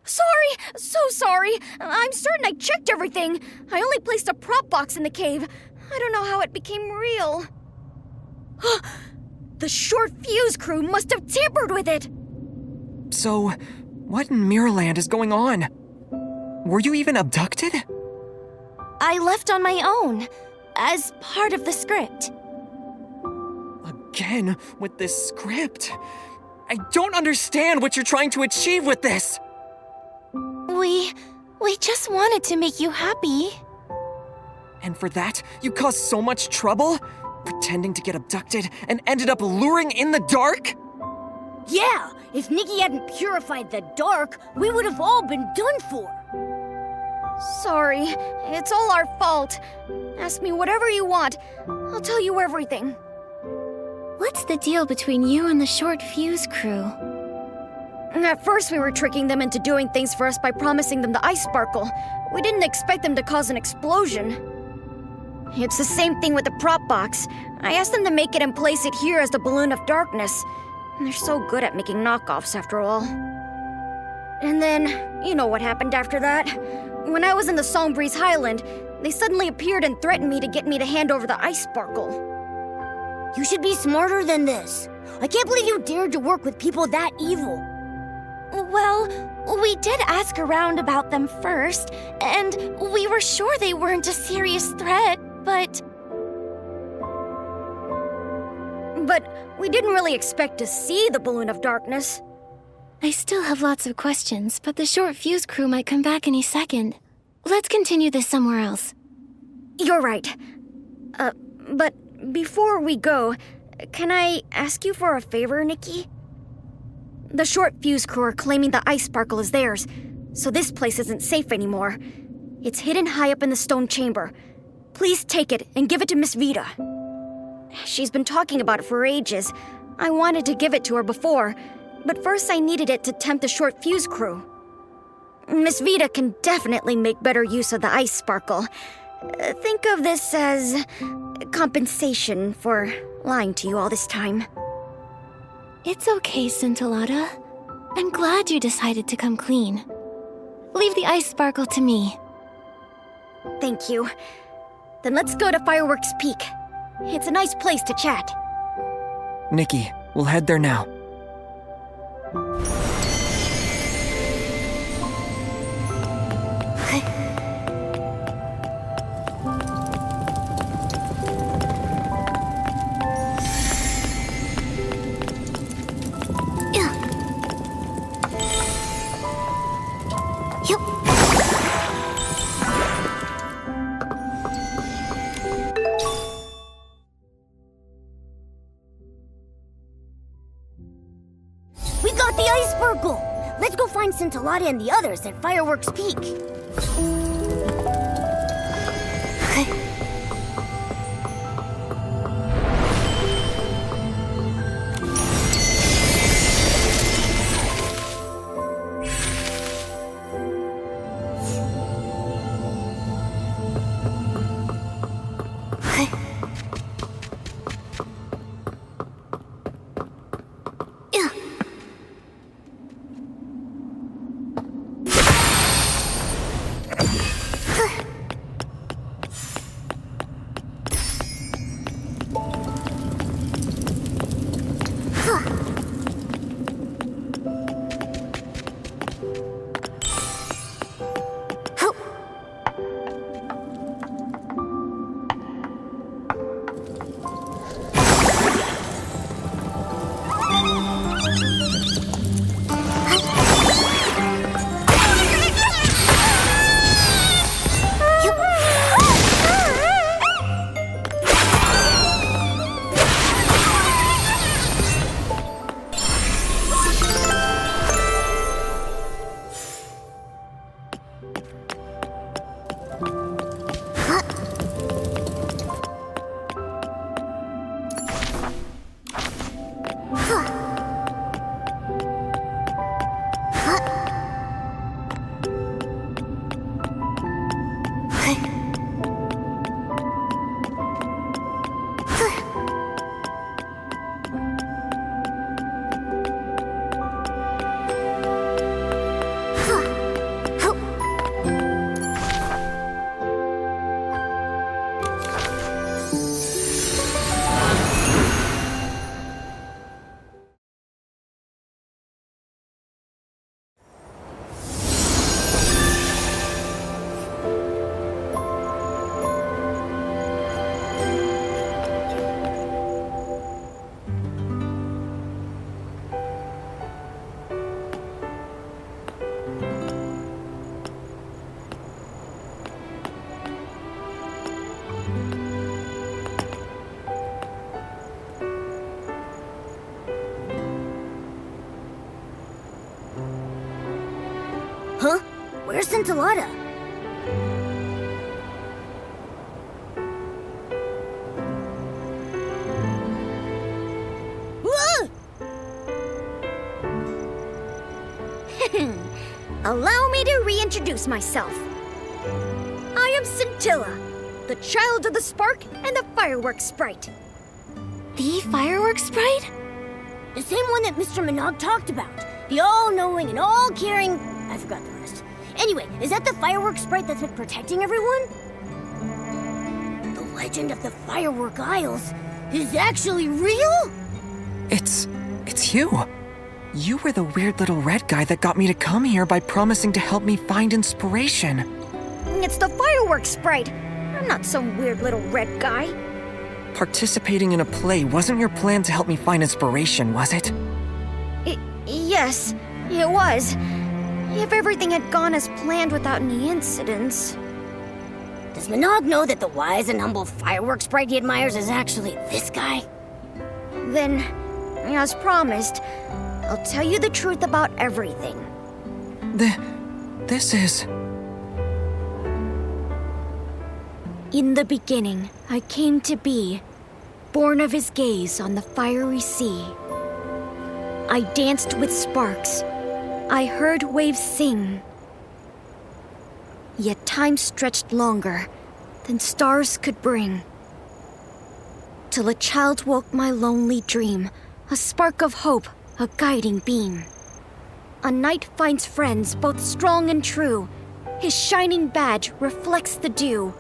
Sorry! So sorry! I'm certain I checked everything. I only placed a prop box in the cave. I don't know how it became real. The short fuse crew must have tampered with it! So, what in Mirrorland is going on? Were you even abducted? I left on my own, as part of the script. Again, with this script. I don't understand what you're trying to achieve with this! We just wanted to make you happy. And for that, you caused so much trouble? Pretending to get abducted and ended up luring in the dark? Yeah, if Nikki hadn't purified the dark, we would have all been done for. Sorry, it's all our fault. Ask me whatever you want. I'll tell you everything. What's the deal between you and the short fuse crew? At first we were tricking them into doing things for us by promising them the ice sparkle. We didn't expect them to cause an explosion. It's the same thing with the prop box. I asked them to make it and place it here as the balloon of darkness. And they're so good at making knockoffs after all. And then, you know what happened after that. When I was in the Songbreeze Highland, they suddenly appeared and threatened me to get me to hand over the ice sparkle. You should be smarter than this. I can't believe you dared to work with people that evil. Well, we did ask around about them first, and we were sure they weren't a serious threat, but we didn't really expect to see the balloon of darkness. I still have lots of questions, but the short fuse crew might come back any second. Let's continue this somewhere else. You're right. But before we go, can I ask you for a favor, Nikki? The short fuse crew are claiming the ice sparkle is theirs, so this place isn't safe anymore. It's hidden high up in the stone chamber. Please take it and give it to Miss Vita. She's been talking about it for ages. I wanted to give it to her before, but first I needed it to tempt the short fuse crew. Miss Vita can definitely make better use of the ice sparkle. Think of this as compensation for lying to you all this time. It's okay, Scintillata. I'm glad you decided to come clean. Leave the ice sparkle to me. Thank you. Then let's go to Fireworks Peak. It's a nice place to chat. Nikki, we'll head there now. We got the ice sparkle! Let's go find Scintillata and the others at Fireworks Peak. Huh? Where's Scintillata? Allow me to reintroduce myself. I am Scintilla, the child of the spark and the fireworks sprite. The fireworks sprite? The same one that Mr. Minogue talked about. The all-knowing and all-caring... I forgot the rest. Anyway, is that the fireworks sprite that's been protecting everyone? The legend of the Firework Isles is actually real? It's you. You were the weird little red guy that got me to come here by promising to help me find inspiration. It's the fireworks sprite. I'm not some weird little red guy. Participating in a play wasn't your plan to help me find inspiration, was it? Yes, it was. If everything had gone as planned without any incidents. Does Minogue know that the wise and humble fireworks sprite he admires is actually this guy? Then, as promised, I'll tell you the truth about everything. This is... In the beginning, I came to be, born of his gaze on the fiery sea. I danced with sparks. I heard waves sing. Yet time stretched longer than stars could bring. Till a child woke my lonely dream, a spark of hope, a guiding beam. A knight finds friends both strong and true. His shining badge reflects the dew.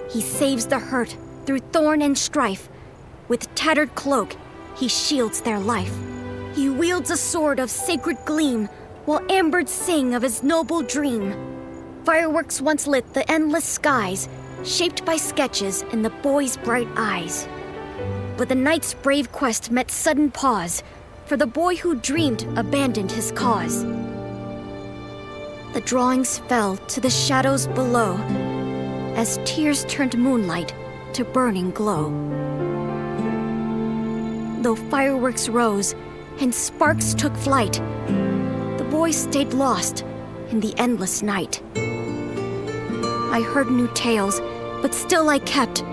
He saves the hurt through thorn and strife. With tattered cloak, he shields their life. He wields a sword of sacred gleam, while ambers sing of his noble dream. Fireworks once lit the endless skies, shaped by sketches in the boy's bright eyes. But the knight's brave quest met sudden pause, for the boy who dreamed abandoned his cause. The drawings fell to the shadows below, as tears turned moonlight to burning glow. Though fireworks rose and sparks took flight, the boy stayed lost in the endless night. I heard new tales, but still I kept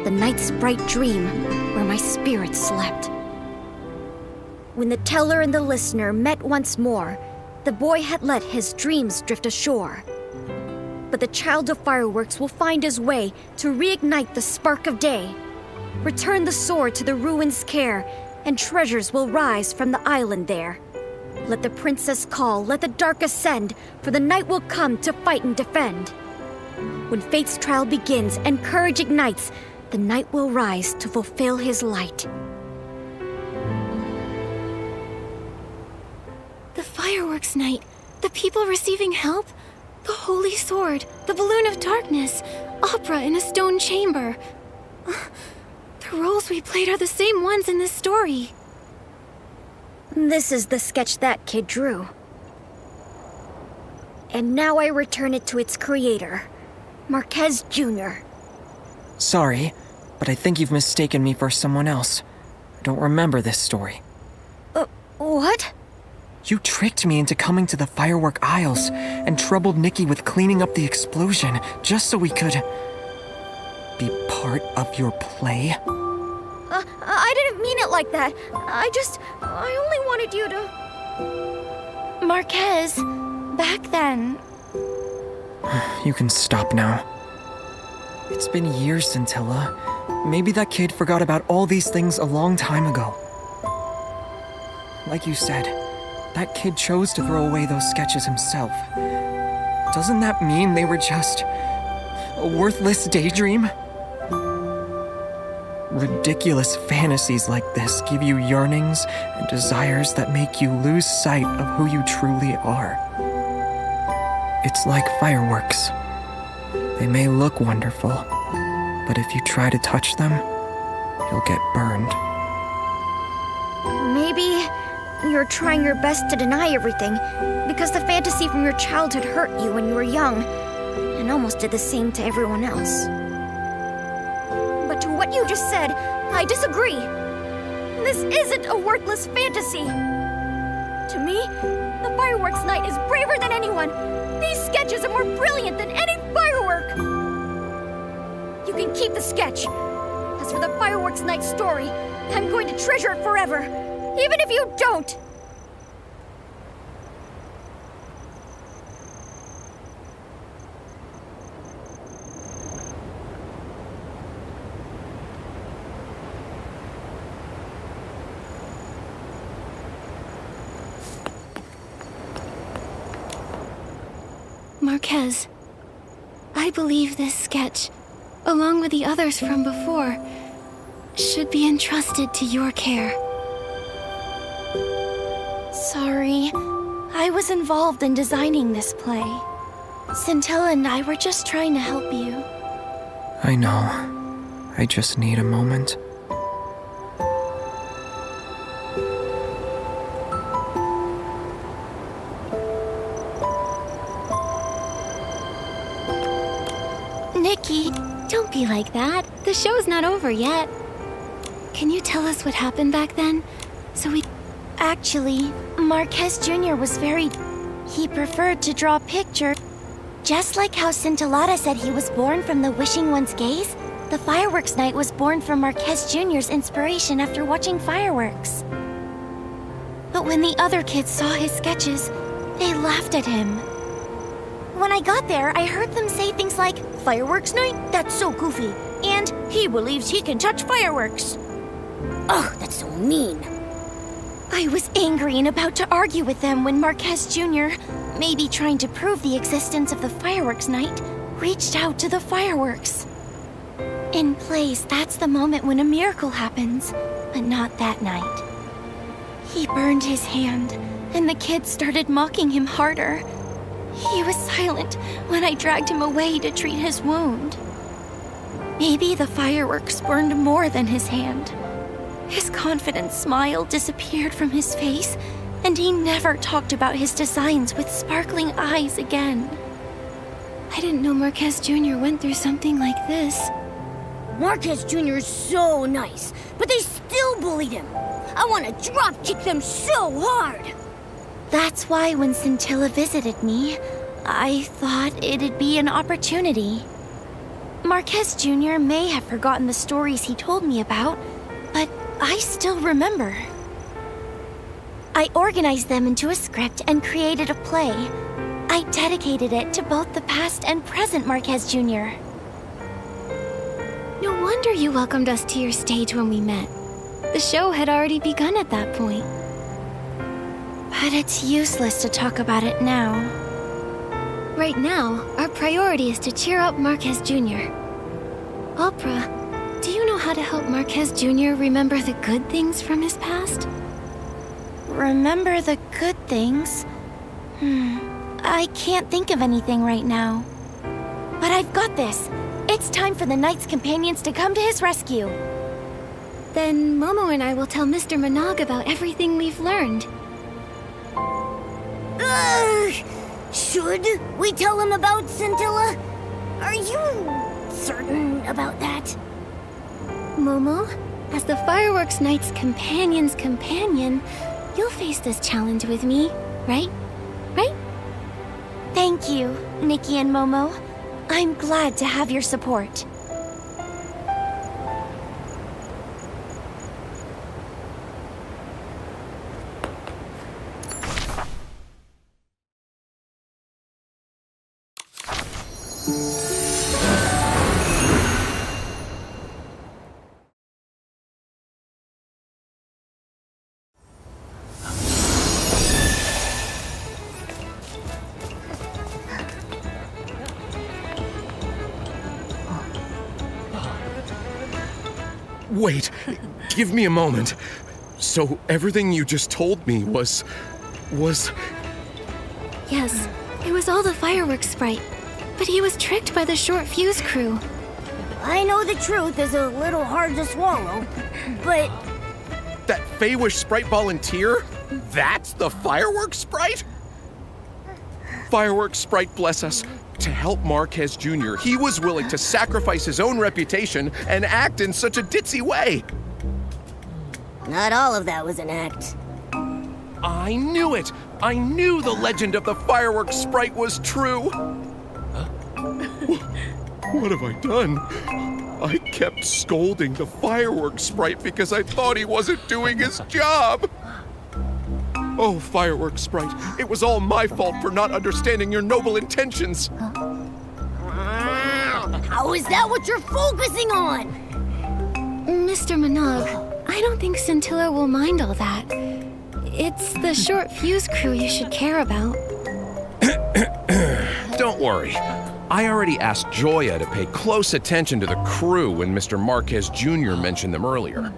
the night's bright dream where my spirit slept. When the teller and the listener met once more, the boy had let his dreams drift ashore. But the child of fireworks will find his way to reignite the spark of day, return the sword to the ruins' care, and treasures will rise from the island there. Let the princess call, let the dark ascend, for the night will come to fight and defend. When fate's trial begins and courage ignites, the night will rise to fulfill his light. The fireworks night, the people receiving help, the holy sword, the balloon of darkness, opera in a stone chamber. The roles we played are the same ones in this story. This is the sketch that kid drew. And now I return it to its creator, Marquez Jr. Sorry, but I think you've mistaken me for someone else. I don't remember this story. What? You tricked me into coming to the firework aisles and troubled Nikki with cleaning up the explosion just so we could be part of your play. I didn't mean it like that. I only wanted you to... Marquez, back then... You can stop now. It's been years, Scintilla. Maybe that kid forgot about all these things a long time ago. Like you said, that kid chose to throw away those sketches himself. Doesn't that mean they were just a worthless daydream? Ridiculous fantasies like this give you yearnings and desires that make you lose sight of who you truly are. It's like fireworks. They may look wonderful, but if you try to touch them, you'll get burned. Maybe you're trying your best to deny everything because the fantasy from your childhood hurt you when you were young and almost did the same to everyone else. But to what you just said, I disagree. This isn't a worthless fantasy. To me, the fireworks night is braver than anyone. These sketches are more brilliant than any firework. You can keep the sketch. As for the fireworks night story, I'm going to treasure it forever, even if you don't. Marquez, I believe this sketch, along with the others from before, should be entrusted to your care. Sorry, I was involved in designing this play. Scintilla and I were just trying to help you. I know. I just need a moment. Nikki, don't be like that. The show's not over yet. Can you tell us what happened back then? Actually, Marquez Jr. was he preferred to draw pictures. Just like how Scintillata said he was born from the wishing one's gaze, the fireworks night was born from Marquez Jr.'s inspiration after watching fireworks. But when the other kids saw his sketches, they laughed at him. When I got there, I heard them say things like, "Fireworks night? That's so goofy." And, "He believes he can touch fireworks." Ugh, that's so mean. I was angry and about to argue with them when Marquez Jr., maybe trying to prove the existence of the fireworks night, reached out to the fireworks. In plays, that's the moment when a miracle happens, but not that night. He burned his hand, and the kids started mocking him harder. He was silent when I dragged him away to treat his wound. Maybe the fireworks burned more than his hand. His confident smile disappeared from his face, and he never talked about his designs with sparkling eyes again. I didn't know Marquez Jr. went through something like this. Marquez Jr. is so nice, but they still bullied him. I want to drop kick them so hard. That's why when Scintilla visited me, I thought it'd be an opportunity. Marquez Jr. may have forgotten the stories he told me about, but I still remember. I organized them into a script and created a play. I dedicated it to both the past and present Marquez Jr. No wonder you welcomed us to your stage when we met. The show had already begun at that point. But it's useless to talk about it now. Right now, our priority is to cheer up Marquez Jr. Opera, do you know how to help Marquez Jr. remember the good things from his past? Remember the good things? I can't think of anything right now. But I've got this. It's time for the Knight's companions to come to his rescue. Then Momo and I will tell Mr. Minogue about everything we've learned. Should we tell him about Scintilla? Are you certain about that? Momo, as the Fireworks Knight's companion's companion, you'll face this challenge with me, right? Right? Thank you, Nikki and Momo. I'm glad to have your support. Wait, give me a moment. So everything you just told me was... Yes, it was all the fireworks sprite. But he was tricked by the short fuse crew. I know the truth is a little hard to swallow, but... That Fey-wish sprite volunteer? That's the fireworks sprite? Fireworks sprite, bless us. To help Marquez Jr., he was willing to sacrifice his own reputation and act in such a ditzy way. Not all of that was an act. I knew it! I knew the legend of the fireworks sprite was true! What have I done? I kept scolding the fireworks sprite because I thought he wasn't doing his job! Oh, fireworks sprite, it was all my fault for not understanding your noble intentions! How is that what you're focusing on? Mr. Minogue, I don't think Scintilla will mind all that. It's the short fuse crew you should care about. Don't worry. I already asked Joya to pay close attention to the crew when Mr. Marquez Jr. mentioned them earlier.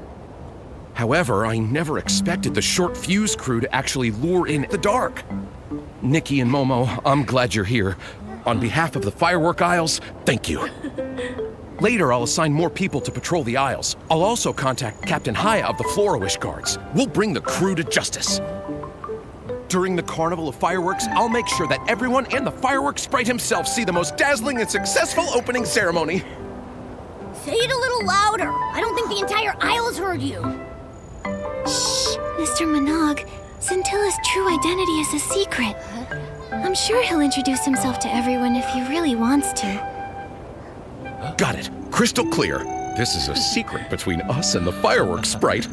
However, I never expected the short fuse crew to actually lure in the dark. Nikki and Momo, I'm glad you're here. On behalf of the Firework Isles, thank you. Later, I'll assign more people to patrol the Isles. I'll also contact Captain Haya of the Flora-Wish Guards. We'll bring the crew to justice. During the Carnival of Fireworks, I'll make sure that everyone and the fireworks sprite himself see the most dazzling and successful opening ceremony. Say it a little louder. I don't think the entire Isles heard you. Shh, Mr. Minogue. Scintilla's true identity is a secret. I'm sure he'll introduce himself to everyone if he really wants to. Got it. Crystal clear. This is a secret between us and the fireworks sprite.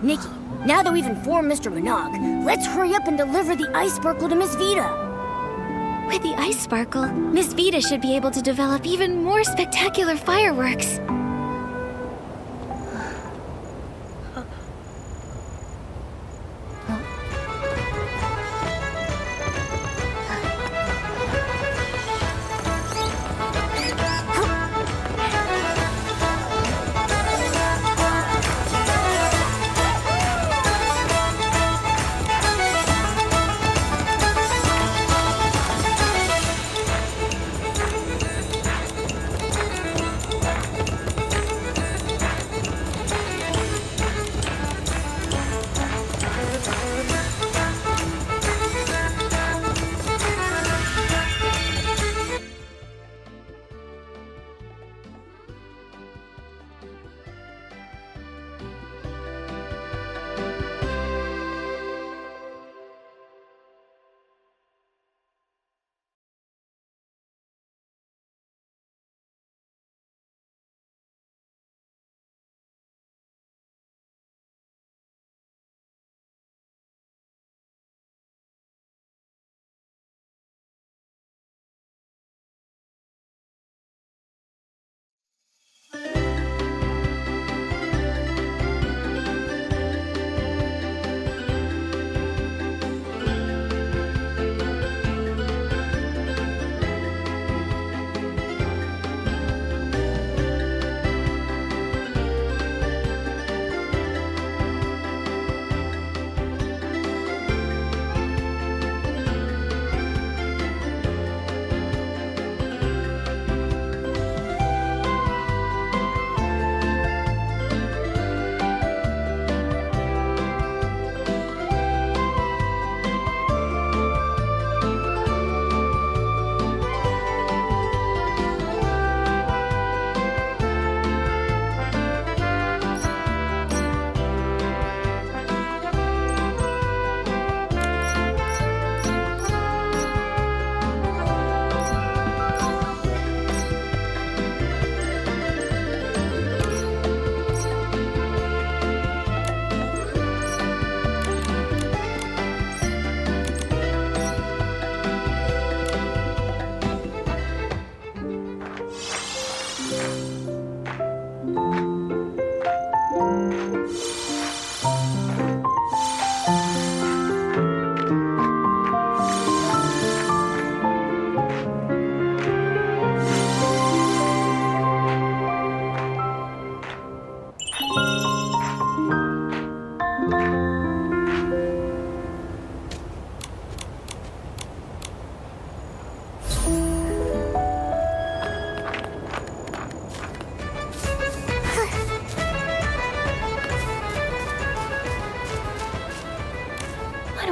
Nikki, now that we've informed Mr. Minogue, let's hurry up and deliver the ice sparkle to Miss Vita. With the ice sparkle, Miss Vita should be able to develop even more spectacular fireworks.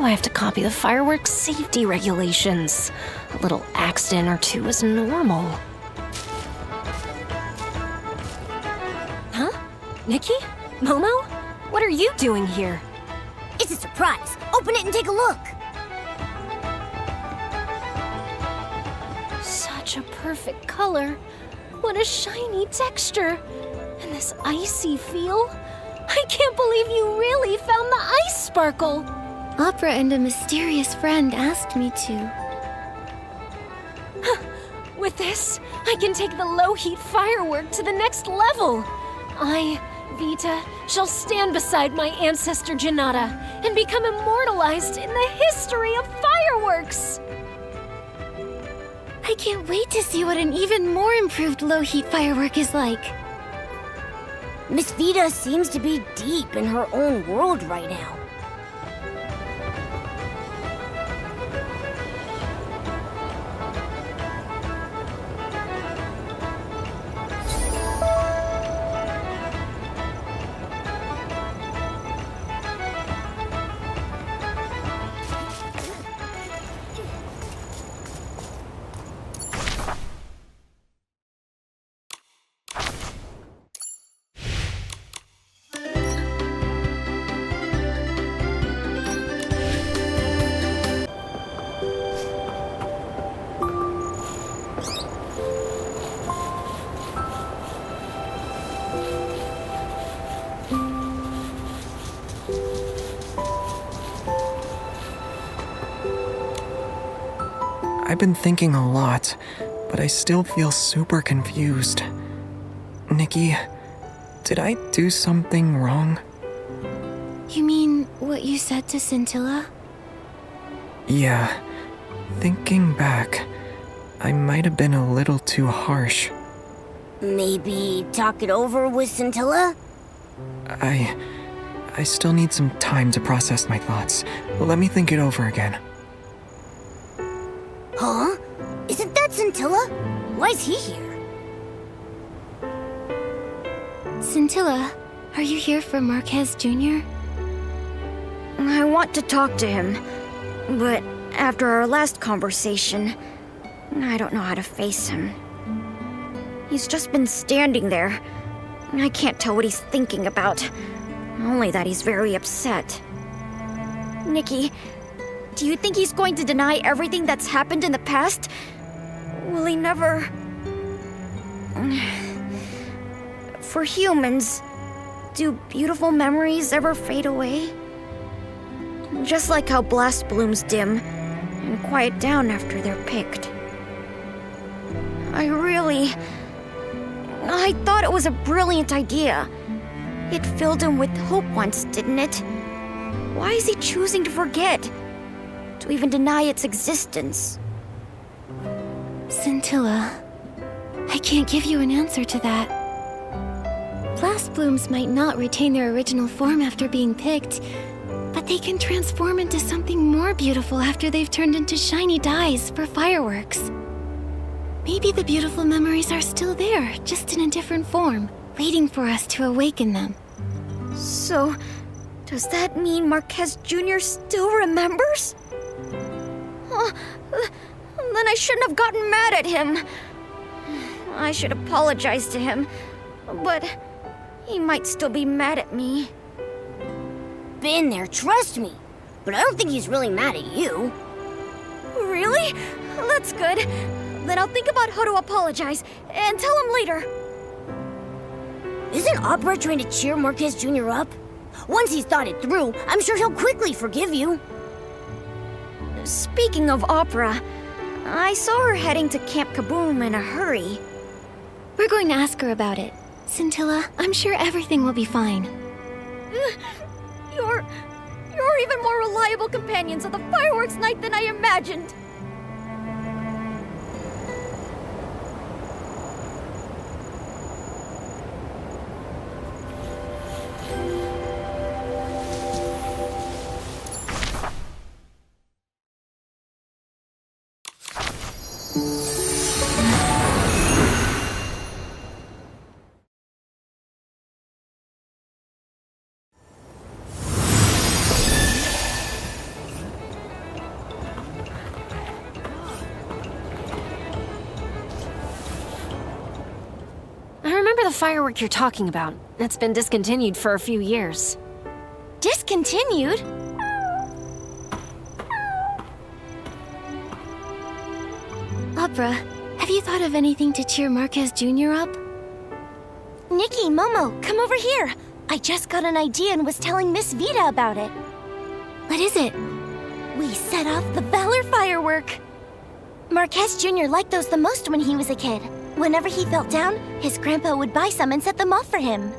I have to copy the fireworks safety regulations. A little accident or two is normal. Huh? Nikki? Momo? What are you doing here? It's a surprise. Open it and take a look. Such a perfect color. What a shiny texture. And this icy feel. I can't believe you really found the ice sparkle. Opera and a mysterious friend asked me to. With this, I can take the low-heat firework to the next level. I, Vita, shall stand beside my ancestor Janata and become immortalized in the history of fireworks. I can't wait to see what an even more improved low-heat firework is like. Miss Vita seems to be deep in her own world right now. I've been thinking a lot, but I still feel super confused. Nikki, did I do something wrong? You mean what you said to Scintilla? Yeah. Thinking back, I might have been a little too harsh. Maybe talk it over with Scintilla? I still need some time to process my thoughts. Let me think it over again. Huh? Isn't that Scintilla? Why is he here? Scintilla, are you here for Marquez Jr.? I want to talk to him, but after our last conversation, I don't know how to face him. He's just been standing there. I can't tell what he's thinking about, only that he's very upset. Nikki, do you think he's going to deny everything that's happened in the past? Will he never... For humans, do beautiful memories ever fade away? Just like how blast blooms dim and quiet down after they're picked. I thought it was a brilliant idea. It filled him with hope once, didn't it? Why is he choosing to forget? To even deny its existence? Scintilla, I can't give you an answer to that. Blast blooms might not retain their original form after being picked, but they can transform into something more beautiful after they've turned into shiny dyes for fireworks. Maybe the beautiful memories are still there, just in a different form, waiting for us to awaken them. So, does that mean Marquez Jr. still remembers? Then I shouldn't have gotten mad at him. I should apologize to him, but he might still be mad at me. Been there, trust me. But I don't think he's really mad at you. Really? That's good. Then I'll think about how to apologize and tell him later. Isn't Opera trying to cheer Marquez Jr. up? Once he's thought it through, I'm sure he'll quickly forgive you. Speaking of Opera, I saw her heading to Camp Kaboom in a hurry. We're going to ask her about it. Scintilla, I'm sure everything will be fine. You're even more reliable companions of the fireworks night than I imagined. remember the firework you're talking about. It's been discontinued for a few years. Discontinued? Opera, have you thought of anything to cheer Marquez Jr. up? Nikki, Momo, come over here. I just got an idea and was telling Miss Vita about it. What is it? We set off the Valor firework. Marquez Jr. liked those the most when he was a kid. Whenever he felt down, his grandpa would buy some and set them off for him.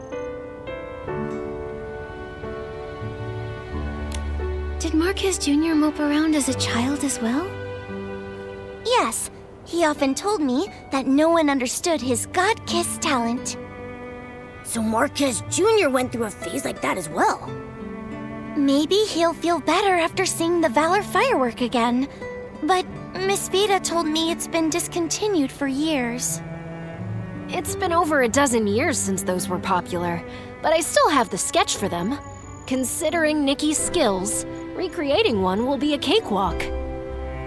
Did Marquez Jr. mope around as a child as well? Yes. He often told me that no one understood his God-kissed talent. So Marquez Jr. went through a phase like that as well. Maybe he'll feel better after seeing the Valor firework again. But Miss Vita told me it's been discontinued for years. It's been over a dozen years since those were popular, but I still have the sketch for them. Considering Nikki's skills, recreating one will be a cakewalk.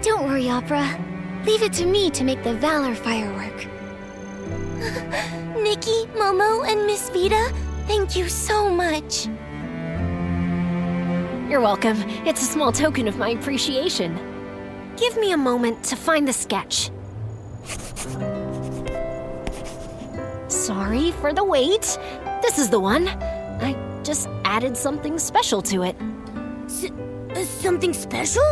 Don't worry, Opera. Leave it to me to make the Valor firework. Nikki, Momo, and Miss Vita, thank you so much. You're welcome. It's a small token of my appreciation. Give me a moment to find the sketch. Sorry for the wait. This is the one. I just added something special to it. Something special?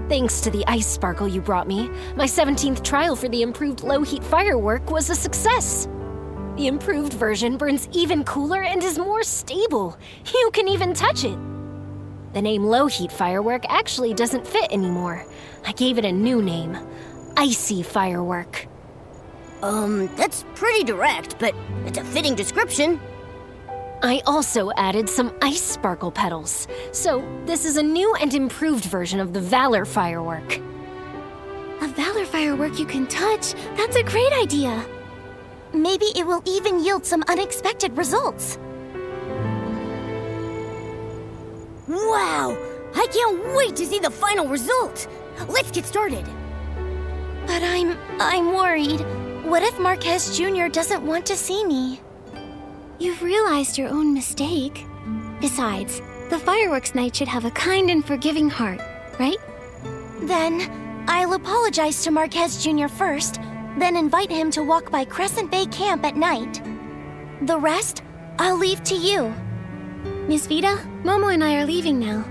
Thanks to the ice sparkle you brought me, my 17th trial for the improved low-heat firework was a success. The improved version burns even cooler and is more stable. You can even touch it. The name low-heat firework actually doesn't fit anymore. I gave it a new name, icy firework. That's pretty direct, but it's a fitting description. I also added some ice sparkle petals, so this is a new and improved version of the Valor firework. A Valor firework you can touch? That's a great idea. Maybe it will even yield some unexpected results. Wow! I can't wait to see the final result! Let's get started! But I'm worried. What if Marquez Jr. doesn't want to see me? You've realized your own mistake. Besides, the fireworks night should have a kind and forgiving heart, right? Then, I'll apologize to Marquez Jr. first, then invite him to walk by Crescent Bay Camp at night. The rest, I'll leave to you. Miss Vita, Momo and I are leaving now.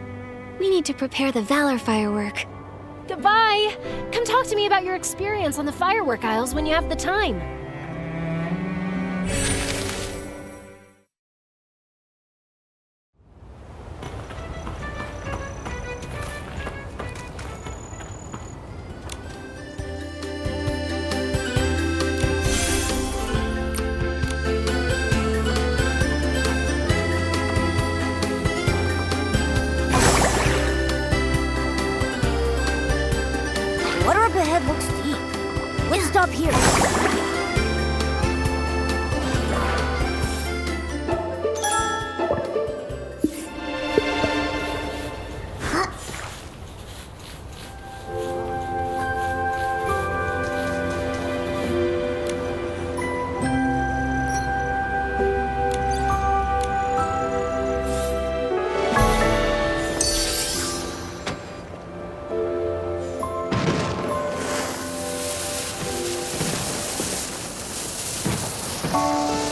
We need to prepare the Valor firework. Goodbye! Come talk to me about your experience on the firework aisles when you have the time. Water up ahead looks deep. Let's stop here.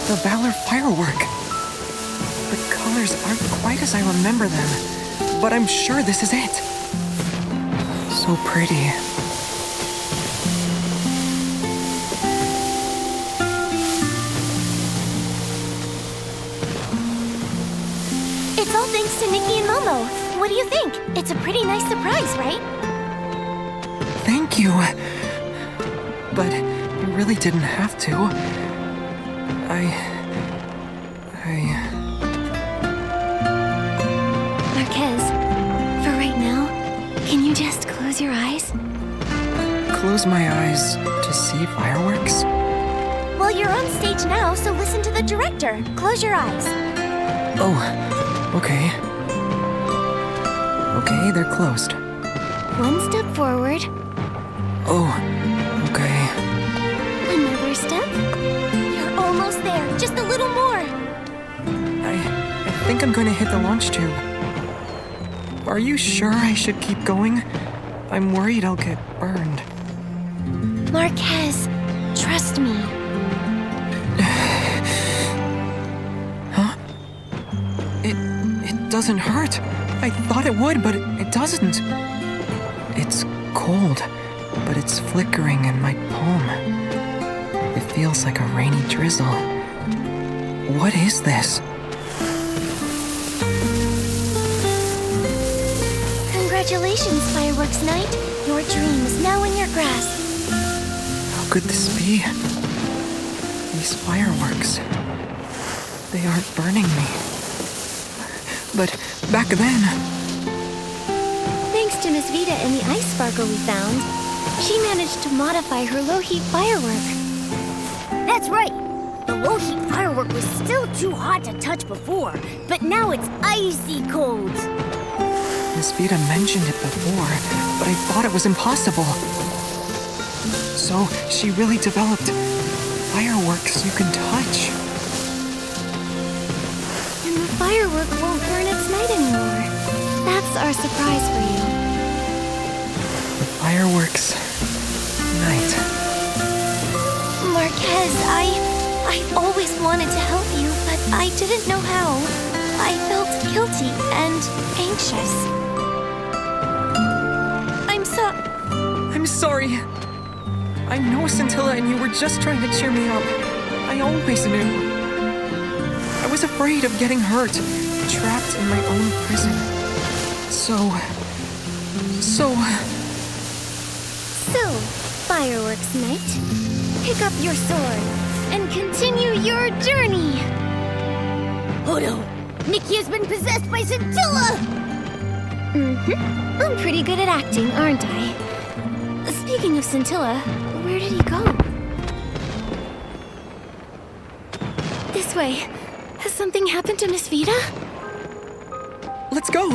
The Valor firework. The colors aren't quite as I remember them, but I'm sure this is it. So pretty. It's all thanks to Nikki and Momo. What do you think? It's a pretty nice surprise, right? Thank you. But you really didn't have to. Marquez, for right now, can you just close your eyes? Close my eyes to see fireworks? Well, you're on stage now, so listen to the director. Close your eyes. Oh, okay. Okay, they're closed. One step forward. Oh, okay. Another step. You're almost there. think I'm going to hit the launch tube. Are you sure I should keep going? I'm worried I'll get burned. Marquez, trust me. Huh? It doesn't hurt. I thought it would, but it doesn't. It's cold, but it's flickering in my palm. It feels like a rainy drizzle. What is this? Congratulations, Fireworks Night. Your dream is now in your grasp. How could this be? These fireworks. They aren't burning me. But back then... Thanks to Miss Vida and the ice sparkle we found, she managed to modify her low-heat firework. That's right. The low-heat firework was still too hot to touch before, but now it's icy cold. Miss Vida mentioned it before, but I thought it was impossible. So she really developed fireworks you can touch. And the firework won't burn its night anymore. That's our surprise for you. The fireworks night. Marquez, I always wanted to help you, but I didn't know how. I felt guilty and anxious. I'm sorry. I know Scintilla and you were just trying to cheer me up. I always knew. I was afraid of getting hurt, trapped in my own prison. So, Fireworks Night, pick up your sword and continue your journey. Oh no! Nikki has been possessed by Scintilla! I'm pretty good at acting, aren't I? Speaking of Scintilla, where did he go? This way. Has something happened to Miss Vida? let's go.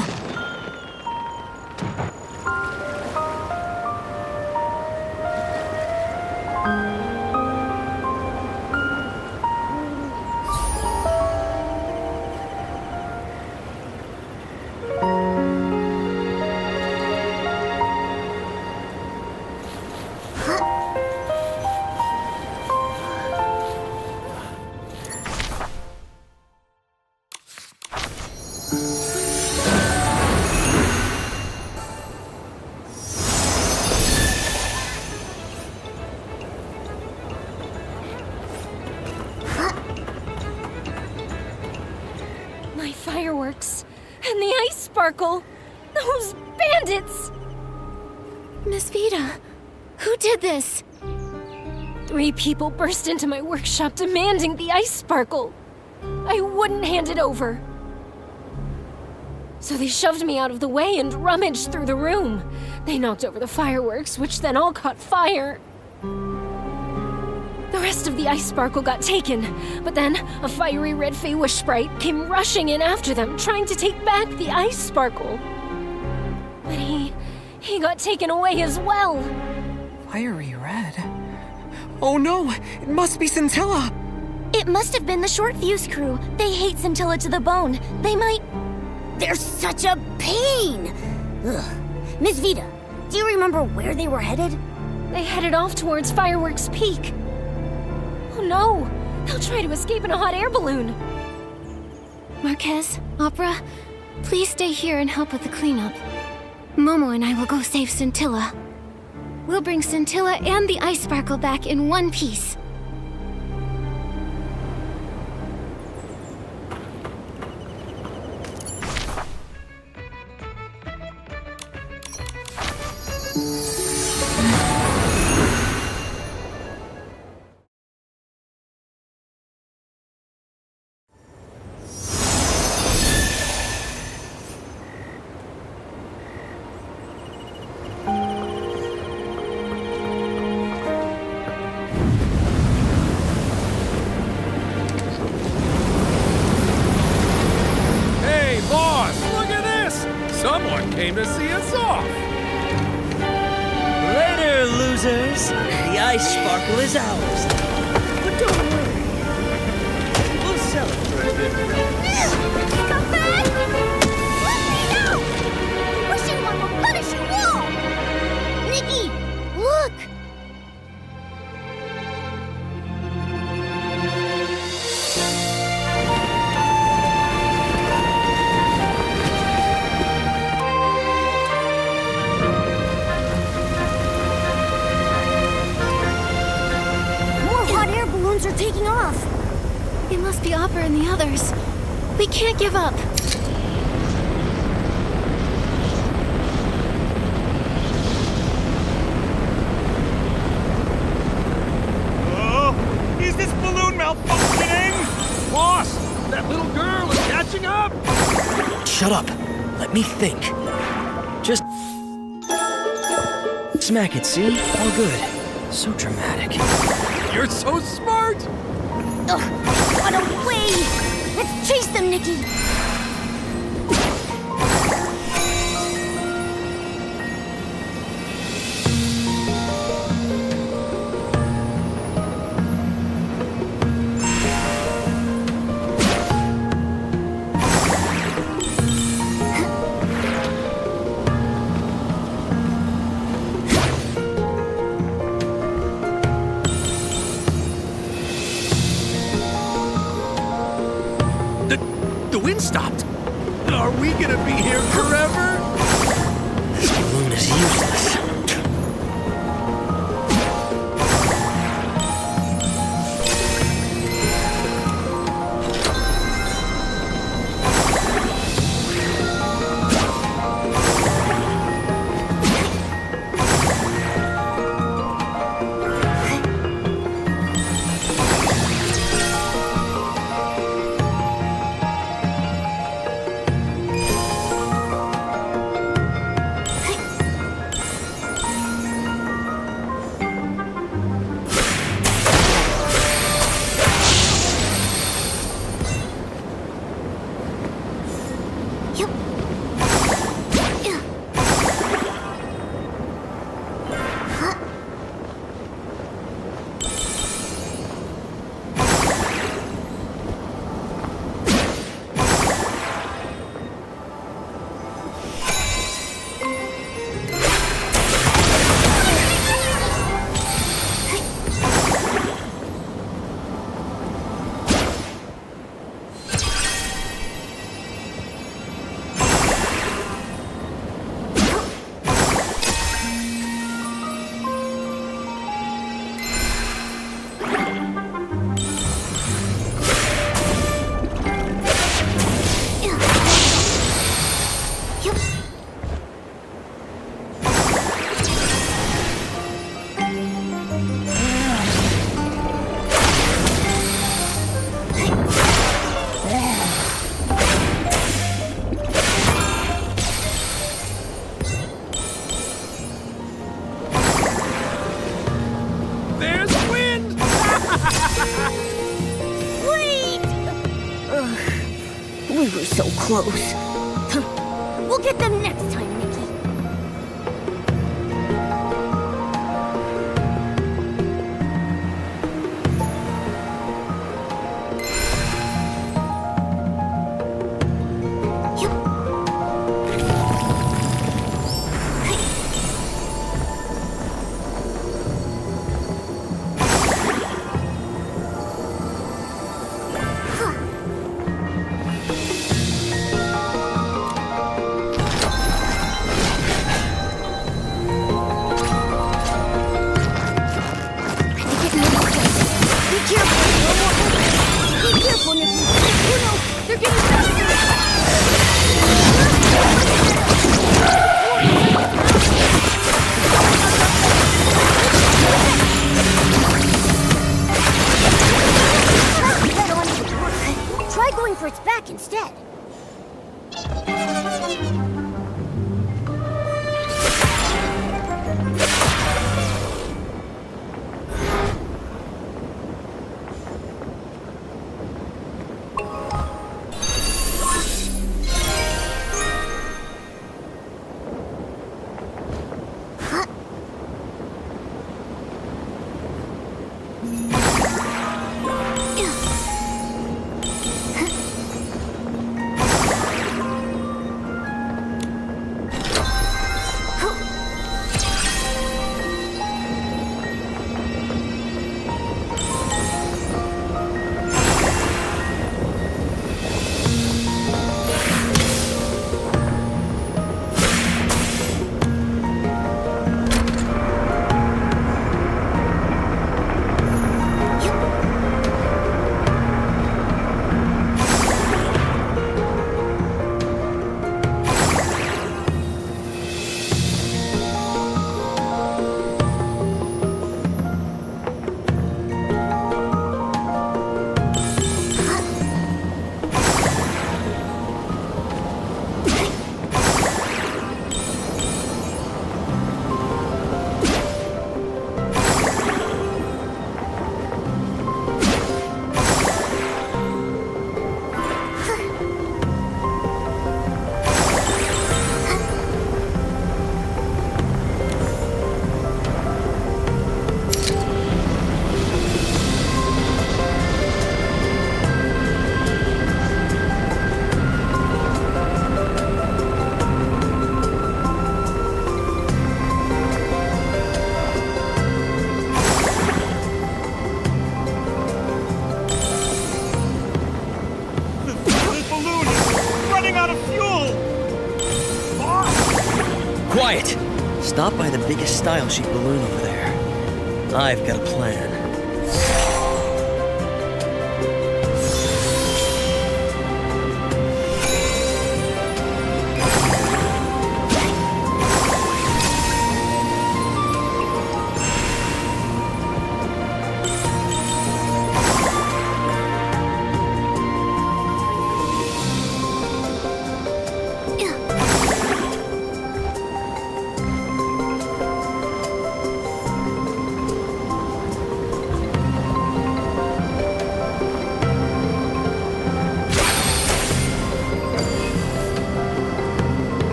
My fireworks and the ice sparkle. Those bandits! Miss Vida, who did this? 3 people burst into my workshop demanding the ice sparkle. I wouldn't hand it over. So they shoved me out of the way and rummaged through the room. They knocked over the fireworks, which then all caught fire. The rest of the ice sparkle got taken, but then a fiery red fey wish sprite came rushing in after them, trying to take back the ice sparkle. But he got taken away as well. Fiery red? Oh no! It must be Scintilla! It must have been the Short Fuse crew. They hate Scintilla to the bone. They might... They're such a pain! Ugh. Miss Vida, do you remember where they were headed? They headed off towards Fireworks Peak. Oh no! They'll try to escape in a hot air balloon. Marquez, Opera, please stay here and help with the cleanup. Momo and I will go save Scintilla. We'll bring Scintilla and the ice sparkle back in one piece. Someone came to see us off. Later, losers. The ice sparkle is ours. But don't worry. We'll celebrate it. taking off. It must be Opera and the others. We can't give up. Is this balloon malfunctioning? Boss, that little girl is catching up! Shut up. Let me think. Just smack it, see? All good. So dramatic. You're so smart! Ugh, what a way! Let's chase them, Nikki! The wind stopped! Are we gonna be here forever? This balloon is useless. We were so close. We'll get them next time, Nikki. Try going for its back instead. Quiet! Stop by the biggest style sheet balloon over there. I've got a plan.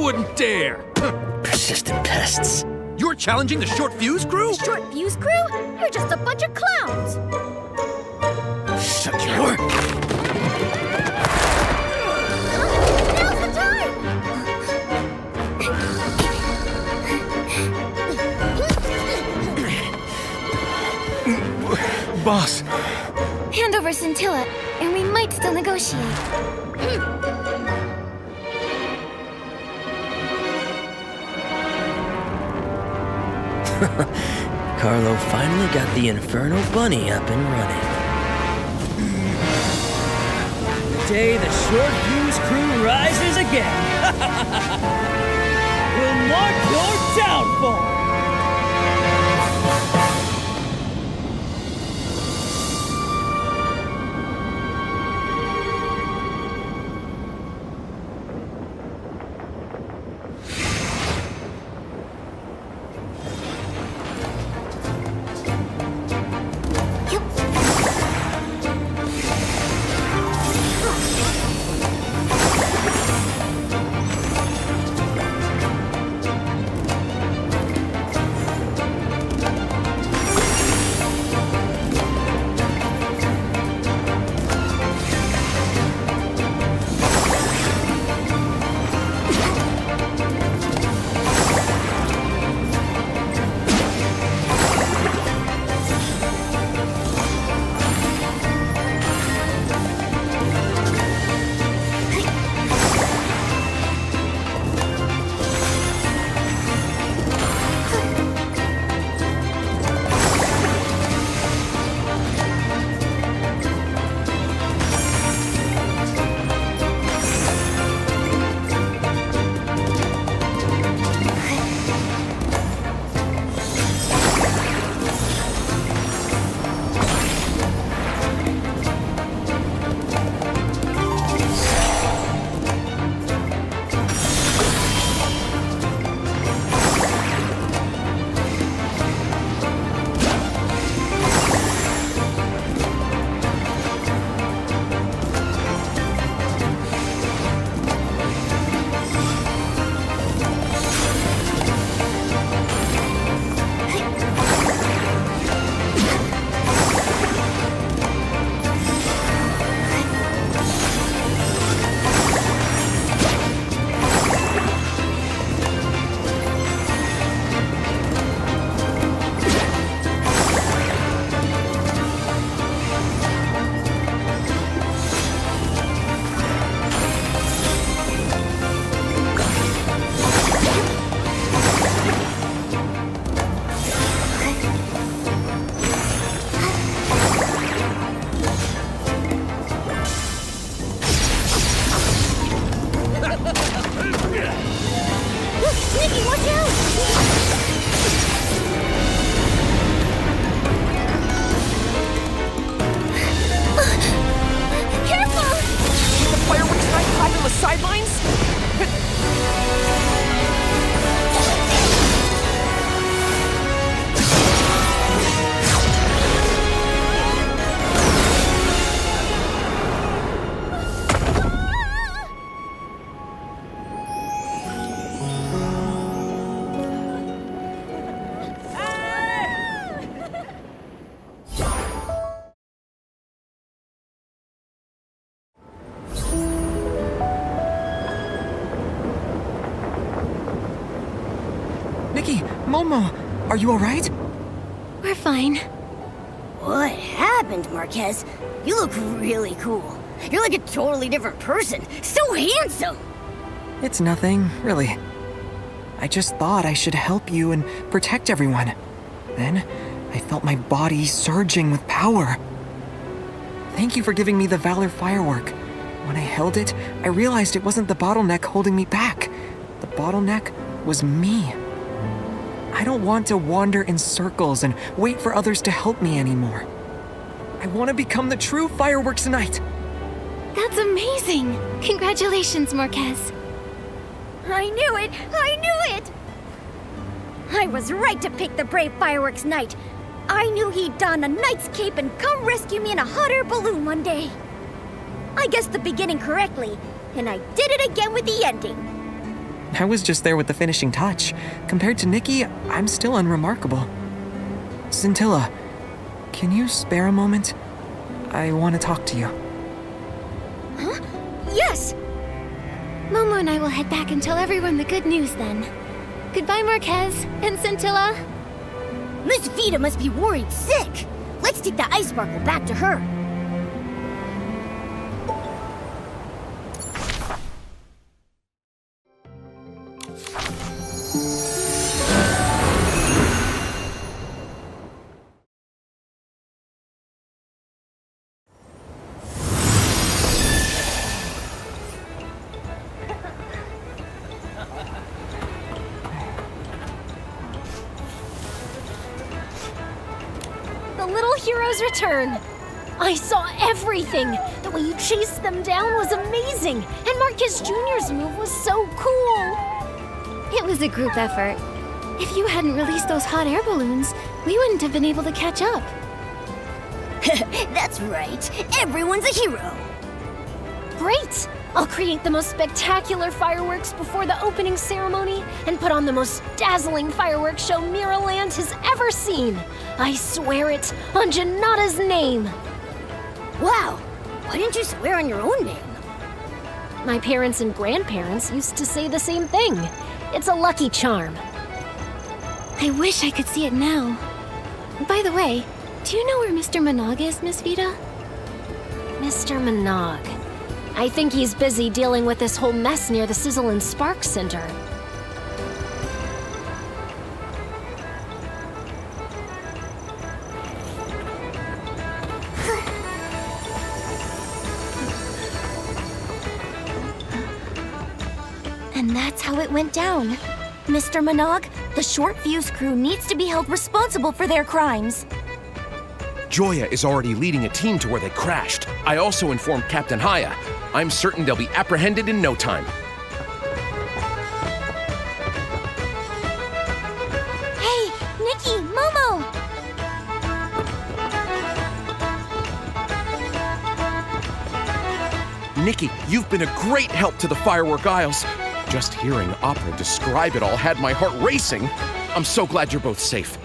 wouldn't dare! Persistent pests. You're challenging the short fuse crew? The short fuse crew? You're just a bunch of clowns! Shut your... Now's the time! Boss. Hand over Scintilla, and we might still negotiate. Carlo finally got the Inferno Bunny up and running. The day the short fuse crew rises again will mark your downfall! Momo, are you alright? We're fine. What happened, Marquez? You look really cool. You're like a totally different person. So handsome! It's nothing, really. I just thought I should help you and protect everyone. Then, I felt my body surging with power. Thank you for giving me the Valor firework. When I held it, I realized it wasn't the bottleneck holding me back. The bottleneck was me. I don't want to wander in circles and wait for others to help me anymore. I want to become the true Fireworks Knight. That's amazing! Congratulations, Marquez. I knew it! I knew it! I was right to pick the brave Fireworks Knight. I knew he'd don a knight's cape and come rescue me in a hot air balloon one day. I guessed the beginning correctly, and I did it again with the ending. I was just there with the finishing touch. Compared to Nikki, I'm still unremarkable. Scintilla, can you spare a moment? I want to talk to you. Huh? Yes! Momo and I will head back and tell everyone the good news then. Goodbye, Marquez and Scintilla. Miss Vita must be worried sick. Let's take the ice sparkle back to her. The little heroes return. I saw everything. The way you chased them down was amazing. And Marcus Jr.'s move was so cool. It was a group effort. If you hadn't released those hot air balloons, we wouldn't have been able to catch up. That's right. Everyone's a hero. Great! I'll create the most spectacular fireworks before the opening ceremony and put on the most dazzling fireworks show Miraland has ever seen. I swear it on Janata's name. Wow! Why didn't you swear on your own name? My parents and grandparents used to say the same thing. It's a lucky charm. I wish I could see it now. By the way, do you know where Mr. Minogue is, Miss Vita? Mr. Minogue. I think he's busy dealing with this whole mess near the Sizzle and Spark Center. And that's how it went down. Mr. Minogue, the Short Fuse crew needs to be held responsible for their crimes. Joya is already leading a team to where they crashed. I also informed Captain Haya. I'm certain they'll be apprehended in no time. Hey, Nikki, Momo! Nikki, you've been a great help to the Firework Isles. Just hearing Opera describe it all had my heart racing. I'm so glad you're both safe.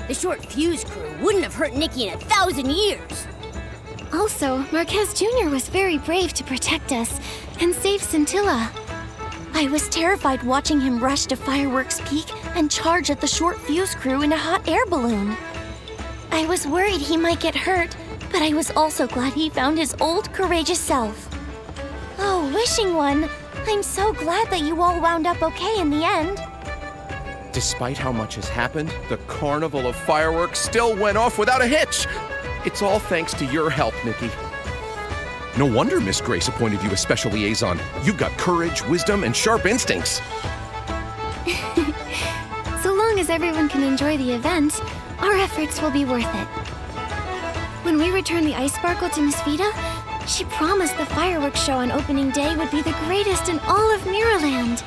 The Short Fuse crew wouldn't have hurt Nikki in 1,000 years. Also, Marquez Jr. was very brave to protect us and save Scintilla. I was terrified watching him rush to Fireworks Peak and charge at the Short Fuse crew in a hot air balloon. I was worried he might get hurt, but I was also glad he found his old courageous self. Oh, Wishing One, I'm so glad that you all wound up okay in the end. Despite how much has happened, the Carnival of Fireworks still went off without a hitch. It's all thanks to your help, Nikki. No wonder Miss Grace appointed you a special liaison. You've got courage, wisdom, and sharp instincts. So long as everyone can enjoy the event, our efforts will be worth it. When we return the Ice Sparkle to Miss Vita, she promised the fireworks show on opening day would be the greatest in all of Miraland.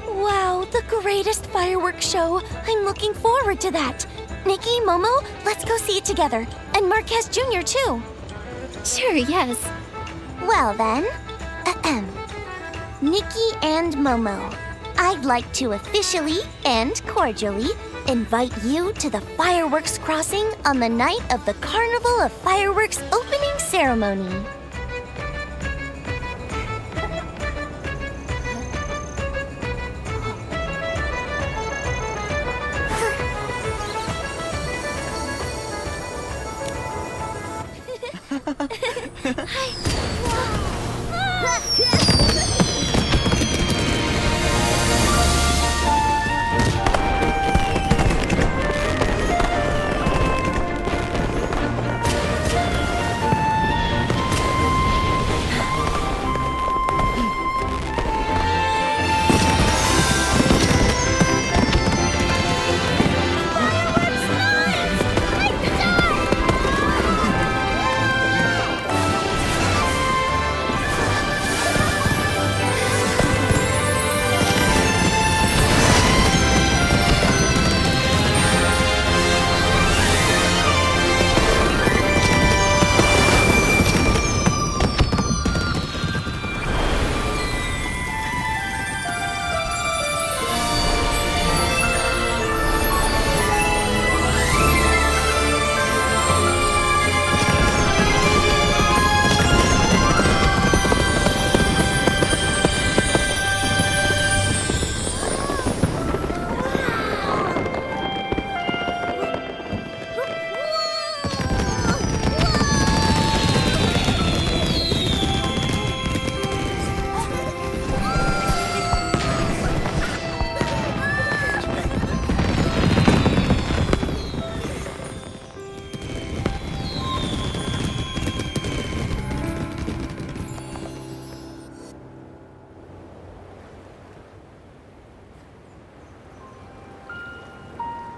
Wow, the greatest fireworks show. I'm looking forward to that. Nikki, Momo, let's go see it together. And Marquez Jr. too. Sure, yes. Well then, Nikki and Momo, I'd like to officially and cordially invite you to the fireworks crossing on the night of the Carnival of Fireworks opening ceremony.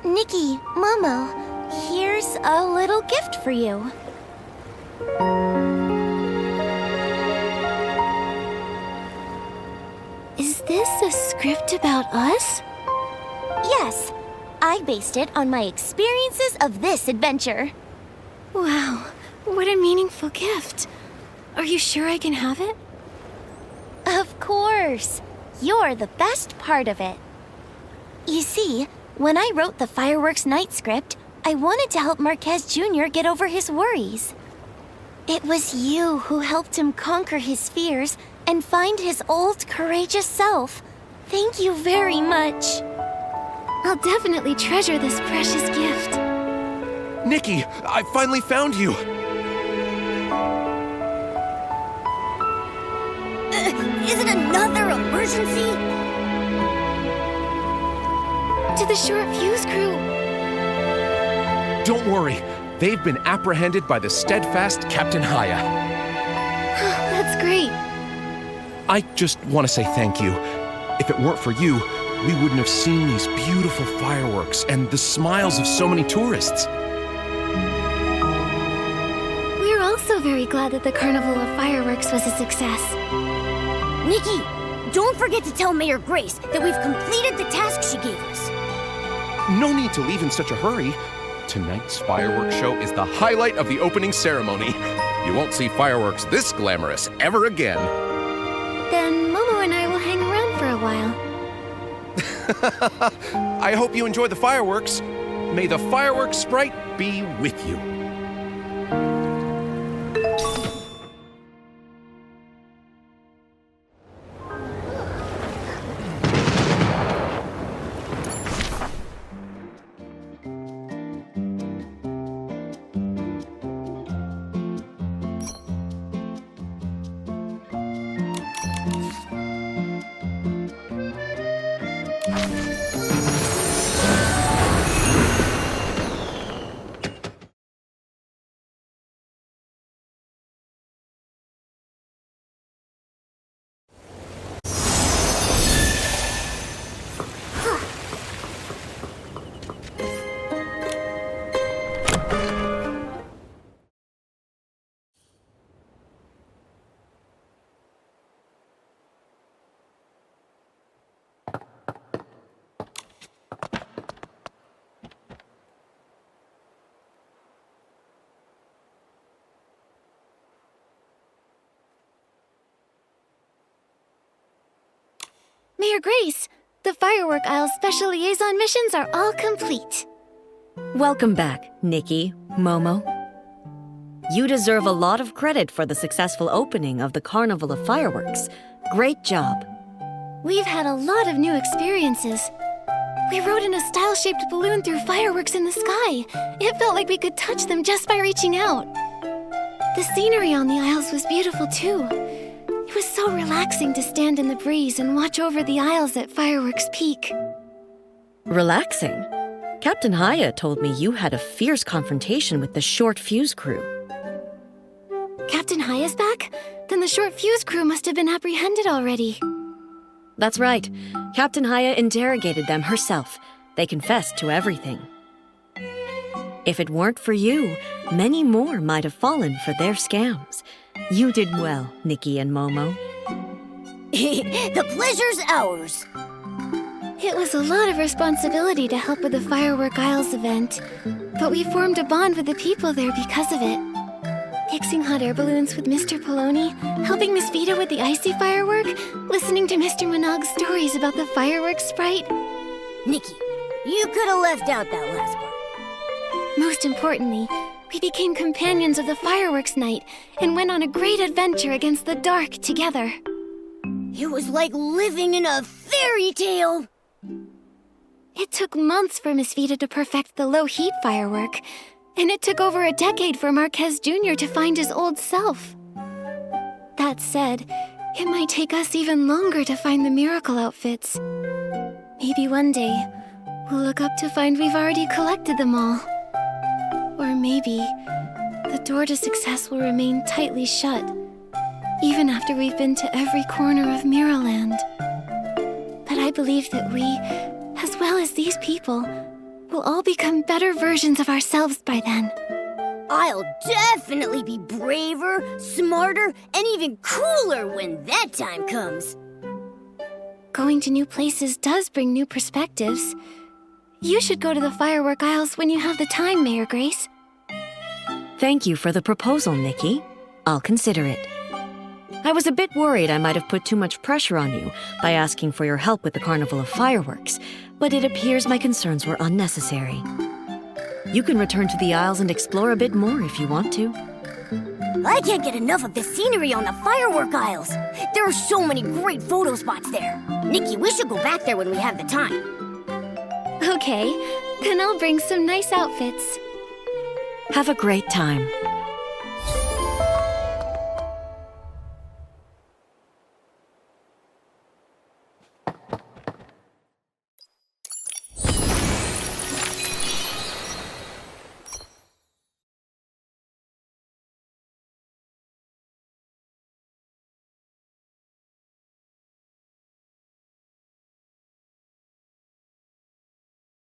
Nikki, Momo, here's a little gift for you. Is this a script about us? Yes. I based it on my experiences of this adventure. Wow, what a meaningful gift. Are you sure I can have it? Of course. You're the best part of it. You see, when I wrote the Fireworks Night script, I wanted to help Marquez Jr. get over his worries. It was you who helped him conquer his fears and find his old, courageous self. Thank you very much. I'll definitely treasure this precious gift. Nikki, I finally found you! Is it another emergency? To the short fuse crew. Don't worry, they've been apprehended by the steadfast Captain Haya. That's great. I just want to say thank you. If it weren't for you, we wouldn't have seen these beautiful fireworks and the smiles of so many tourists. We're also very glad that the Carnival of Fireworks was a success. Nikki, don't forget to tell Mayor Grace that we've completed the task she gave us. No need to leave in such a hurry. Tonight's fireworks show is the highlight of the opening ceremony. You won't see fireworks this glamorous ever again. Then Momo and I will hang around for a while. I hope you enjoy the fireworks. May the fireworks sprite be with you. Mayor Grace, the Firework Isle Special Liaison missions are all complete. Welcome back, Nikki, Momo. You deserve a lot of credit for the successful opening of the Carnival of Fireworks. Great job. We've had a lot of new experiences. We rode in a style-shaped balloon through fireworks in the sky. It felt like we could touch them just by reaching out. The scenery on the Isles was beautiful too. It was so relaxing to stand in the breeze and watch over the Isles at Fireworks Peak. Relaxing? Captain Haya told me you had a fierce confrontation with the Short Fuse crew. Captain Haya's back? Then the Short Fuse crew must have been apprehended already. That's right. Captain Haya interrogated them herself. They confessed to everything. If it weren't for you, many more might have fallen for their scams. You did well, Nikki and Momo. The pleasure's ours. It was a lot of responsibility to help with the Firework Isles event, but we formed a bond with the people there because of it. Mixing hot air balloons with Mr. Poloni, helping Miss Vita with the icy firework, listening to Mr. Minog's stories about the fireworks sprite. Nikki, you could have left out that last part. Most importantly, we became companions of the fireworks night and went on a great adventure against the dark together. It was like living in a fairy tale. It took months for Miss Vita to perfect the low-heat firework, and it took over a decade for Marquez Jr. to find his old self. That said, it might take us even longer to find the miracle outfits. Maybe one day, we'll look up to find we've already collected them all. Or maybe, the door to success will remain tightly shut, even after we've been to every corner of Miraland. But I believe that we, as well as these people, will all become better versions of ourselves by then. I'll definitely be braver, smarter, and even cooler when that time comes. Going to new places does bring new perspectives. You should go to the Firework Isles when you have the time, Mayor Grace. Thank you for the proposal, Nikki. I'll consider it. I was a bit worried I might have put too much pressure on you by asking for your help with the Carnival of Fireworks, but it appears my concerns were unnecessary. You can return to the Isles and explore a bit more if you want to. I can't get enough of the scenery on the Firework Isles. There are so many great photo spots there. Nikki, we should go back there when we have the time. Okay, then I'll bring some nice outfits. Have a great time.